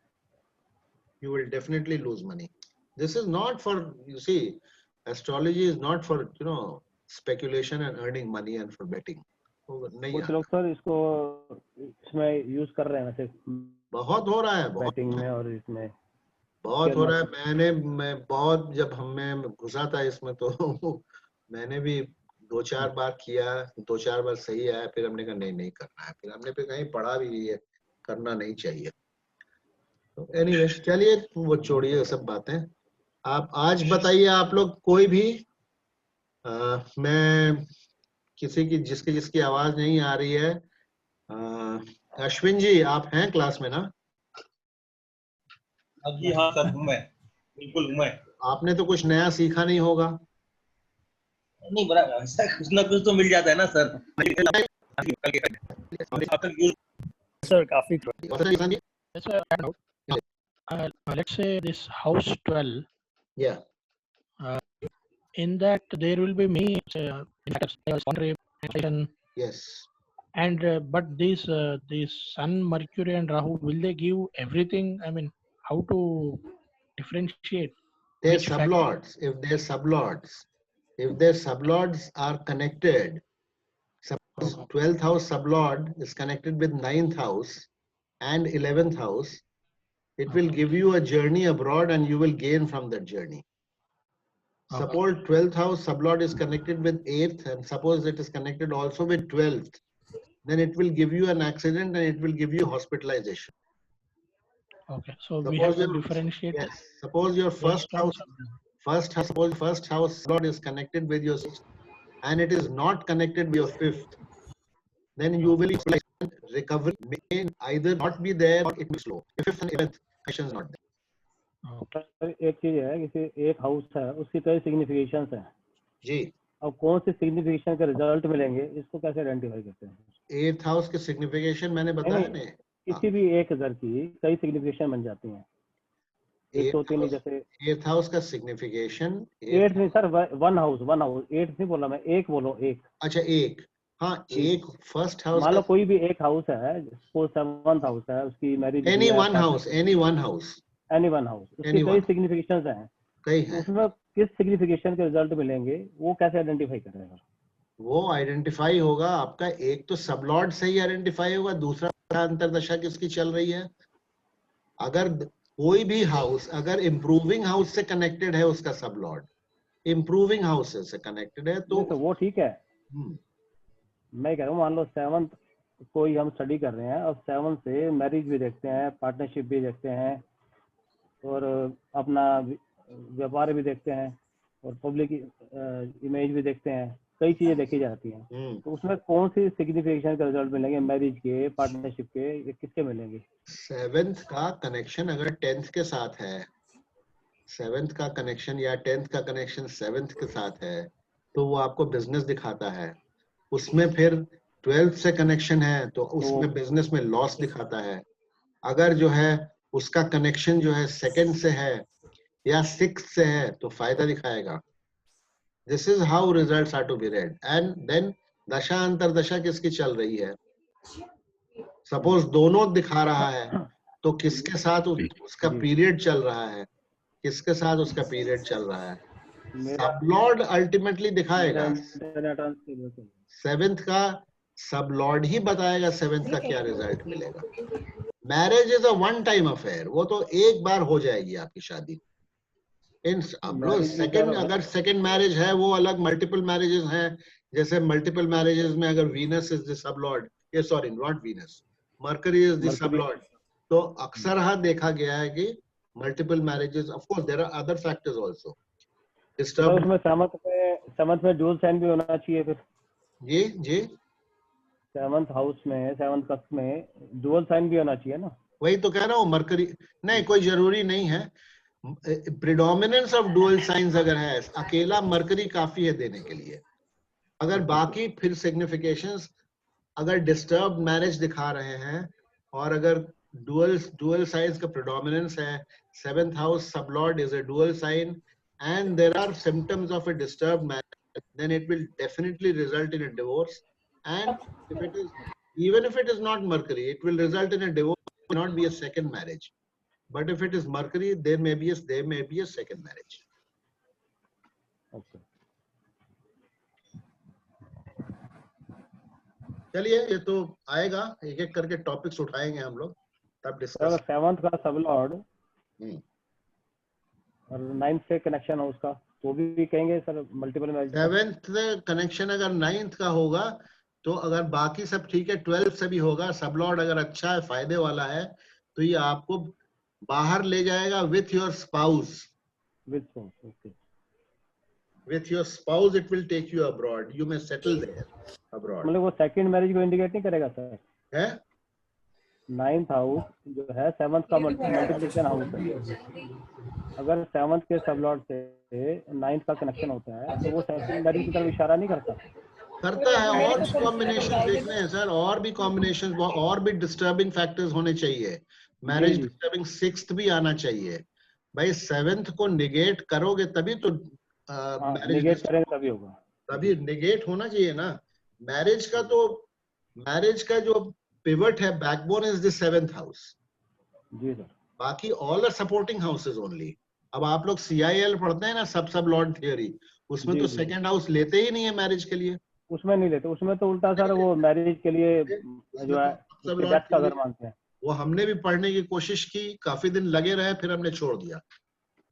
you will definitely lose money. This is not for, you see, astrology is not for, you know, speculation and earning money and for betting. कुछ लोग सर इसको इसमें यूज कर रहे हैं, वैसे बहुत हो रहा है, बैटिंग में और इसमें बहुत हो रहा है। मैं बहुत, जब हमें घुसा था इसमें तो मैंने भी 2-4 बार किया, 2-4 बार सही आया, फिर हमने कहा नहीं करना है, फिर हमने फिर कहीं पढ़ा भी है, करना नहीं चाहिए। तो एनीवे, चलिए वो छोड़िए सब बातें। आप आज बताइए, आप लोग कोई भी, मैं किसी की जिसकी आवाज नहीं आ रही है, अश्विन जी आप हैं क्लास में ना? जी हाँ सर, हूँ मैं, बिल्कुल हूँ मैं। आपने तो कुछ नया सीखा नहीं होगा? नहीं, बड़ा कुछ ना कुछ तो मिल जाता है ना सर। सर काफी let's say this house 12, yeah, in that there will be many yes, and but these Sun, Mercury and Rahu, will they give everything? I mean, how to differentiate? Their sublords, if their sublords are connected, suppose 12th house sublord is connected with 9th house and 11th house, it will give you a journey abroad and you will gain from that journey. Suppose 12th house sublord is connected with 8th, and suppose it is connected also with 12th, then it will give you an accident and it will give you hospitalization. Okay, so we have to differentiate. Yes, suppose your first house sublord is connected with your 6th and it is not connected with your 5th, then you will recovery may either not be there or it will be slow. 5th and 11th connection is not there. एक चीज है, जैसे एक हाउस है, उसकी कई सिग्निफिकेशंस हैं जी। अब कौन सी सिग्निफिकेशन के रिजल्ट मिलेंगे, इसको कैसे आइडेंटिफाई करते हैं? 8th हाउस के सिग्निफिकेशन मैंने बताया नहीं, किसी भी एक घर की कई सिग्निफिकेशन बन जाती हैं, एक तो तीन, जैसे 8th हाउस का सिग्निफिकेशन 8 नहीं सर, वन हाउस 8 नहीं बोला मैं, एक बोलो, एक। अच्छा, एक, हाँ, एक फर्स्ट हाउस, मान लो कोई भी एक हाउस है, सपोज 7th हाउस है, उसकी मैरिज, एनी वन हाउस, उसकी कई सिग्निफिकेशंस हैं, कई हैं, उसमें किस सिग्निफिकेशन के रिजल्ट मिलेंगे वो कैसे आइडेंटिफाई करेगा? वो आइडेंटिफाई होगा आपका, एक तो सबलॉर्ड से ही आइडेंटिफाई होगा, दूसरा अंतरदशा किसकी चल रही है। अगर कोई भी हाउस अगर इम्प्रूविंग हाउस से कनेक्टेड है, उसका सबलॉर्ड इम्प्रूविंग हाउस से कनेक्टेड है, तो वो ठीक है। मैं कह रहा हूँ, मान लो 7th कोई हम स्टडी कर रहे हैं और 7th से मैरिज भी देखते हैं, पार्टनरशिप भी देखते हैं और अपना व्यापार भी देखते हैं, और पब्लिक इमेज भी देखते हैं, कई चीजें देखी जाती हैं, तो उसमें कौन सी सिग्निफिकेशन का रिजल्ट मिलेंगे? मैरिज के, पार्टनरशिप के, ये किसके मिलेंगे? 7th का कनेक्शन अगर 10th के साथ है, 7th का कनेक्शन या 10th का कनेक्शन 7th के साथ है, तो वो आपको बिजनेस दिखाता है। उसमें फिर 12th से कनेक्शन है तो उसमें बिजनेस में लॉस दिखाता है। अगर जो है उसका कनेक्शन जो है 2nd से है या 6th से है तो फायदा दिखाएगा। This is how results are to be read. And then दशा अंतरदशा किसकी चल रही है, सपोज दोनों दिखा रहा है तो किसके साथ उसका पीरियड चल रहा है, किसके साथ उसका पीरियड चल रहा है। सबलॉर्ड अल्टीमेटली दिखाएगा, 7th का सबलॉर्ड ही बताएगा 7th का क्या रिजल्ट मिलेगा। Marriage is a one time affair, वो तो एक बार हो जाएगी आपकी शादी। इन सेकंड, अगर सेकंड मैरिज है वो अलग, मल्टीपल मैरिजेस हैं, जैसे मल्टीपल मैरिजेस में अगर वीनस इज द सबलॉर्ड, ये sorry not Venus, Mercury is the sublord, तो अक्सर हाँ देखा गया है कि multiple marriages, of course there are other factors also. उसमें 7th में डुअल साइन भी होना चाहिए फिर। जी 7th हाउस में, 7th कक्ष में डुअल साइन भी होना चाहिए ना। वही तो कह रहा हूँ, मरकरी नहीं, कोई जरूरी नहीं है। प्रिडोमिनेंस ऑफ डुअल साइंस अगर है, अकेला मरकरी काफी है देने के लिए। अगर बाकी फिर सिग्निफिकेशंस अगर डिस्टर्ब मैरिज दिखा रहे हैं और अगर डुअल साइंस का प्रिडोमिनेंस है, 7th house sublord is a dual sign and there are symptoms of a disturbed marriage, then it will definitely result in a divorce. And if it is, even if it is not Mercury, it will result in a divorce. It will not be a second marriage. But if it is Mercury, there may be a second marriage. Okay. चलिए, ये तो आएगा, एक एक करके टॉपिक्स उठाएंगे हम लोग, तब डिस्कस। 7th का सबलॉर्ड और 9th से कनेक्शन हो उसका, तो भी कहेंगे sir multiple marriage. 7th connection अगर 9th का होगा तो अगर बाकी सब ठीक है, 12th से भी होगा, सबलॉर्ड अगर अच्छा है, फायदे वाला है, तो ये आपको बाहर ले जाएगा with your spouse. With your spouse it will take you abroad, you may settle there abroad। मतलब वो सेकंड मैरिज को इंडिकेट नहीं करेगा सर? है 9th हाउस जो है 7th का मल्टीप्लिकेशन हाउस है, अगर 7th के सबलॉर्ड से 9th का कनेक्शन होता है तो वो सेकंड मैरिज की तरफ इशारा नहीं करता है। और भी कॉम्बिनेशन देखने हैं सर, और भी कॉम्बिनेशन, और भी डिस्टर्बिंग फैक्टर्स होने चाहिए। मैरिज डिस्टर्बिंग 6th भी आना चाहिए भाई। 7th को निगेट करोगे तभी तो निगेट करेंगे तभी होगा, तभी निगेट होना चाहिए ना मैरिज का। तो मैरिज का जो पिवट है, backbone is the 7th house. जी सर। बाकी all are supporting houses only. अब आप लोग CIL पढ़ते हैं ना, सब लॉर्ड थियोरी, उसमें तो सेकंड हाउस लेते ही नहीं है मैरिज के लिए। उसमें नहीं लेते, उसमें तो उल्टा सर वो मैरिज के लिए जो है डेथ का घर मानते हैं। वो हमने भी पढ़ने की कोशिश की, काफी दिन लगे रहे, फिर हमने छोड़ दिया।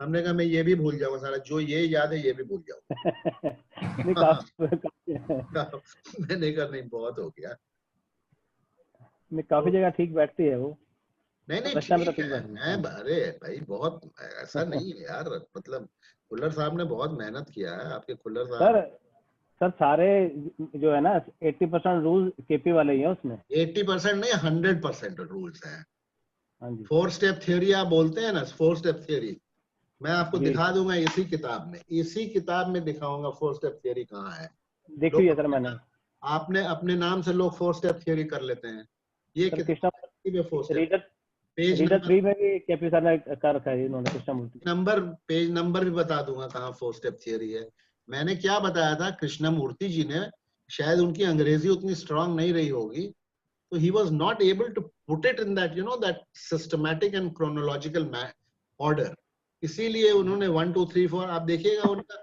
हमने कहा मैं ये भी भूल जाऊंगा, सारा जो ये याद है ये भी भूल जाऊंगा। मैंने कहा नहीं, बहुत हो गया। काफी जगह ठीक बैठती है वो। नहीं ठीक है, अरे भाई बहुत ऐसा नहीं है यार, मतलब खुल्लर साहब ने बहुत मेहनत किया है, आपके खुल्लर साहब। सर सारे जो है ना 80% रूल केपी वाले ही हैं उसमें। 80% नहीं, 100% रूल्स हैं। हाँ जी। 4 स्टेप थ्योरी आप बोलते हैं ना, 4 स्टेप थ्योरी मैं आपको दिखा दूंगा इसी किताब में, इसी किताब में दिखाऊंगा 4 स्टेप थ्योरी कहाँ है। देखी है सर मैंने। आपने अपने नाम से लोग 4 स्टेप थ्योरी कर लेते हैं। ये रीडर 3 में भी केपी सर ने कर रखा है इन्होंने, कृष्णमूर्ति। पेज नंबर भी बता दूंगा कहाँ 4 स्टेप थ्योरी है। मैंने क्या बताया था, कृष्णमूर्ति जी ने, शायद उनकी अंग्रेजी उतनी स्ट्रांग नहीं रही होगी, तो he was not able to put it in that, you know, that systematic and chronological order। इसीलिए उन्होंने 1 2 3 4, आप देखिएगा उनका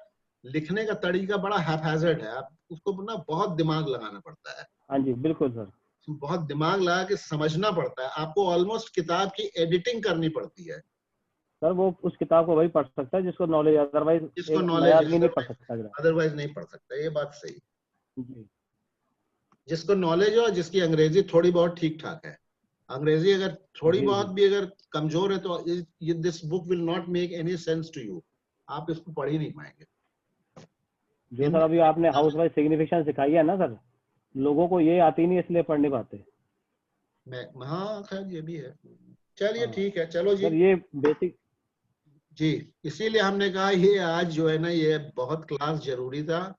लिखने का तरीका बड़ा हैphazard है, आप उसको ना बहुत दिमाग लगाना पड़ता है। हाँ जी बिल्कुल सर, बहुत दिमाग लगा के समझना पड़ता है, आपको ऑलमोस्ट किताब की एडिटिंग करनी पड़ती है। सर वो उस किताब को वही पढ़ सकता है जिसको नॉलेज, अदरवाइज जिसको नॉलेज आदमी नहीं पढ़ सकता, अदरवाइज नहीं पढ़ सकता। ये बात सही। जिसको नॉलेज हो, जिसकी अंग्रेजी थोड़ी बहुत ठीक ठाक है, अंग्रेजी अगर थोड़ी बहुत भी अगर कमजोर है तो this book will not make any sense to you, आप इसको पढ़ ही नहीं पाएंगे। जो सर अभी आपने हाउस वाइज सिग्निफिकेशन सिखाई है ना सर, लोगों को ये आती नहीं इसलिए पढ़ नहीं पाते। हाँ खैर ये भी है। चलिए हाँ। ठीक है, चलो जी। सर ये बेसिक जी इसीलिए हमने कहा ये आज जो है ना ये बहुत क्लास जरूरी था।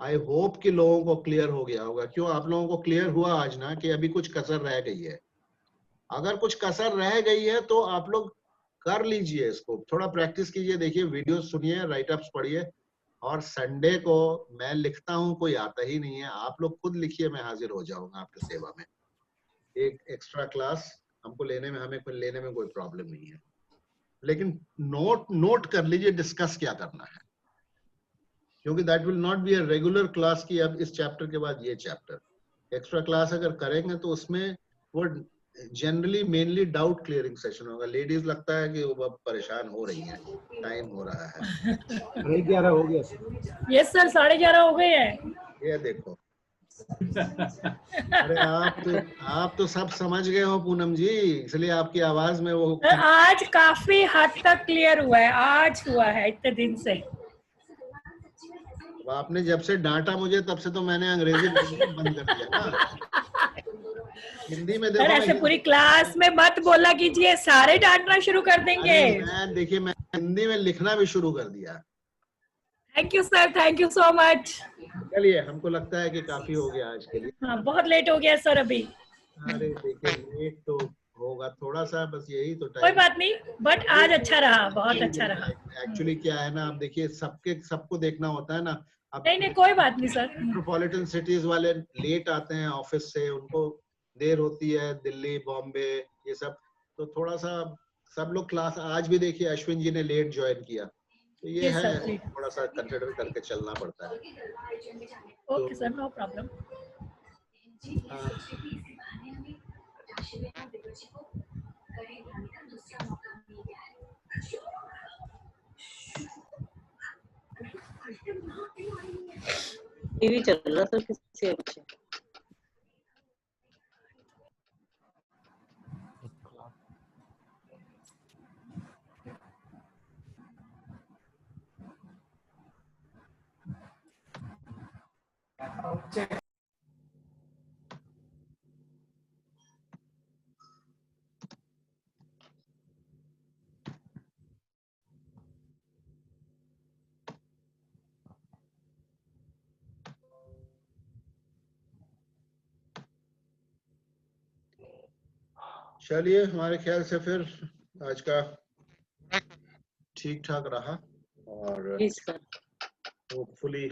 आई होप कि लोगों को क्लियर हो गया होगा। क्यों आप लोगों को क्लियर हुआ आज ना कि अभी कुछ कसर रह गई है? अगर कुछ कसर रह गई है तो आप लोग कर लीजिए, इसको थोड़ा प्रैक्टिस कीजिए, देखिए वीडियो सुनिए, राइटअप्स पढ़िए। और संडे को मैं लिखता हूँ, कोई आता ही नहीं है, आप लोग खुद लिखिए, मैं हाजिर हो जाऊंगा आपकी सेवा में। एक एक्स्ट्रा क्लास हमको लेने में, हमें लेने में कोई प्रॉब्लम नहीं है, लेकिन नोट कर लीजिए डिस्कस क्या करना है, क्योंकि that will not be a regular class की अब इस चैप्टर के बाद ये चैप्टर। एक्स्ट्रा क्लास अगर करेंगे तो उसमें वो generally mainly doubt clearing session होगा। लेडीज लगता है कि वो अब परेशान हो रही हैं, टाइम हो रहा है। 11:30 हो गया। यस सर, 11:30 हो गए हैं। ये देखो अरे आप तो सब समझ गए हो पूनम जी, इसलिए आपकी आवाज में वो आज काफी हद तक क्लियर हुआ है, आज हुआ है इतने दिन से। आपने जब से डांटा मुझे तब से तो मैंने अंग्रेजी बंद कर दिया ना। हिंदी में देखो, ऐसे पूरी क्लास में मत बोला कीजिए, सारे डांटना शुरू कर देंगे। मैं देखिए मैं हिंदी में लिखना भी शुरू कर दिया। Thank you sir, thank you so much. चलिए हमको लगता है कि काफी हो गया आज के लिए। हाँ बहुत लेट हो गया सर अभी। अरे देखिए लेट तो होगा थोड़ा सा, बस यही तो टाइम। कोई बात नहीं, बट आज अच्छा रहा, बहुत अच्छा रहा। एक्चुअली क्या है ना, आप देखिए सबको देखना होता है ना। अब नहीं कोई बात नहीं सर। मेट्रोपॉलिटन सिटीज वाले लेट आते हैं ऑफिस से, उनको देर होती है, दिल्ली बॉम्बे ये सब, तो थोड़ा सा सब लोग क्लास, आज भी देखिए अश्विन जी ने लेट ज्वाइन किया, तो ये है थोड़ा सा कंसिडर करके चलना पड़ता है। Okay sir, no problem. TV चल रहा था किसी अच्छे। चलिए हमारे ख्याल से फिर आज का ठीक ठाक रहा, और होपफुली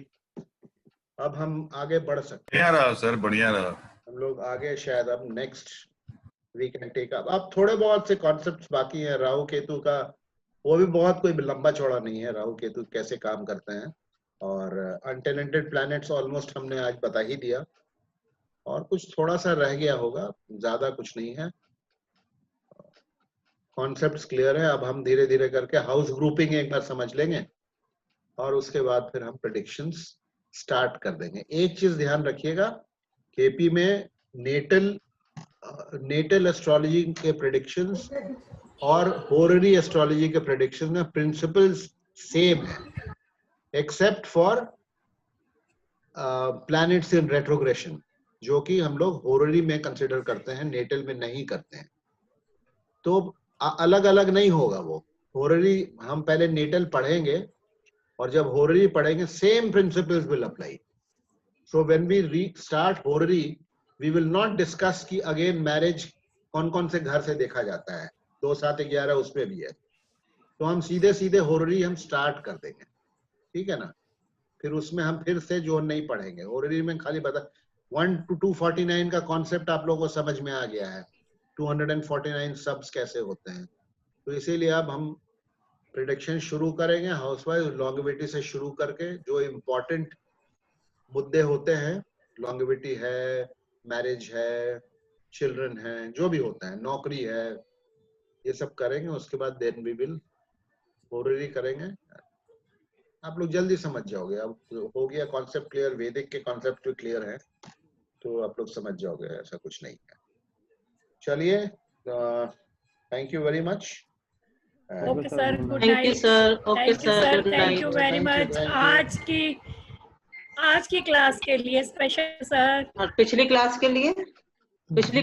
अब हम आगे बढ़ सकते हैं। बढ़िया रहा सर, बढ़िया रहा। हम लोग आगे शायद अब next we can take up. अब थोड़े बहुत से कॉन्सेप्ट्स बाकी हैं राहु केतु का, वो भी बहुत कोई लंबा चौड़ा नहीं है, राहु केतु कैसे काम करते हैं, और अनटेलेंटेड प्लैनेट्स ऑलमोस्ट हमने आज बता ही दिया, और कुछ थोड़ा सा रह गया होगा, ज्यादा कुछ नहीं है। कॉन्सेप्ट्स क्लियर है। अब हम धीरे धीरे करके हाउस ग्रुपिंग एक बार समझ लेंगे, और उसके बाद फिर हम प्रेडिक्शंस स्टार्ट कर देंगे। एक चीज ध्यान रखिएगा, केपी में नेटल एस्ट्रोलॉजी के प्रेडिक्शंस और होररी एस्ट्रोलॉजी के प्रेडिक्शंस में प्रिंसिपल्स सेम है, except for planets in retrogression, जो कि हम लोग होररी में कंसिडर करते हैं, नेटल में नहीं करते हैं। तो अलग अलग नहीं होगा वो। होररी हम पहले नेटल पढ़ेंगे, और जब होररी पढ़ेंगे same principles will apply. So when we start horary we will not discuss कि अगेन मैरिज कौन कौन से घर से देखा जाता है, 2, 7, 11 उसमें भी है, तो हम सीधे सीधे होररी हम स्टार्ट कर देंगे, ठीक है ना। फिर उसमें हम फिर से जो नहीं पढ़ेंगे, होररी में खाली बता 1 to 249 का कॉन्सेप्ट आप लोगों को समझ में आ गया है, 249 सब्स कैसे होते हैं। तो इसीलिए अब हम प्रेडिक्शन शुरू करेंगे हाउसवाइफ लॉन्गेविटी से शुरू करके, जो इम्पोर्टेंट मुद्दे होते हैं, लॉन्गेविटी है, मैरिज है, चिल्ड्रन है, जो भी होता है, नौकरी है, ये सब करेंगे। उसके बाद देन वी विल होररी करेंगे। आप लोग जल्दी समझ जाओगे, अब हो गया कॉन्सेप्ट क्लियर, वैदिक के कॉन्सेप्ट भी क्लियर है, तो आप लोग समझ जाओगे, ऐसा कुछ नहीं है। चलिए, thank you very much. Okay sir, good thank you night sir. Okay thank you sir, sir, good thank you night. Very much. आज की आज की क्लास के लिए स्पेशल सर। और पिछली क्लास के लिए? पिछली